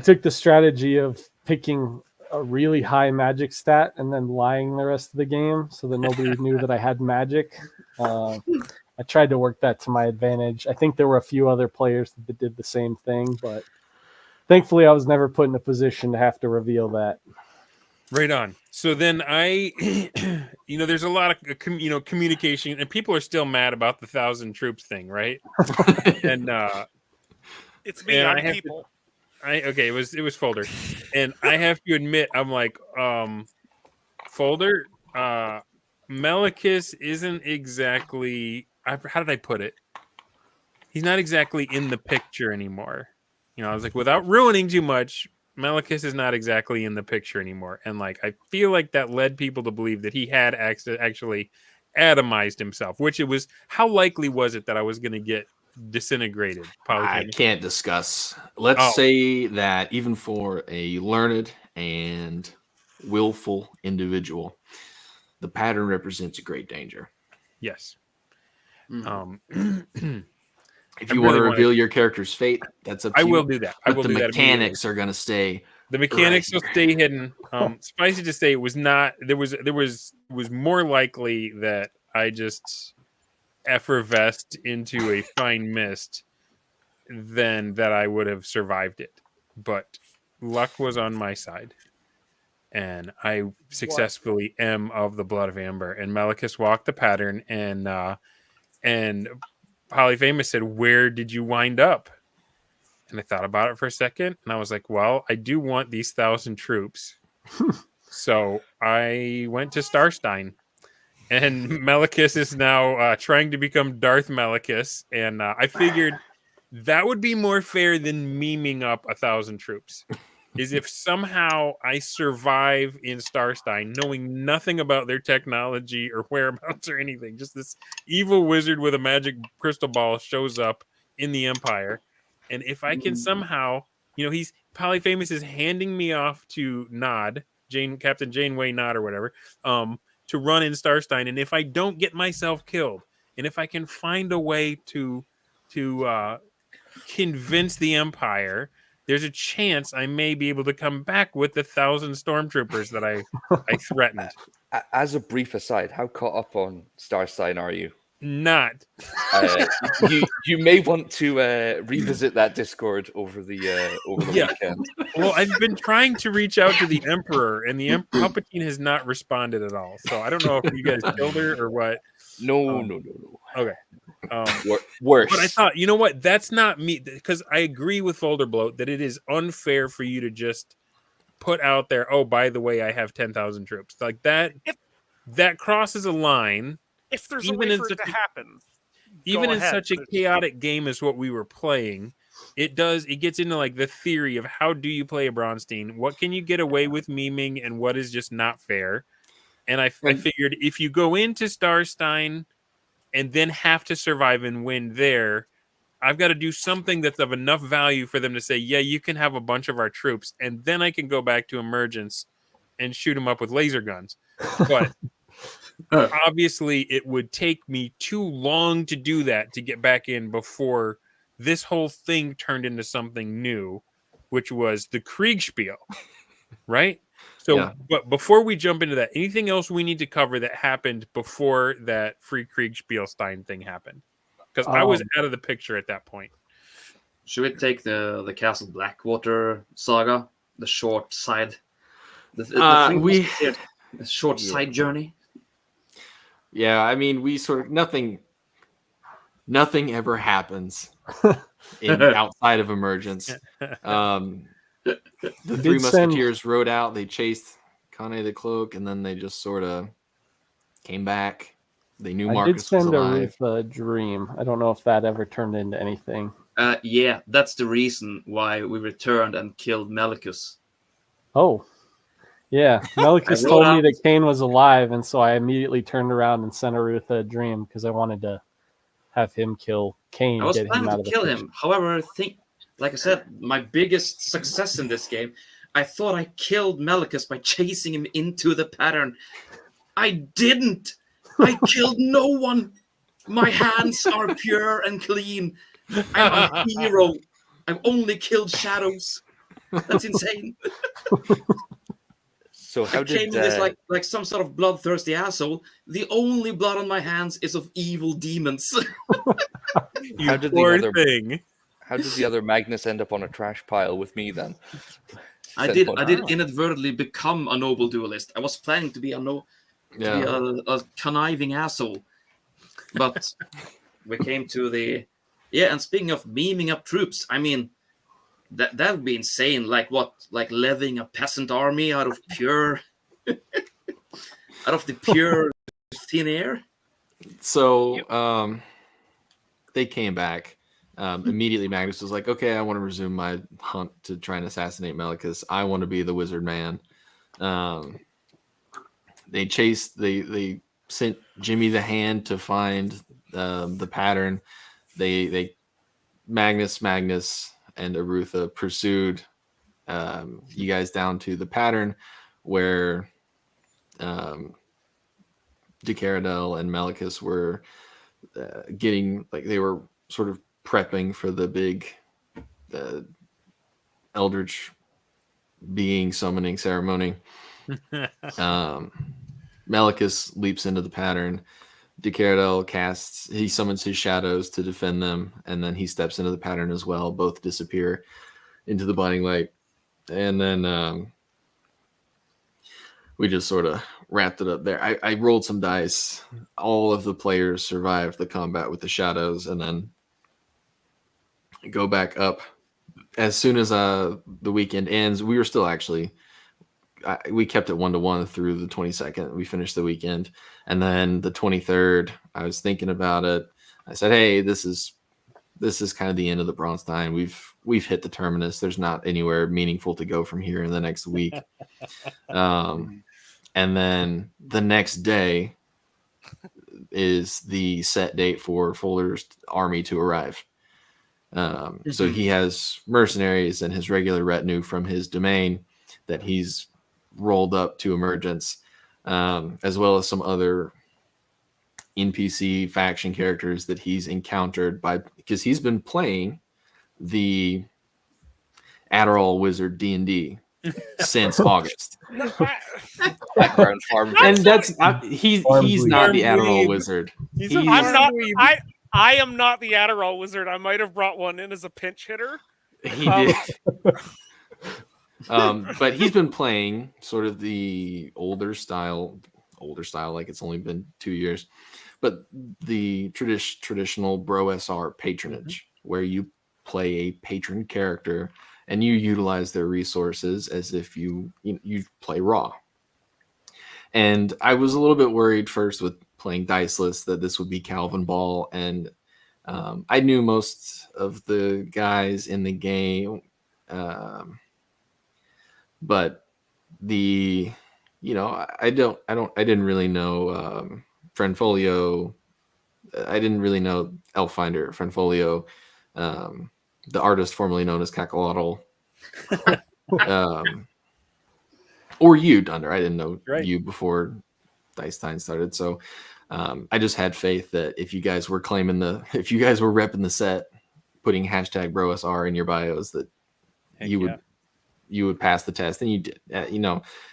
took the strategy of picking a really high magic stat and then lying the rest of the game so that nobody knew that I had magic. I tried to work that to my advantage. I think there were a few other players that did the same thing, but thankfully I was never put in a position to have to reveal that. Right on. So then there's a lot of communication, and people are still mad about the 1,000 troops thing, right? And it's beyond people. It was Folder, and I have to admit, I'm like, Folder, Melicus isn't exactly. How did I put it? He's not exactly in the picture anymore. I was like, without ruining too much, Melicus is not exactly in the picture anymore, and like I feel like that led people to believe that he had actually atomized himself. Which it was. How likely was it that I was going to get disintegrated? I can't discuss. Let's say that even for a learned and willful individual, the pattern represents a great danger. Yes. If you want to reveal your character's fate, that's up to you. I will do that. But the mechanics are going to stay The mechanics will stay hidden. Suffice it to say, it was not. There was more likely that I just effervesced into a fine mist than that I would have survived it. But luck was on my side, and I successfully am of the blood of Amber. And Malicus walked the pattern, and Polyfamous said, "Where did you wind up?" And I thought about it for a second, and I was like, well, I do want these 1,000 troops. So I went to Starstein. And Malicus is now trying to become Darth Malicus. And I figured that would be more fair than memeing up 1,000 troops. Is if somehow I survive in Starstein, knowing nothing about their technology or whereabouts or anything. Just this evil wizard with a magic crystal ball shows up in the Empire. And if I can somehow, he's Polyfamous is handing me off to Nod, Captain Janeway Nod or whatever, to run in Starstein. And if I don't get myself killed, and if I can find a way to convince the Empire, there's a chance I may be able to come back with the 1,000 stormtroopers that I threatened. As a brief aside, how caught up on Starstein are you? Not. You may want to revisit that Discord over the weekend. Well, I've been trying to reach out to the Emperor, and the Palpatine has not responded at all. So I don't know if you guys killed her or what. No. Okay. Worse. But I thought, you know what? That's not me, because I agree with Folder Bloat that it is unfair for you to just put out there, oh, by the way, I have 10,000 troops. Like that. That crosses a line. If there's a way for it to happen, even in such a chaotic game as what we were playing, it gets into like the theory of how do you play a Braunstein? What can you get away with memeing and what is just not fair? And I figured if you go into Starstein and then have to survive and win there, I've got to do something that's of enough value for them to say, yeah, you can have a bunch of our troops, and then I can go back to Emergence and shoot them up with laser guns. But obviously, it would take me too long to do that to get back in before this whole thing turned into something new, which was the Kriegspiel, right? So, But before we jump into that, anything else we need to cover that happened before that free Kriegspielstein thing happened? Because I was out of the picture at that point. Should we take the Castle Blackwater saga, the short side, the short side journey? Yeah, I mean, we sort of nothing ever happens outside of Emergence. The Three Musketeers rode out. They chased Conde the Cloak, and then they just sort of came back. They knew Marcus was alive. I did send a dream. I don't know if that ever turned into anything. Yeah, that's the reason why we returned and killed Malicus. Oh. Yeah, Malicus told me that Kane was alive, and so I immediately turned around and sent Arutha a dream because I wanted to have him kill Kane. I was planning to kill him. However, like I said, my biggest success in this game, I thought I killed Malicus by chasing him into the pattern. I didn't. I killed no one. My hands are pure and clean. I'm a hero. I've only killed shadows. That's insane. So how did this like some sort of bloodthirsty asshole? The only blood on my hands is of evil demons. How did the other Magnus end up on a trash pile with me then? I did inadvertently become a noble duelist. I was planning to be a conniving asshole, but we came to the And speaking of memeing up troops, I mean. That would be insane. Like what? Like levying a peasant army out of the pure thin air? So they came back. Immediately Magnus was like, okay, I want to resume my hunt to try and assassinate Malicus. I want to be the wizard man. They sent Jimmy the Hand to find the pattern. Magnus and Arutha pursued you guys down to the pattern where Decaradel and Malicus were getting, like, they were sort of prepping for the big Eldritch being summoning ceremony. Malicus leaps into the pattern. Decardel he summons his shadows to defend them, and then he steps into the pattern as well. Both disappear into the blinding light. And then we just sort of wrapped it up there. I rolled some dice. All of the players survived the combat with the shadows, and then go back up. As soon as the weekend ends, we were still actually... we kept it 1-1 through the 22nd. We finished the weekend. And then the 23rd, I was thinking about it. I said, hey, this is kind of the end of the Braunstein. We've hit the terminus. There's not anywhere meaningful to go from here in the next week. And then the next day is the set date for Folder's army to arrive. So he has mercenaries and his regular retinue from his domain that he's rolled up to Emergence, as well as some other NPC faction characters that he's encountered because he's been playing the Adderall Wizard D&D since August. Background farm. And that's he's not the Adderall Wizard. I am not the Adderall Wizard. I might have brought one in as a pinch hitter. He did. But he's been playing sort of the older style, like it's only been 2 years, but the traditional Bro SR patronage, where you play a patron character and you utilize their resources as if you play raw. And I was a little bit worried first with playing Diceless that this would be Calvin Ball, and I knew most of the guys in the game. But I didn't really know Friendfolio. I didn't really know Elffinder, Friendfolio, the artist formerly known as Cackleotl, or you, Dunder. I didn't know you before Dicestein started. So I just had faith that if you guys were repping the set, putting hashtag BroSR in your bios, that you would pass the test, and you did.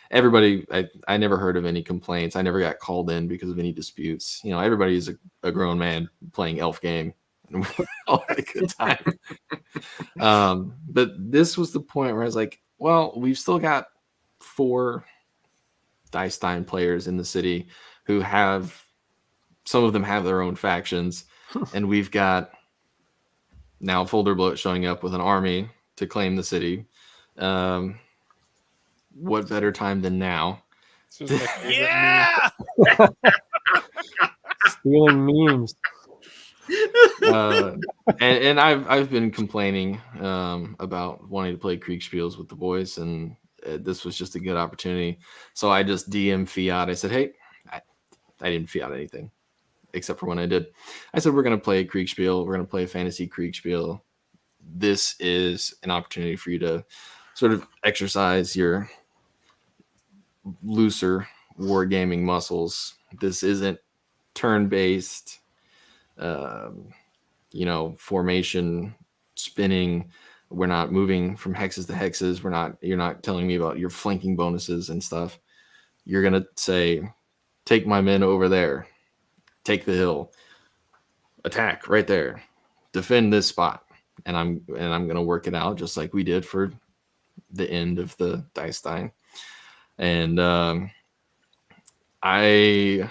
Everybody, I never heard of any complaints. I never got called in because of any disputes. Everybody's a grown man playing elf game, and we all had a good time. But this was the point where I was like, well, we've still got 4 Dicestein players in the city who some of them have their own factions, and we've got now Folder Bloat showing up with an army to claim the city. What better time than now? Yeah. Stealing memes. And I've been complaining about wanting to play Kriegspiels with the boys, and this was just a good opportunity. So I just DM Fiat. I said, hey, I didn't Fiat anything except for when I did. I said, we're going to play Kriegspiel. We're going to play a fantasy Kriegspiel. This is an opportunity for you to sort of exercise your looser wargaming muscles. This isn't turn-based, formation spinning. We're not moving from hexes to hexes. You're not telling me about your flanking bonuses and stuff. You're going to say, take my men over there, take the hill, attack right there, defend this spot. And I'm going to work it out just like we did for the end of the Dicestein. And I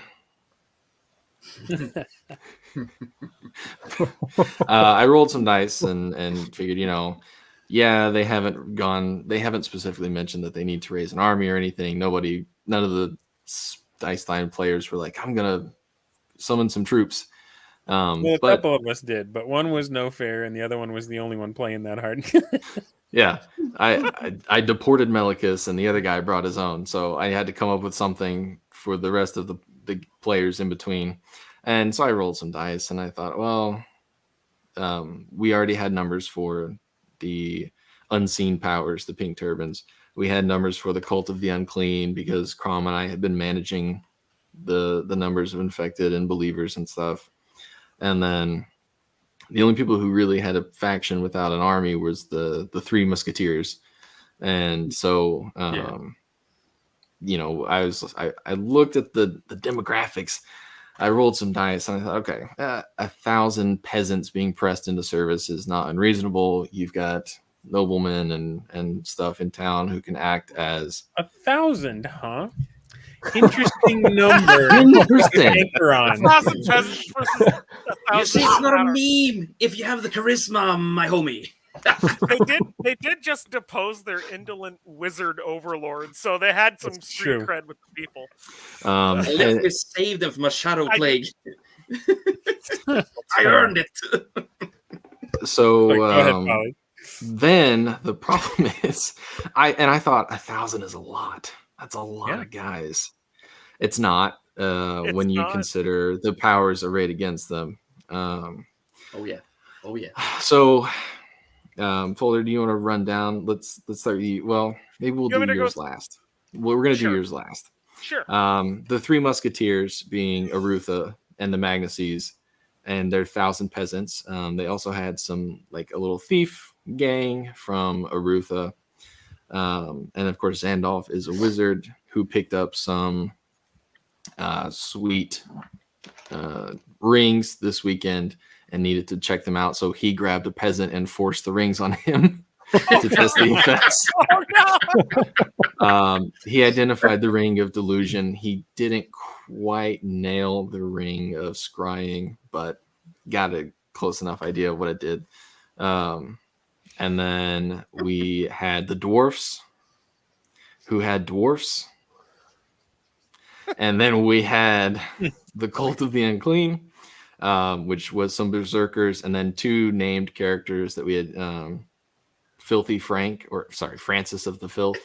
rolled some dice and figured, they haven't specifically mentioned that they need to raise an army or anything. None of the Dicestein players were like, I'm going to summon some troops. A couple of us did, but one was no fair, and the other one was the only one playing that hard. Yeah, I deported Melicus, and the other guy brought his own, so I had to come up with something for the rest of the players in between. And so I rolled some dice, and I thought, well, we already had numbers for the unseen powers, the pink turbans. We had numbers for the cult of the unclean because Crom and I had been managing the numbers of infected and believers and stuff. And then the only people who really had a faction without an army was the 3 musketeers. And so, you know, I looked at the demographics. I rolled some dice and I thought, okay, 1,000 peasants being pressed into service is not unreasonable. You've got noblemen and stuff in town who can act as 1,000, huh? Interesting number. Interesting. Anchor on. 1,000 peasants versus 1,000. You see, it's not a matter. meme if you have the charisma, my homie. They did just depose their indolent wizard overlord, so they had some That's street true. cred with the people. At least and- we saved them from a shadow I- plague. I earned it. so Go ahead, Polly. then the problem is, I thought 1,000 is a lot. That's a lot Yeah. of guys. It's not when you not. consider the powers arrayed against them. Oh yeah. So, Folder, do you want to run down? Let's start you. Well, maybe we'll You want do me to go yours last. Well, we're gonna do Sure. yours last. Sure. The three musketeers being Arutha and the Magnacies and their 1,000 peasants. They also had some, like, a little thief gang from Arutha. And of course, Zandalf is a wizard who picked up some sweet rings this weekend and needed to check them out. So he grabbed a peasant and forced the rings on him to test the effects. Oh no! He identified the ring of delusion. He didn't quite nail the ring of scrying, but got a close enough idea of what it did. And then we had the dwarfs who had dwarfs. And then we had the cult of the unclean, which was some berserkers, and then two named characters that we had, Filthy Frank, Francis of the Filth,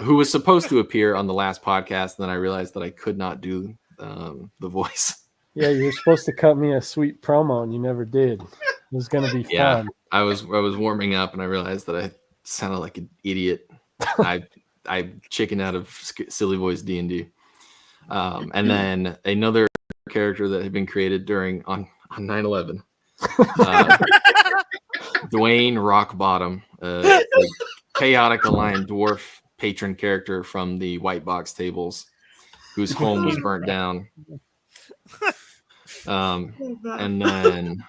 who was supposed to appear on the last podcast. And then I realized that I could not do the voice. Yeah, you were supposed to cut me a sweet promo, and you never did. It was going to be Yeah, fun. I was warming up, and I realized that I sounded like an idiot. I chickened out of silly voice D&D. And then another character that had been created on 9/11. Dwayne Rockbottom, a chaotic aligned dwarf patron character from the White Box tables, whose home was burnt down. And then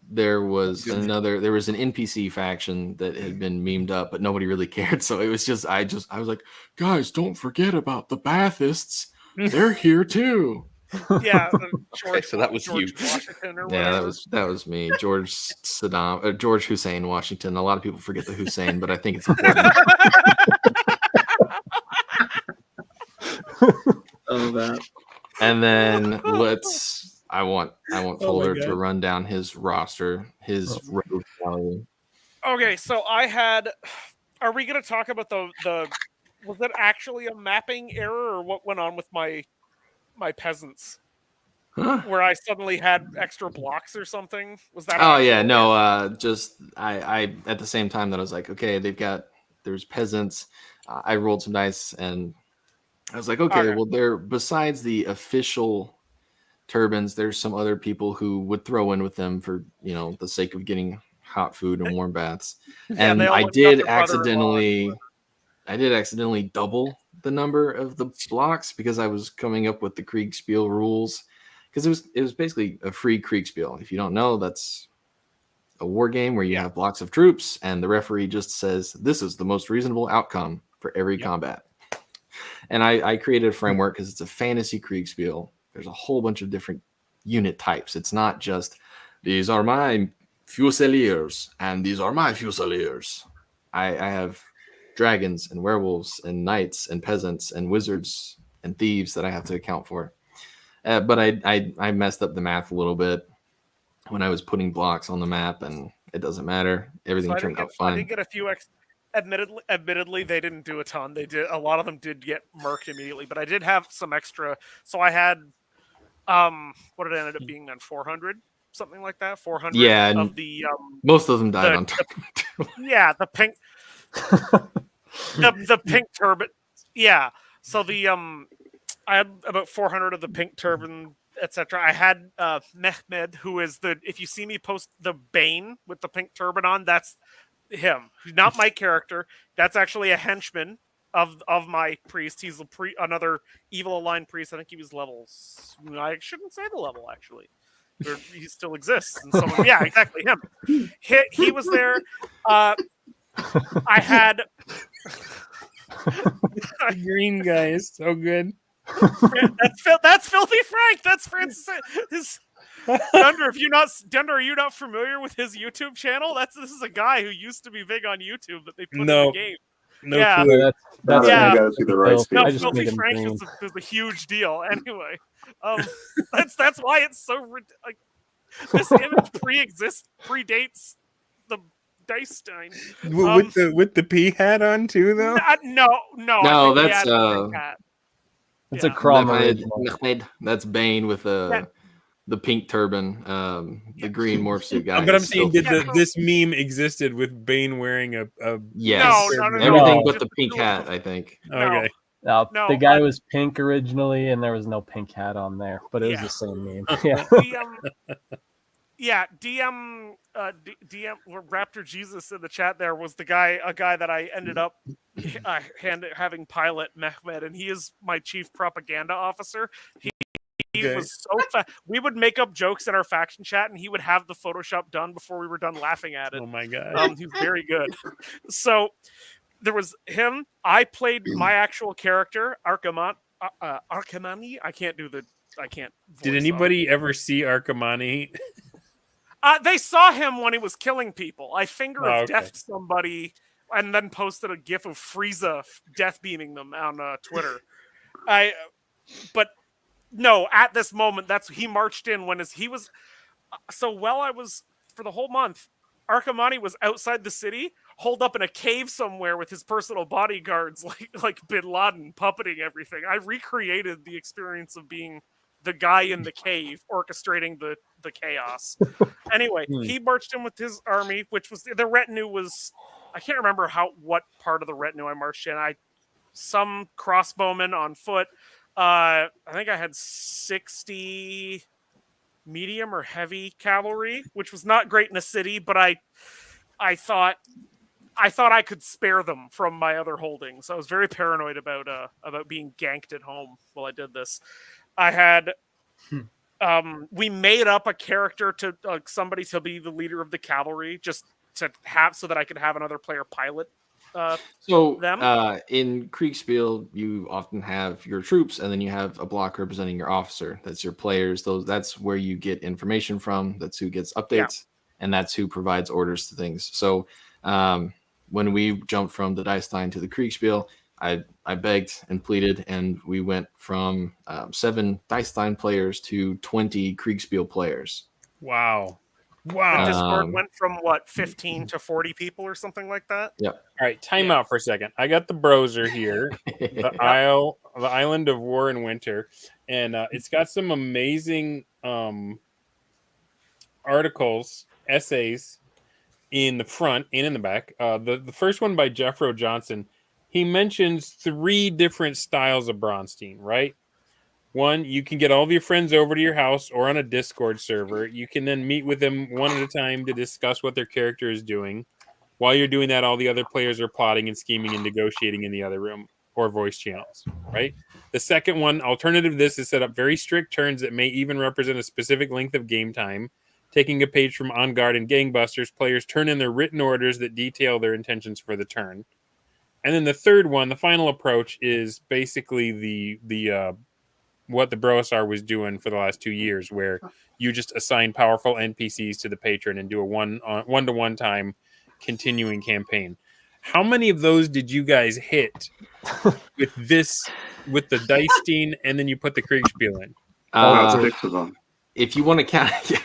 there was an NPC faction that had been memed up, but nobody really cared. So it was just I was like, guys, don't forget about the Bathists. They're here too. Yeah, Okay, so that was you. George Washington or Yeah, whatever. that was me, George Hussein Washington. A lot of people forget the Hussein, but I think it's important. Oh, that. And then I want Folder God. to run down his roster, his rogue gallery. Okay, so I had. Are we going to talk about the? Was it actually a mapping error, or what went on with my peasants, Huh? where I suddenly had extra blocks or something? Was that? Oh yeah, actually- no, just I at the same time that I was like, okay, there's peasants. I rolled some dice and I was like, okay, well, there, besides the official turbans, there's some other people who would throw in with them for, the sake of getting hot food and warm baths. Yeah, And they all I went did up to brother-in-law. accidentally double the number of the blocks because I was coming up with the Kriegspiel rules, because it was basically a free Kriegspiel. If you don't know, that's a war game where you have blocks of troops and the referee just says, this is the most reasonable outcome for every combat. And I created a framework because it's a fantasy Kriegspiel. There's a whole bunch of different unit types. It's not just, these are my fusiliers and these are my fusiliers. I have dragons and werewolves and knights and peasants and wizards and thieves that I have to account for. But I messed up the math a little bit when I was putting blocks on the map, and it doesn't matter. Everything So turned out I fine. did get a few Admittedly, they didn't do a ton. They did a lot of them did get murked immediately, but I did have some extra. So I had, what it ended up being then 400, something like that. 400. Yeah, and of the most of them died on turn. yeah, the pink, the pink turban. Yeah. So the I had about 400 of the pink turban, etc. I had Mehmed, who is if you see me post the Bane with the pink turban on, that's him, not my character. That's actually a henchman of my priest. He's another evil aligned priest. I think he was levels. I shouldn't say the level actually. He still exists. And someone, yeah, exactly him. He was there. I had The green guy is so good. that's Filthy Frank. That's Francis. Dunder, are you not familiar with his YouTube channel? This is a guy who used to be big on YouTube that they put in the game. No Yeah. clue. That's Yeah. You gotta see the right No, I just Filthy made him Frank green. was a huge deal. Anyway, that's why it's so like this image predates the Dicestein. With the pea hat on too, though. No, No, I think he that's had the big hat. It's Yeah. a Crom original. That's Bane with the pink turban, the green morph suit guy. But I'm saying, did Yeah. this meme existed with Bane wearing a yes, No. everything No. but the pink hat, I think. Okay. No, The guy was pink originally, and there was no pink hat on there, but it was Yeah. the same meme. Yeah. DM Raptor Jesus in the chat there was a guy that I ended up having pilot Mehmed, and he is my chief propaganda officer. He was so fast. We would make up jokes in our faction chat, and he would have the Photoshop done before we were done laughing at it. Oh my god. He's very good. So there was him. I played my actual character, Arkamani. I can't. Did anybody ever see Arkamani? They saw him when he was killing people. I finger of okay. deathed somebody and then posted a gif of Frieza death beaming them on Twitter. But no, at this moment, he marched in when he was. So while I was for the whole month, Arkamani was outside the city, holed up in a cave somewhere with his personal bodyguards, like Bin Laden, puppeting everything. I recreated the experience of being the guy in the cave orchestrating the chaos. Anyway, he marched in with his army, which was the retinue was, I can't remember what part of the retinue I marched in. Some crossbowmen on foot. I think I had 60 medium or heavy cavalry, which was not great in a city, but I thought I could spare them from my other holdings. I was very paranoid about being ganked at home while I did this. I had we made up a character to somebody to be the leader of the cavalry, just to have so that I could have another player pilot them. In Kriegspiel, you often have your troops, and then you have a block representing your officer. That's your players. That's where you get information from. That's who gets updates, and that's who provides orders to things. So when we jumped from the Dicestein to the Kriegspiel, I begged and pleaded, and we went from 7 Dicestein players to 20 Kriegspiel players. Wow. The Discord went from 15 to 40 people or something like that. Yep. All right, time out for a second. I got the browser here, the Island of War and Winter, and it's got some amazing articles, essays in the front and in the back. The first one by Jeffro Johnson, he mentions 3 different styles of Braunstein, right? One, you can get all of your friends over to your house or on a Discord server. You can then meet with them one at a time to discuss what their character is doing. While you're doing that, all the other players are plotting and scheming and negotiating in the other room or voice channels, right? The second one, alternative to this, is set up very strict turns that may even represent a specific length of game time. Taking a page from On Guard and Gangbusters, players turn in their written orders that detail their intentions for the turn. And then the third one, the final approach, is basically the what the Brosar was doing for the last 2 years, where you just assign powerful NPCs to the patron and do a one-to-one time continuing campaign. How many of those did you guys hit with the Dicestein, and then you put the Kriegspiel in? About 6 of them. If you want to count if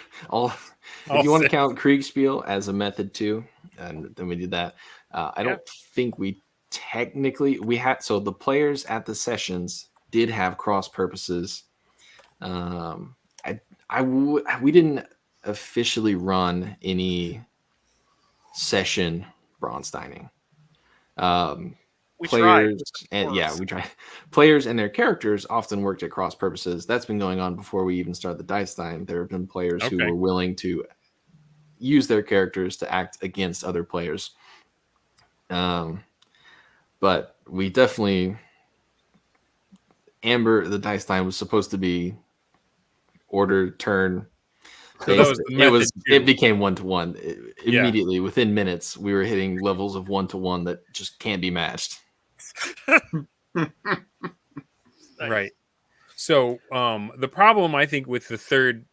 you want to count Kriegspiel as a method too, and then we did that. I don't think we had, so the players at the sessions did have cross purposes. We didn't officially run any session Braunsteining. We Players tried. we tried. Players and their characters often worked at cross purposes. That's been going on before we even started the Dicestein. There have been players who were willing to use their characters to act against other players. But we definitely, Amber the Dicestein was supposed to be order turn. So that was the method It too. became 1-to-1 immediately. Within minutes. We were hitting levels of 1-to-1 that just can't be matched. Right. So the problem I think with the third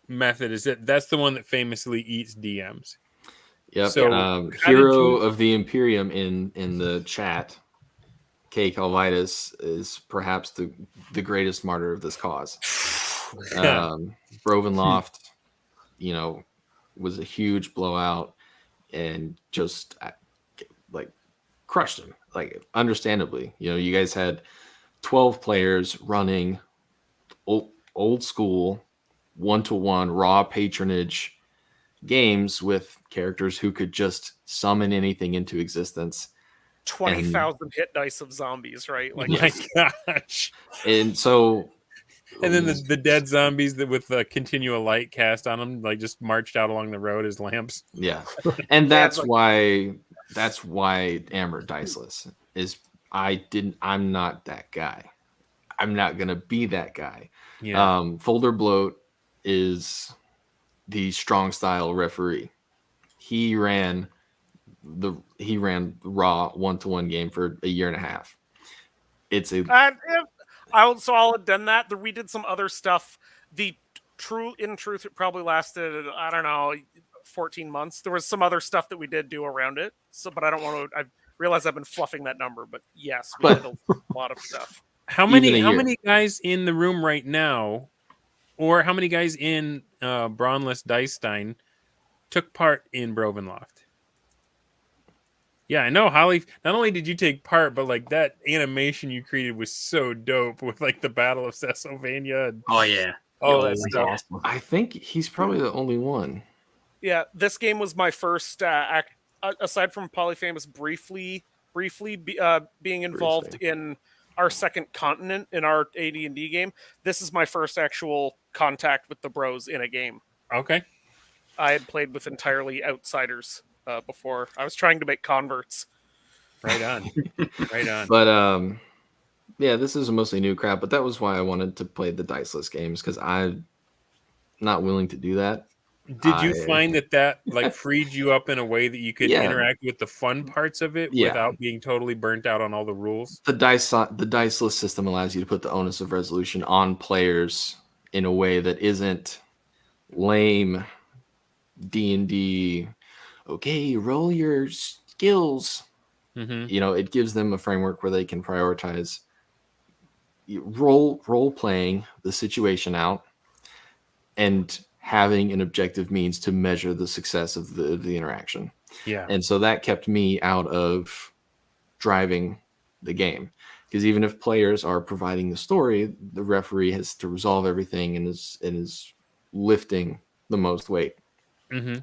method is that that's the one that famously eats DMs. Yep. So Hero of the Imperium in the chat, K. Calvitus, is perhaps the greatest martyr of this cause. Brovenloft, was a huge blowout and just like crushed him. Like, understandably, you guys had 12 players running old school 1-to-1 raw patronage games with characters who could just summon anything into existence. 20,000 hit dice of zombies, right? Like, my gosh. And so, and then the dead zombies that with the continual light cast on them, like just marched out along the road as lamps. Yeah, and that's why Amber Diceless is. I'm not that guy. I'm not gonna be that guy. Yeah. Folder Bloat is the strong style referee. He ran the raw 1-to-1 game for a year and a half. I'll addend that. We did some other stuff. In truth, it probably lasted, I don't know, 14 months. There was some other stuff that we did do around it. So, but I don't want to. I realize I've been fluffing that number, but yes, we did a lot of stuff. How many guys in the room right now, or how many guys in Braunless Dicestein took part in Brovenloft? Yeah, I know, Holly. Not only did you take part, but like that animation you created was so dope with like the Battle of Cecilvania. Oh yeah, all that stuff. Awesome. I think he's probably the only one. Yeah, this game was my first aside from Polyfamous briefly being involved in our second continent in our AD&D game. This is my first actual contact with the bros in a game. Okay. I had played with entirely outsiders before. I was trying to make converts. Right on. Right on. But yeah, this is a mostly new crowd, but that was why I wanted to play the diceless games, because I'm not willing to do that. Did you find that like freed you up in a way that you could interact with the fun parts of it without being totally burnt out on all the rules? The diceless system allows you to put the onus of resolution on players in a way that isn't lame D&D. Okay, roll your skills. Mm-hmm. It gives them a framework where they can prioritize role playing the situation out and having an objective means to measure the success of the interaction. Yeah. And so that kept me out of driving the game, because even if players are providing the story, the referee has to resolve everything and is lifting the most weight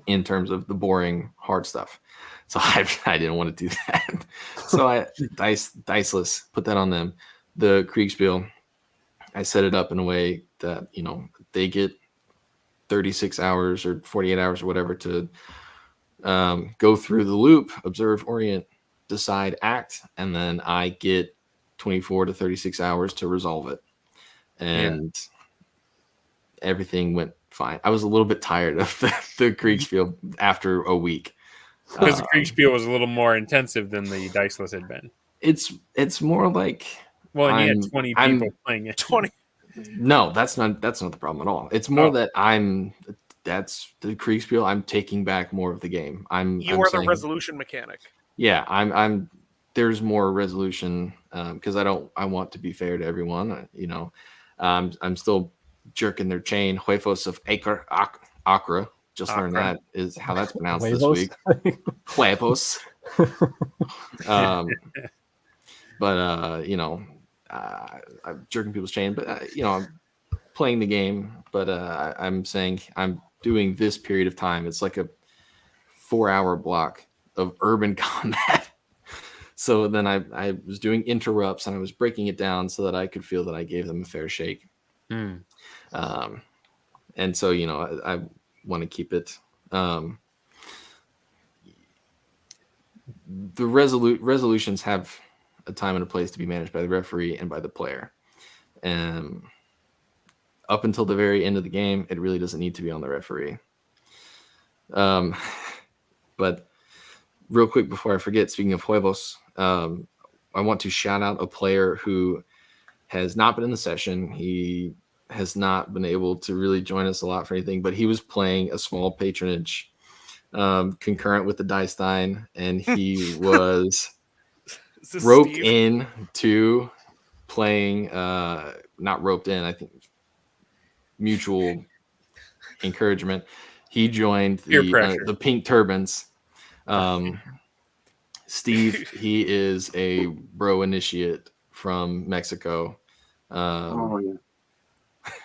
in terms of the boring hard stuff. So I didn't want to do that. So I diceless, put that on them. The Kriegspiel, I set it up in a way that they get 36 hours or 48 hours or whatever to go through the loop, observe, orient, decide, act, and then I get 24 to 36 hours to resolve it. And everything went fine. I was a little bit tired of the Kriegspiel after a week. Because the Kriegspiel was a little more intensive than the Diceless had been. It's more like, well, and you had 20 people playing it. 20. No, that's not the problem at all. It's more that that's the Kriegspiel. I'm taking back more of the game. You are the resolution mechanic. Yeah, I'm there's more resolution because I want to be fair to everyone. I'm still jerking their chain. Huevos of Acra. Just learned that is how that's pronounced this week. Huevos. I'm jerking people's chain, but I'm playing the game. But I'm saying I'm doing this period of time. It's like a 4-hour block of urban combat. So then I was doing interrupts and I was breaking it down so that I could feel that I gave them a fair shake. And so I want to keep it. the resolutions have a time and a place to be managed by the referee and by the player. And up until the very end of the game, it really doesn't need to be on the referee. But real quick before I forget, speaking of huevos, I want to shout out a player who has not been in the session. He has not been able to really join us a lot for anything, but he was playing a small patronage concurrent with the Dicestein, and he was roped Steve? in to playing, not roped in, I think mutual encouragement. He joined the Pink Turbans. Steve, he is a bro initiate from Mexico.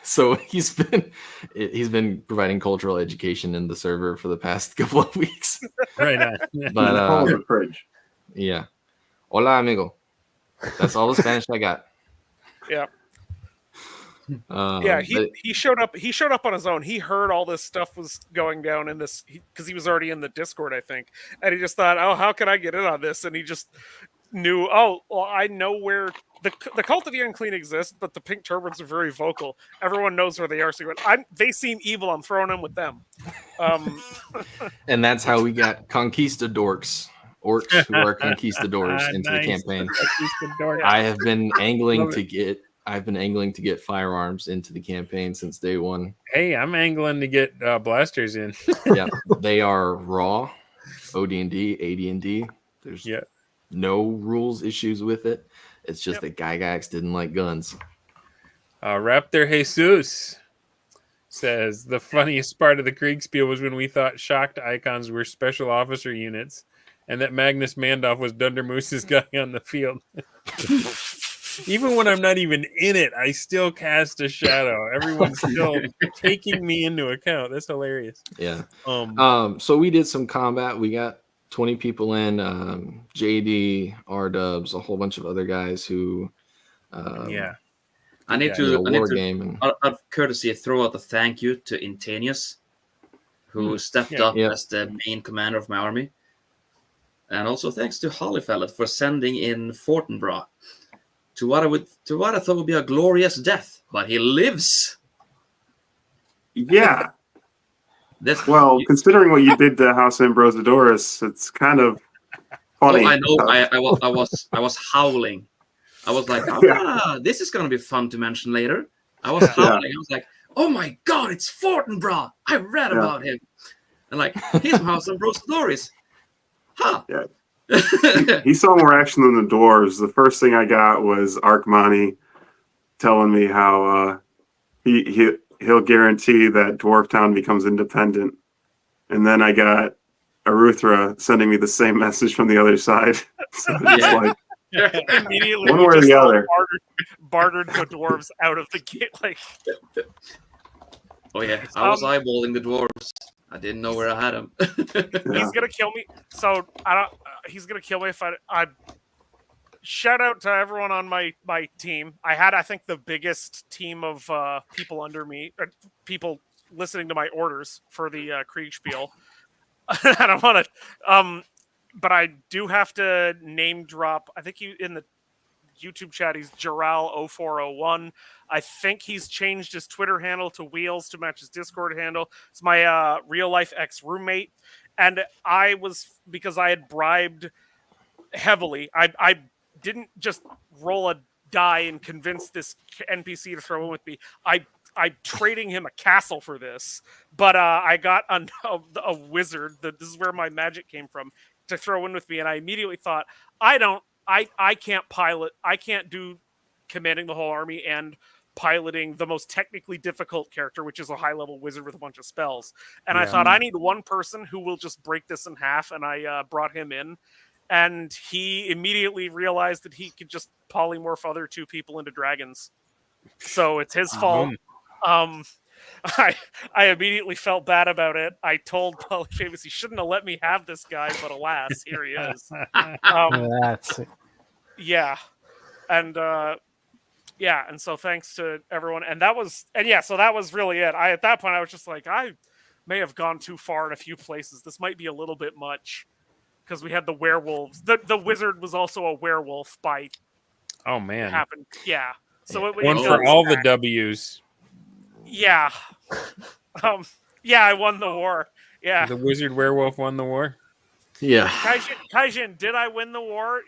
So he's been providing cultural education in the server for the past couple of weeks. Right on. But yeah. Hola, amigo. That's all the Spanish I got. Yeah. Yeah, he showed up. He showed up on his own. He heard all this stuff was going down in this because he was already in the Discord, I think, and he just thought, "Oh, how can I get in on this?" And he just knew, "Oh, well, I know where the Cult of the Unclean exists, but the Pink Turbans are very vocal. Everyone knows where they are. So they seem evil. I'm throwing in with them." And that's how we got conquistadorks, orcs who are conquistadors into the campaign. I have been angling to get firearms into the campaign since day one. Hey, I'm angling to get blasters in. Yeah, they are raw, OD&D, AD&D. There's no rules issues with it. It's just that Gygax didn't like guns. Raptor Jesus says the funniest part of the Kriegspiel was when we thought shocked icons were special officer units and that Magnus Mandolf was Dundermoose's guy on the field. Even when I'm not even in it, I still cast a shadow. Everyone's still taking me into account. That's hilarious. Yeah. So we did some combat. We got 20 people in. JD, R-Dubs, a whole bunch of other guys who. I need to out of courtesy throw out a thank you to Intenius, who stepped up as the main commander of my army. And also thanks to Hollyfellet for sending in Fortinbras to what I thought would be a glorious death, but he lives. Yeah. Considering what you did to House Ambrosadorus, it's kind of funny. Oh, I know. I was howling. I was like, this is gonna be fun to mention later. I was howling. I was like, oh my god, it's Fortinbras. I read about him. And like, he's from House Ambrosadorus. Huh. Yeah. He saw more action than the dwarves. The first thing I got was Arkmani telling me how he'll guarantee that Dwarftown becomes independent. And then I got Aruthra sending me the same message from the other side. So it's like immediately one way or the other. Bartered the dwarves out of the gate. Like, oh yeah, I was eyeballing the dwarves. I didn't know where I had him. He's gonna kill me. So he's gonna kill me if I. Shout out to everyone on my team. I had, I think, the biggest team of people under me, or people listening to my orders for the Kriegspiel. I don't want to, but I do have to name drop. I think in the YouTube chat, he's Jaral0401. I think he's changed his Twitter handle to Wheels to match his Discord handle. It's my real life ex-roommate. And because I had bribed heavily, I didn't just roll a die and convince this NPC to throw in with me. I'm trading him a castle for this, but I got a wizard. This is where my magic came from, to throw in with me, and I immediately thought, I can't pilot. I can't do commanding the whole army and piloting the most technically difficult character, which is a high-level wizard with a bunch of spells. And I thought, I need one person who will just break this in half, and I brought him in. And he immediately realized that he could just polymorph other two people into dragons. So it's his fault. I immediately felt bad about it. I told Polyfamous he shouldn't have let me have this guy, but alas, here he is. Yeah. And so thanks to everyone. So that was really it. At that point, I was just like, I may have gone too far in a few places. This might be a little bit much. because we had the werewolves. The wizard was also a werewolf by Oh man, happened. Yeah. So it one goes for all the back. W's. Yeah. Yeah, I won the war. Yeah. The wizard werewolf won the war. Yeah. Kaijin, did I win the war?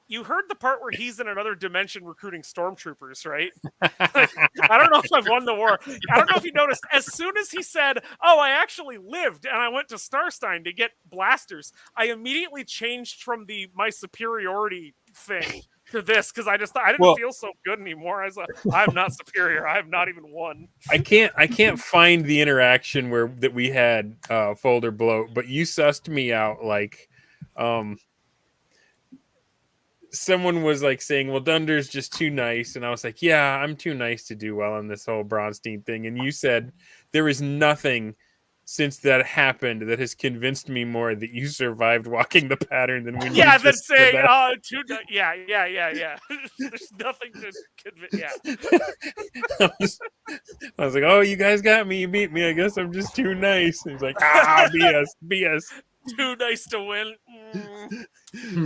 You heard the part where he's in another dimension recruiting stormtroopers, right? I don't know if I've won the war. I don't know if you noticed. As soon as he said, "Oh, I actually lived and I went to Starstein to get blasters," I immediately changed from my superiority thing to this because I didn't feel so good anymore. I was like, I'm not superior. I have not even won. I can't find the interaction that we had Folder Bloat, but you sussed me out like someone was like saying, well, Dunder's just too nice, and I was like, yeah, I'm too nice to do well on this whole Braunstein thing. And you said there is nothing since that happened that has convinced me more that you survived walking the pattern than when you than just saying, said that. yeah. There's nothing to convince. Yeah. I was like, oh, you guys got me. You beat me. I guess I'm just too nice. And he's like, BS. Too nice to win.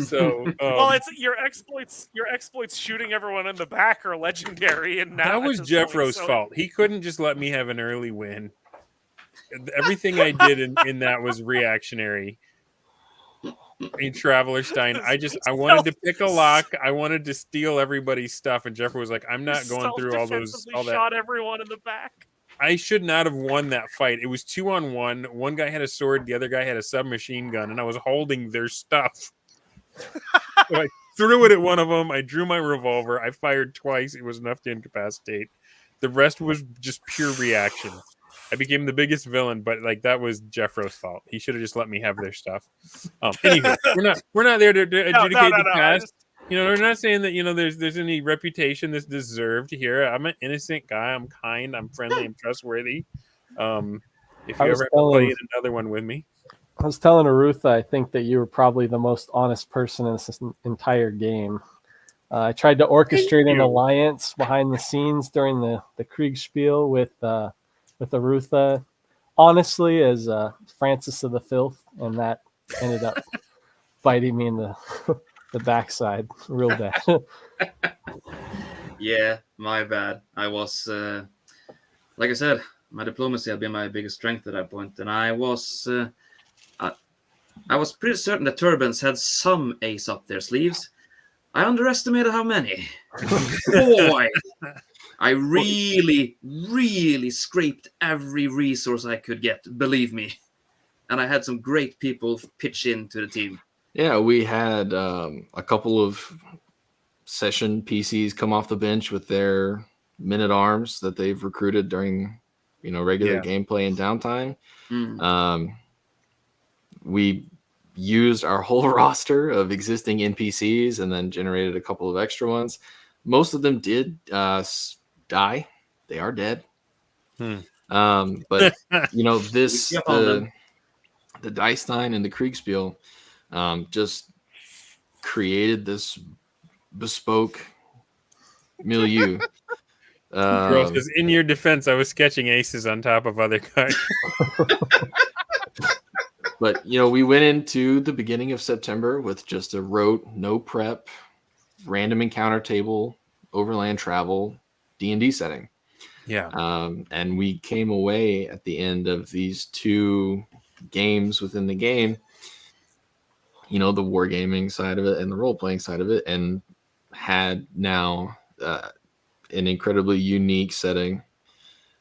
So, well, it's your exploits shooting everyone in the back are legendary, and that was Jeffro's fault. He couldn't just let me have an early win. Everything I did in that was reactionary. In Traveler Stein, I wanted to pick a lock. I wanted to steal everybody's stuff, and Jeffrey was like, "I'm not going through all that." Shot everyone in the back. I should not have won that fight. It was 2-on-1. One guy had a sword, the other guy had a submachine gun, and I was holding their stuff. So I threw it at one of them. I drew my revolver. I fired twice. It was enough to incapacitate. The rest was just pure reaction. I became the biggest villain, but like that was Jeffro's fault. He should have just let me have their stuff. Anyway, we're not there to adjudicate the past. We're not saying that there's any reputation that's deserved here. I'm an innocent guy. I'm kind. I'm friendly. I'm trustworthy. If you ever have to play another one with me, I was telling Arutha, I think that you were probably the most honest person in this entire game. I tried to orchestrate an alliance behind the scenes during the Kriegspiel with Arutha, honestly, as Francis of the Filth, and that ended up biting me in the backside real bad. Yeah, my bad. I was, like I said, my diplomacy had been my biggest strength at that point, and I was pretty certain that Turbans had some ace up their sleeves. I underestimated how many. Boy! I really, really scraped every resource I could get, believe me. And I had some great people pitch into the team. Yeah, we had a couple of session PCs come off the bench with their men-at-arms that they've recruited during, regular gameplay and downtime. We used our whole roster of existing NPCs and then generated a couple of extra ones. Most of them did die. They are dead. But this the Dicestein and the Kriegspiel just created this bespoke milieu. Girl says, in your defense, I was sketching aces on top of other cards. But we went into the beginning of September with just a rote, no prep, random encounter table, overland travel, D&D setting. Yeah. And we came away at the end of these 2 games within the game, the wargaming side of it and the role-playing side of it, and had now an incredibly unique setting.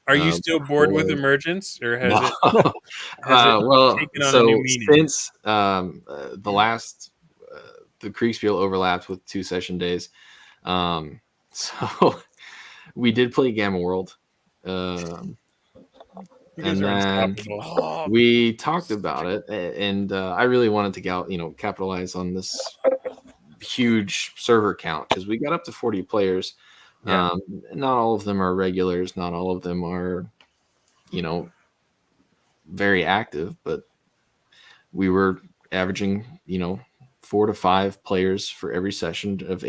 Are you still bored with Emergence, or has it taken on a new meaning? Since the last the Kriegspiel overlapped with 2 session days, so we did play Gamma World, and then we talked about it, and I really wanted to capitalize on this huge server count because we got up to 40 players. Yeah. Not all of them are regulars. Not all of them are, very active, but we were averaging, 4 to 5 players for every session of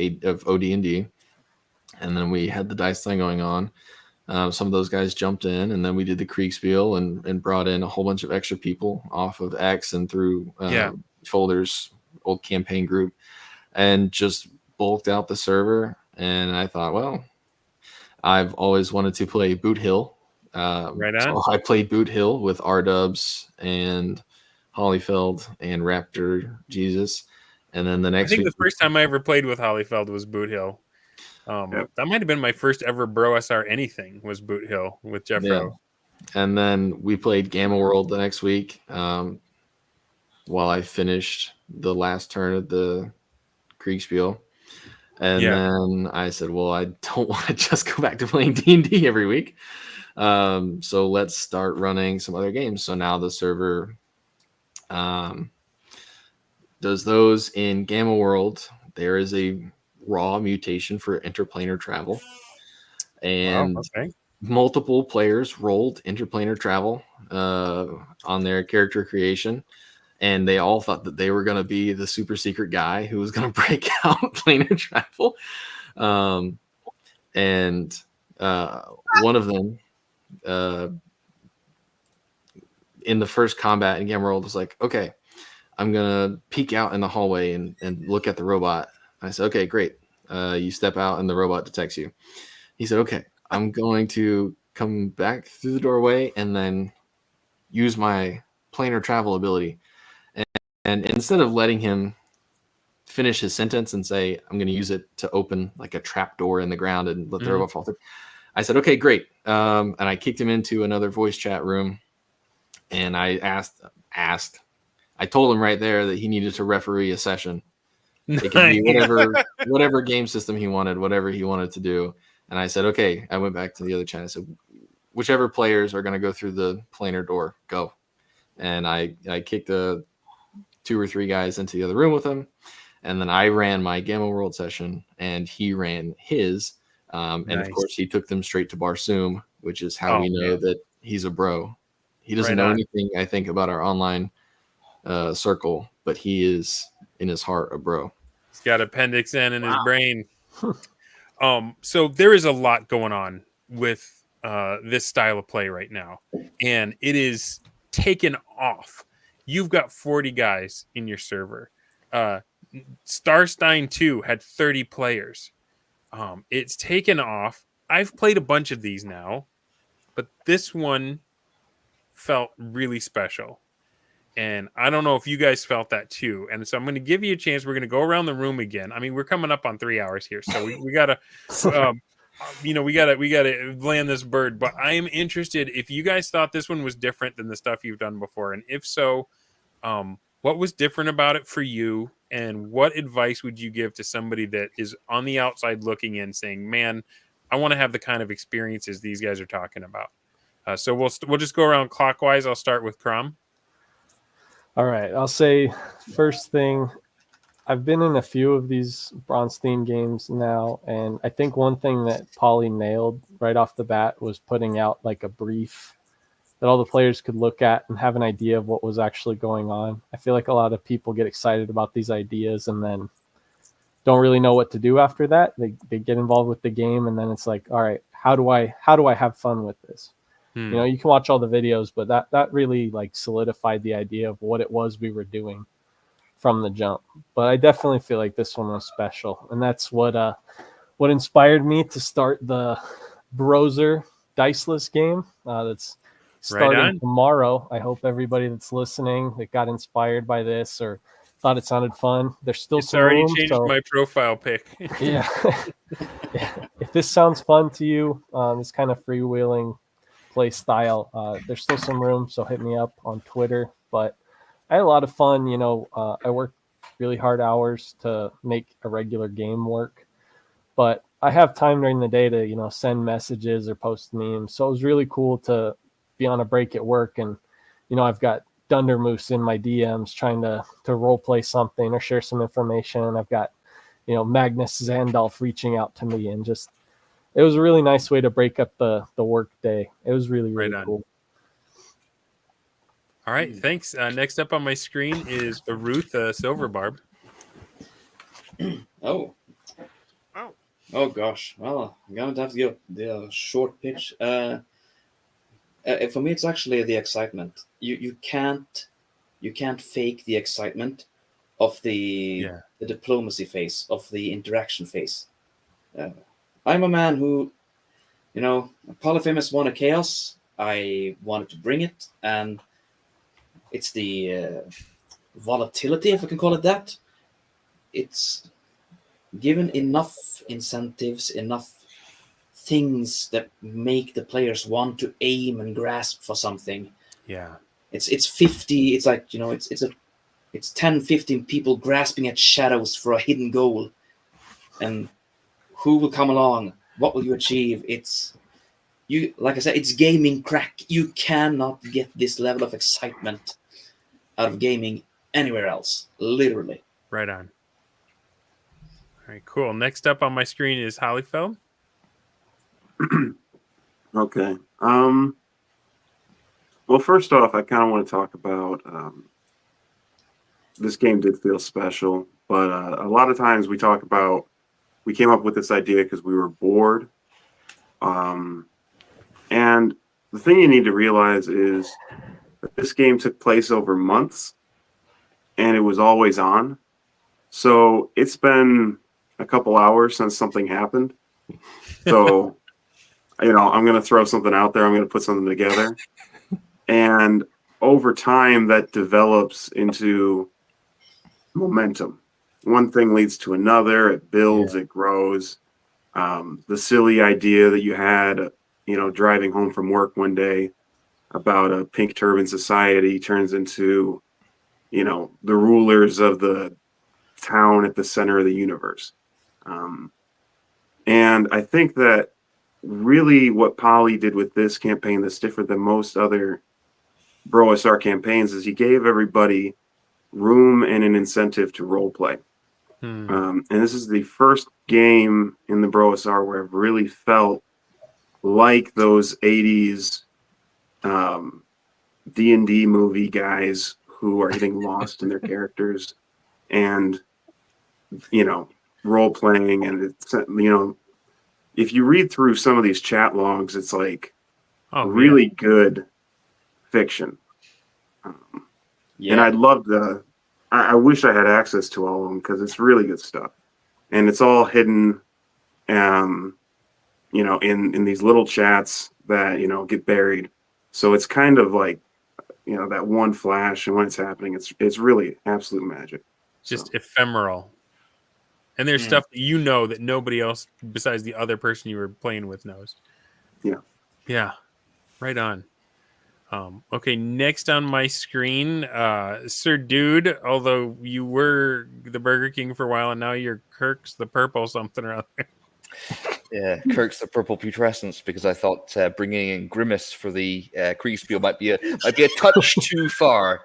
OD&D. And then we had the dice thing going on. Some of those guys jumped in, and then we did the Kriegspiel and brought in a whole bunch of extra people off of X and through Folder's old campaign group, and just bulked out the server. And I thought, well, I've always wanted to play Boot Hill. Right on. So I played Boot Hill with R-Dubs and Holyfeld and Raptor Jesus. And then the I next think week, the first time I ever played with Holyfeld was Boot Hill. Yep. That might have been my first ever Bro SR anything was Boot Hill with Jeffro. and then we played Gamma World the next week while I finished the last turn of the Kriegspiel. And then I said, well, I don't want to just go back to playing D&D every week. So let's start running some other games. So now the server does those in Gamma World. There is a raw mutation for interplanar travel. And multiple players rolled interplanar travel on their character creation. And they all thought that they were going to be the super secret guy who was going to break out planar travel. And one of them in the first combat in Gamma World was like, okay, I'm going to peek out in the hallway and look at the robot. I said, okay, great. You step out and the robot detects you. He said, okay, I'm going to come back through the doorway and then use my planar travel ability. And instead of letting him finish his sentence and say, I'm going to use it to open like a trap door in the ground and let the robot fall through, I said, okay, great. And I kicked him into another voice chat room. And I I told him right there that he needed to referee a session. It could be whatever game system he wanted, whatever he wanted to do. And I said, okay. I went back to the other chat. I said, whichever players are going to go through the planar door, go. And I kicked 2 or 3 guys into the other room with him. And then I ran my Gamma World session and he ran his. And of course he took them straight to Barsoom, which is how we know that he's a bro. He doesn't know anything, I think, about our online circle, but he is in his heart a bro. He's got Appendix N in his brain. So there is a lot going on with this style of play right now, and it is taken off. You've got 40 guys in your server. Starstein 2 had 30 players. It's taken off. I've played a bunch of these now, but this one felt really special. And I don't know if you guys felt that too. And so I'm going to give you a chance. We're going to go around the room again. I mean, we're coming up on 3 hours here, so we gotta, we gotta land this bird. But I am interested if you guys thought this one was different than the stuff you've done before, and if so, what was different about it for you? And what advice would you give to somebody that is on the outside looking in, saying, "Man, I want to have the kind of experiences these guys are talking about"? So we'll just go around clockwise. I'll start with Crom. All right, I'll say first thing, I've been in a few of these Braunstein games now, and I think one thing that Polly nailed right off the bat was putting out like a brief that all the players could look at and have an idea of what was actually going on. I feel like a lot of people get excited about these ideas and then don't really know what to do after that. They get involved with the game, and then it's like, all right, how do I have fun with this? You know, you can watch all the videos, but that really like solidified the idea of what it was we were doing from the jump. But I definitely feel like this one was special, and that's what inspired me to start the Browser Diceless game that's starting tomorrow. I hope everybody that's listening that got inspired by this or thought it sounded fun. There's still some already room, changed my profile pic. Yeah. If this sounds fun to you, this kind of freewheeling play style, there's still some room, so hit me up on Twitter. But I had a lot of fun. You know, I worked really hard hours to make a regular game work, but I have time during the day to, send messages or post memes. So it was really cool to be on a break at work, and I've got Dundermoose in my DMs trying to role play something or share some information. I've got Magnus Zandalf reaching out to me, and just it was a really nice way to break up the work day. It was really cool. All right, thanks. Next up on my screen is Ruth Silverbarb. Oh gosh. Well, I'm gonna have to give the short pitch. For me, it's actually the excitement. You can't fake the excitement of the diplomacy phase, of the interaction phase. I'm a man who, Polyfamous won a chaos. I wanted to bring it, and it's the volatility, if I can call it that. It's given enough incentives, enough things that make the players want to aim and grasp for something. Yeah. It's 50, it's like, it's 10, 15 people grasping at shadows for a hidden goal. And who will come along? What will you achieve? Like I said, it's gaming crack. You cannot get this level of excitement out of gaming anywhere else. Literally. Right on. All right, cool. Next up on my screen is Hollyfeld. Okay. Well, first off, I kind of want to talk about this game did feel special, but a lot of times we talk about we came up with this idea because we were bored. And the thing you need to realize is that this game took place over months and it was always on. So it's been a couple hours since something happened. So, I'm going to throw something out there. I'm going to put something together. And over time, that develops into momentum. One thing leads to another. It builds, it grows. The silly idea that you had, driving home from work one day about a pink turban society turns into, the rulers of the town at the center of the universe. And I think that really what Poly did with this campaign that's different than most other BroSR campaigns is he gave everybody room and an incentive to role play. And this is the first game in the BroSR where I've really felt like those 80s D&D movie guys who are getting lost in their characters and, role playing. And it's, if you read through some of these chat logs, it's like really good fiction. And I'd love to, I wish I had access to all of them because it's really good stuff. And it's all hidden, in these little chats that, get buried. So it's kind of like, that one flash and when it's happening, it's really absolute magic. Just ephemeral. And there's stuff that that nobody else besides the other person you were playing with knows. Yeah. Yeah. Right on. Okay, next on my screen, Sir Dude, although you were the Burger King for a while and now you're Kirk's the purple something or other. Yeah, Kirk's the purple putrescence because I thought bringing in Grimace for the Kriegspiel might be a touch too far.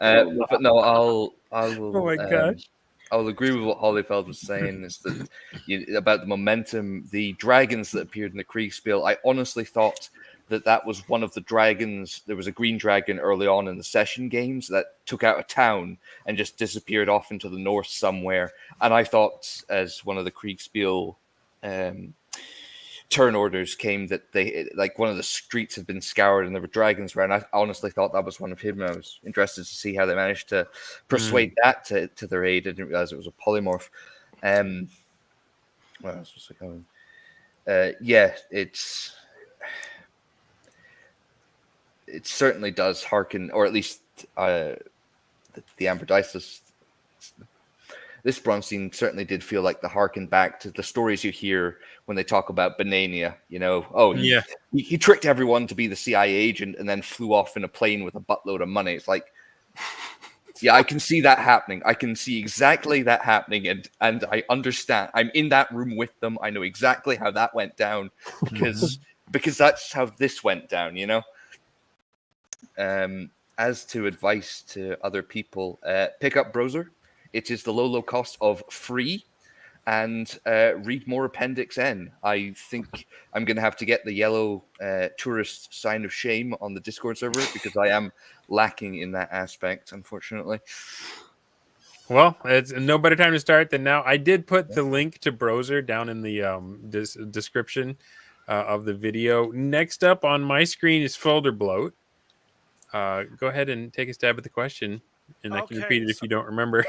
But no, I'll Oh my gosh. I'll agree with what Holyfeld was saying is that about the momentum, the dragons that appeared in the Kriegspiel. I honestly thought that was one of the dragons. There was a green dragon early on in the session games that took out a town and just disappeared off into the north somewhere. And I thought, as one of the Kriegspiel turn orders came, that they like one of the streets had been scoured and there were dragons around. I honestly thought that was one of him. I was interested to see how they managed to persuade that to their aid. I didn't realize it was a polymorph. What else was I going? It certainly does hearken, or at least the Amber Diceless. This Braunstein certainly did feel like the harken back to the stories you hear when they talk about Banania. He tricked everyone to be the CIA agent and then flew off in a plane with a buttload of money. It's like, I can see that happening. I can see exactly that happening, and I understand. I'm in that room with them. I know exactly how that went down because that's how this went down. As to advice to other people, pick up Browser. It is the low cost of free, and read more Appendix N. I think I'm going to have to get the yellow tourist sign of shame on the Discord server because I am lacking in that aspect, unfortunately. Well, it's no better time to start than now. I did put the link to Browser down in the description of the video. Next up on my screen is Folder Bloat. go ahead and take a stab at the question, and I can Okay, repeat it if so- you don't remember.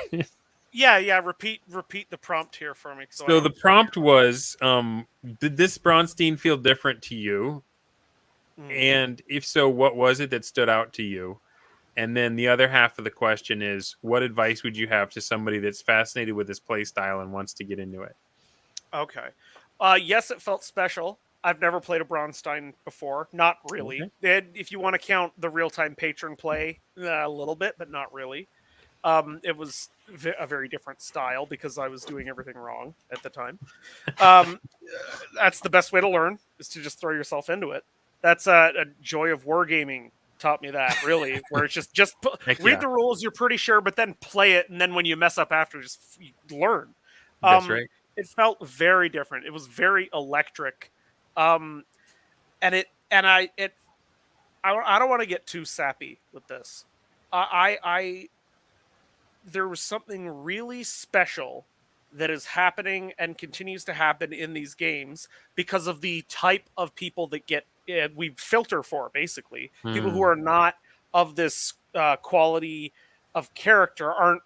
Yeah. Repeat the prompt here for me. So the prompt was, did this Braunstein feel different to you? And if so, what was it that stood out to you? And then the other half of the question is, what advice would you have to somebody that's fascinated with this play style and wants to get into it? Okay. Yes, it felt special. I've never played a Braunstein before. Not really. If you want to count the real-time patron play, a little bit, but not really. It was a very different style because I was doing everything wrong at the time. That's the best way to learn, is to just throw yourself into it. That's a joy of wargaming taught me that, really, where it's just read the rules, you're pretty sure, but then play it, and then when you mess up after, just learn. That's right. It felt very different. It was very electric, and I don't want to get too sappy with this. There was something really special that is happening and continues to happen in these games because of the type of people that we filter for, basically. People who are not of this quality of character aren't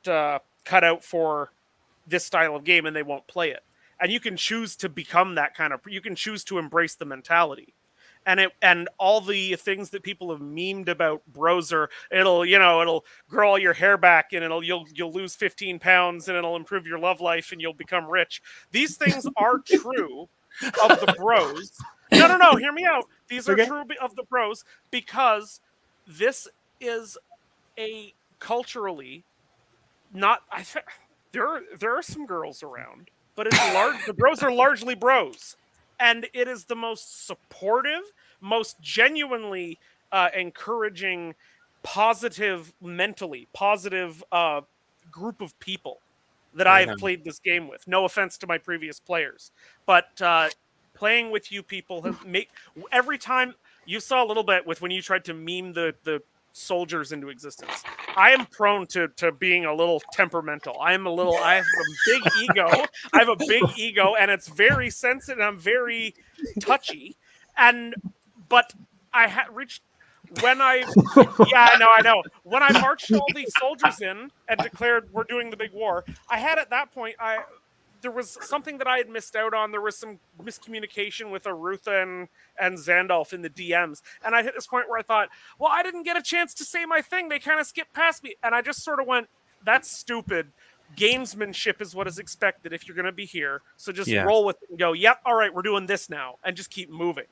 cut out for this style of game, and they won't play it. And you can choose to become that kind of. You can choose to embrace the mentality. And all the things that people have memed about Browser, it'll grow all your hair back, and you'll lose 15 pounds, and it'll improve your love life, and you'll become rich. These things are true of the bros. No, hear me out. These are true of the bros because this is a culturally not. There are some girls around, but it's the bros are largely bros. And it is the most supportive, most genuinely encouraging, mentally positive group of people that I've played this game with. No offense to my previous players, but playing with you people every time you saw a little bit with when you tried to meme the soldiers into existence. I am prone to being a little temperamental. I have a big ego. I have a big ego, and it's very sensitive. I'm very touchy, but I reached when I know. When I marched all these soldiers in and declared we're doing the big war, I had at that point there was something that I had missed out on. There was some miscommunication with Arutha and Zandalf in the DMs. And I hit this point where I thought, well, I didn't get a chance to say my thing. They kind of skipped past me. And I just sort of went, that's stupid. Gamesmanship is what is expected if you're going to be here. So just roll with it and go, yep, all right, we're doing this now. And just keep moving.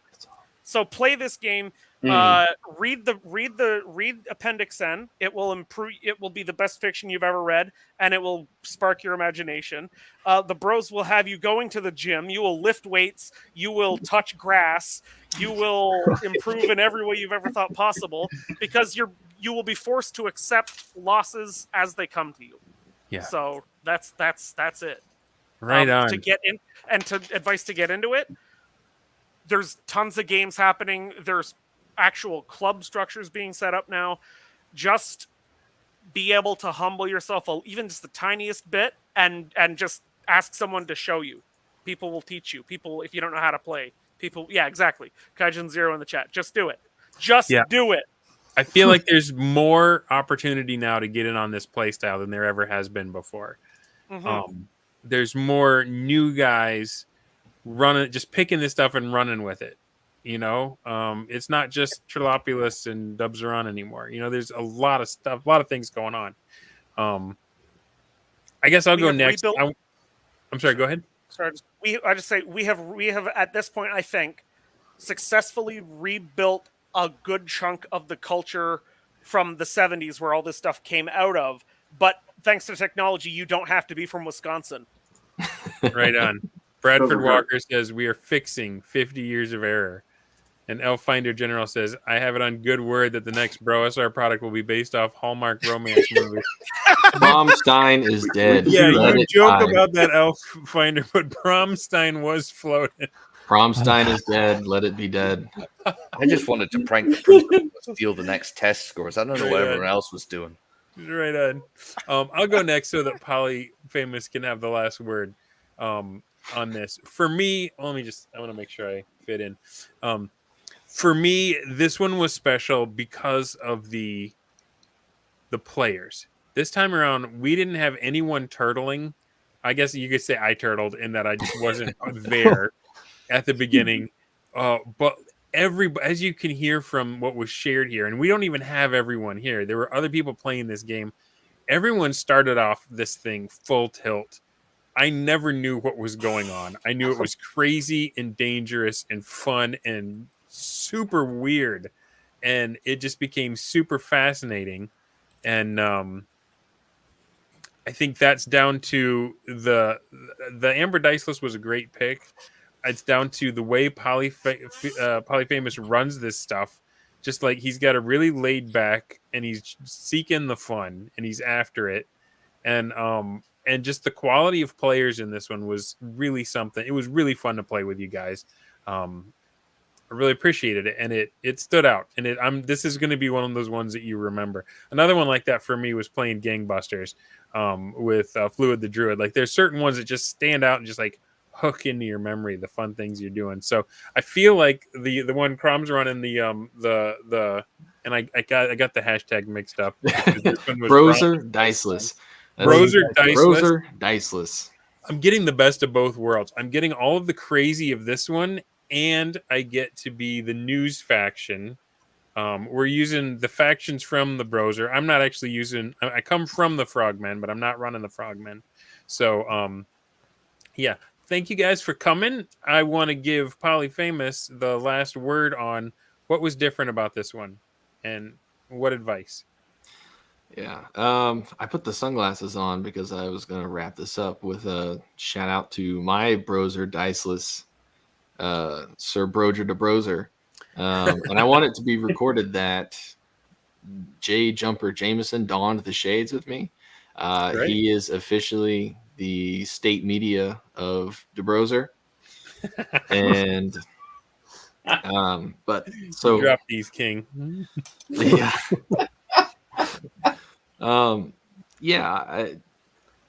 So play this game. Read Appendix N. It will improve. It will be the best fiction you've ever read, and it will spark your imagination. The bros will have you going to the gym. You will lift weights. You will touch grass. You will improve in every way you've ever thought possible because you will be forced to accept losses as they come to you. Yeah. So that's it. Right on. To get in and to advice to get into it. There's tons of games happening. There's actual club structures being set up now. Just be able to humble yourself even just the tiniest bit and just ask someone to show you. People will teach you. People, if you don't know how to play. People, yeah, exactly. Kaijin Zero in the chat. Just do it. Do it. I feel like there's more opportunity now to get in on this play style than there ever has been before. There's more new guys just picking this stuff and running with it. It's not just Trilopulus and Dubzaron anymore. There's a lot of stuff, a lot of things going on. I guess I'll go next. I'm sorry, go ahead. Sorry, I just say we have at this point, I think, successfully rebuilt a good chunk of the culture from the 70s where all this stuff came out of. But thanks to technology, you don't have to be from Wisconsin. Right on. Bradford Walker says, we are fixing 50 years of error. And Elffinder General says, I have it on good word that the next Bro SR product will be based off Hallmark romance movie. Braunstein is dead. Yeah, you joke about that, Elffinder, but Braunstein was floating. Braunstein is dead. Let it be dead. I just wanted to prank the principal to steal the next test scores. I don't know what everyone else was doing. Right on. I'll go next so that Polyfamous can have the last word on this. For me, I want to make sure I fit in. For me, this one was special because of the players. This time around, we didn't have anyone turtling. I guess you could say I turtled in that I just wasn't there at the beginning. But as you can hear from what was shared here, and we don't even have everyone here. There were other people playing this game. Everyone started off this thing full tilt. I never knew what was going on. I knew it was crazy and dangerous and fun and super weird. And it just became super fascinating. And I think that's down to the Amber Diceless was a great pick. It's down to the way Polyfamous runs this stuff. Just like he's got a really laid back, and he's seeking the fun, and he's after it, and just the quality of players in this one was really something. It was really fun to play with you guys. I really appreciated it, and it stood out. And this is going to be one of those ones that you remember. Another one like that for me was playing Gangbusters with Fluid the Druid. Like there's certain ones that just stand out and just like hook into your memory, the fun things you're doing. So I feel like the one Crom's running the and I got the hashtag mixed up. Broser Diceless. Broser Diceless. I'm getting the best of both worlds. I'm getting all of the crazy of this one, and I get to be the news faction. We're using the factions from the Broser. I'm not actually using. I come from the Frogmen, but I'm not running the Frogmen. So yeah. Thank you guys for coming. I want to give Polyfamous the last word on what was different about this one and what advice. Yeah. I put the sunglasses on because I was going to wrap this up with a shout out to my Broser Diceless, Sir Broger de Broser. And I want it to be recorded that J. Jumper Jameson donned the shades with me. He is officially the state media of DeBroser. And but so drop these, King. Yeah. Yeah,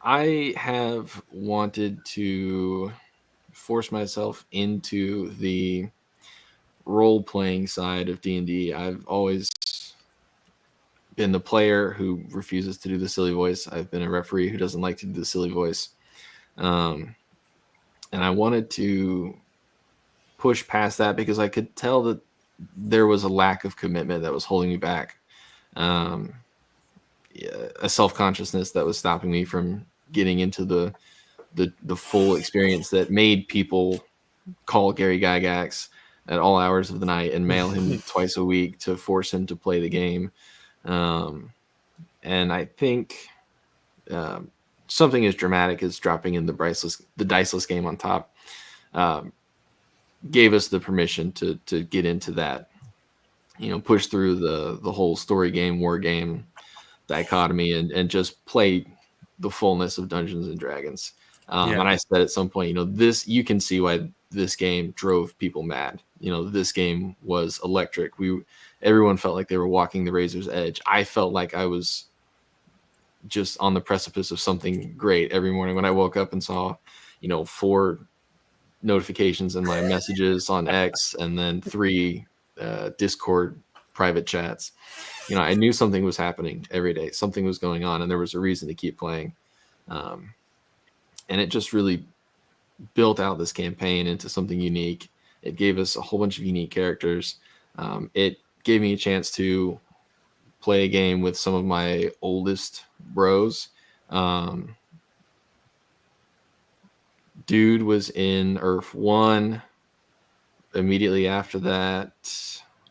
I have wanted to force myself into the role-playing side of D&D. I've always been the player who refuses to do the silly voice. I've been a referee who doesn't like to do the silly voice. And I wanted to push past that because I could tell that there was a lack of commitment that was holding me back. A self-consciousness that was stopping me from getting into the full experience that made people call Gary Gygax at all hours of the night and mail him twice a week to force him to play the game. And I think something as dramatic as dropping in the Diceless game on top gave us the permission to get into that, push through the whole story game, war game dichotomy and just play the fullness of Dungeons and Dragons. And I said at some point, you can see why this game drove people mad. This game was electric. Everyone felt like they were walking the razor's edge. I felt like I was just on the precipice of something great every morning when I woke up and saw, 4 notifications in my messages on X and then 3 Discord private chats. I knew something was happening every day. Something was going on and there was a reason to keep playing. And it just really built out this campaign into something unique. It gave us a whole bunch of unique characters. It gave me a chance to play a game with some of my oldest bros. Dude was in Earth 1. Immediately after that,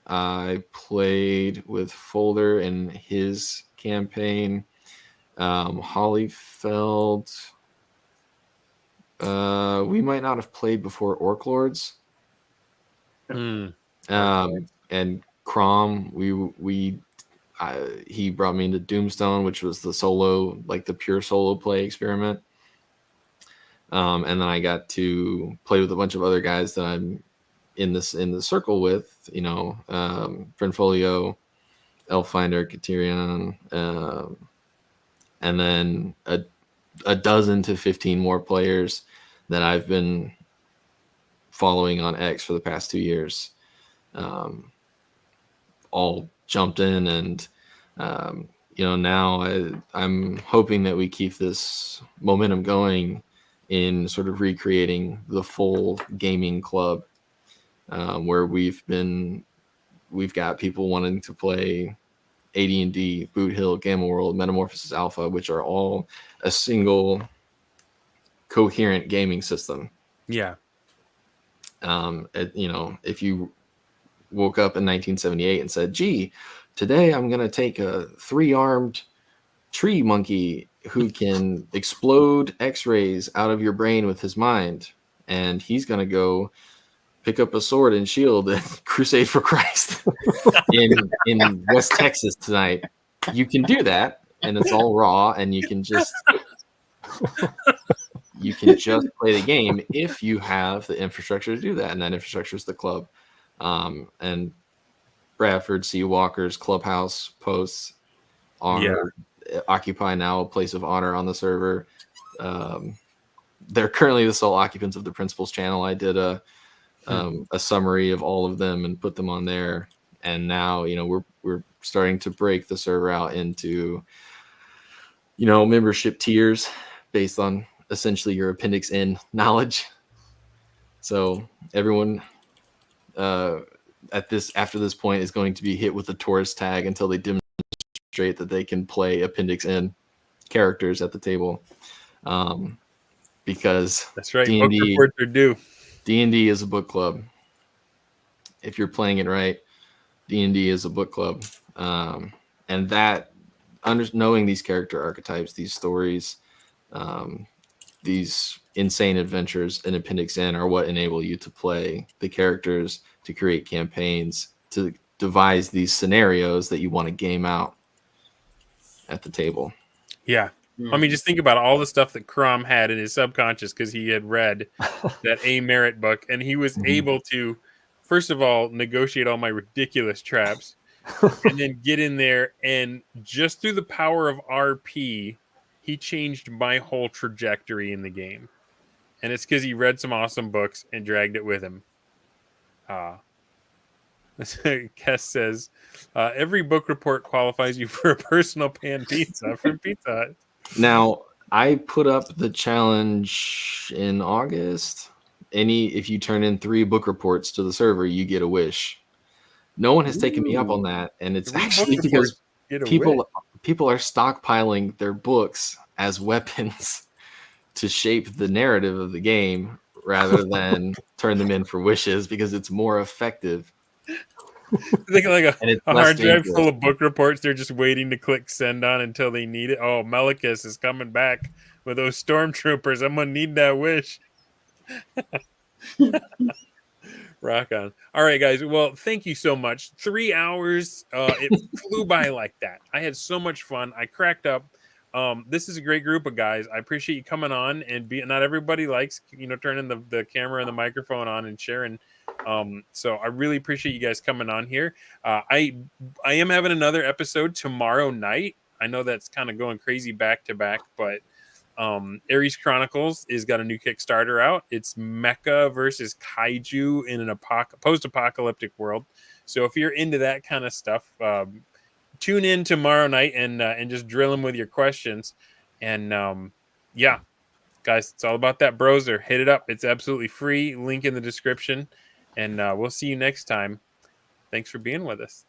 I played with Folder in his campaign. Hollyfeld. We might not have played before Orc Lords. And Crom, he brought me into Doomstone, which was the solo, like the pure solo play experiment. And then I got to play with a bunch of other guys that I'm in the circle with, Frenfolio, Elffinder, Katerion, and then a dozen to 15 more players that I've been following on X for the past 2 years. all jumped in, and now I'm hoping that we keep this momentum going in sort of recreating the full gaming club, where we've got people wanting to play AD&D, Boot Hill, Gamma World, Metamorphosis Alpha, which are all a single coherent gaming system. Yeah. If you woke up in 1978 and said, gee, today I'm going to take a 3-armed tree monkey who can explode x-rays out of your brain with his mind, and he's going to go pick up a sword and shield and crusade for Christ in West Texas tonight. You can do that, and it's all raw, and you can just play the game if you have the infrastructure to do that, and that infrastructure is the club. And Bradford C. Walker's clubhouse posts occupy now a place of honor on the server. They're currently the sole occupants of the principals channel. I did a summary of all of them and put them on there, and now we're starting to break the server out into membership tiers based on essentially your Appendix N knowledge. So everyone after this point is going to be hit with a tourist tag until they demonstrate that they can play Appendix N characters at the table, because that's right. D&D, book reports are due. D&D is a book club. If you're playing it right, D&D is a book club, and that knowing these character archetypes, these stories, these insane adventures in Appendix N are what enable you to play the characters, to create campaigns, to devise these scenarios that you want to game out at the table. Yeah. I mean, just think about all the stuff that Crom had in his subconscious because he had read that A. Merritt book, and he was able to, first of all, negotiate all my ridiculous traps, and then get in there, and just through the power of RP, he changed my whole trajectory in the game. And it's because he read some awesome books and dragged it with him. Kess says, every book report qualifies you for a personal pan pizza from Pizza Hut. Now, I put up the challenge in August. If you turn in 3 book reports to the server, you get a wish. No one has taken me up on that, and it's actually because people are stockpiling their books as weapons to shape the narrative of the game rather than turn them in for wishes, because it's more effective. Think like a hard drive dangerous. full of book reports they're just waiting to click send on until they need it. Oh, Melicus is coming back with those stormtroopers. I'm gonna need that wish. Rock on. All right, guys. Well, thank you so much. 3 hours. It flew by like that. I had so much fun. I cracked up. This is a great group of guys. I appreciate you coming on and not everybody likes, turning the camera and the microphone on and sharing. So I really appreciate you guys coming on here. I am having another episode tomorrow night. I know that's kind of going crazy back to back, but Ares Chronicles is got a new Kickstarter out. It's Mecha versus Kaiju in an post-apocalyptic world. So if you're into that kind of stuff, tune in tomorrow night and just drill them with your questions. And yeah, guys, it's all about that browser. Hit it up. It's absolutely free. Link in the description. And we'll see you next time. Thanks for being with us.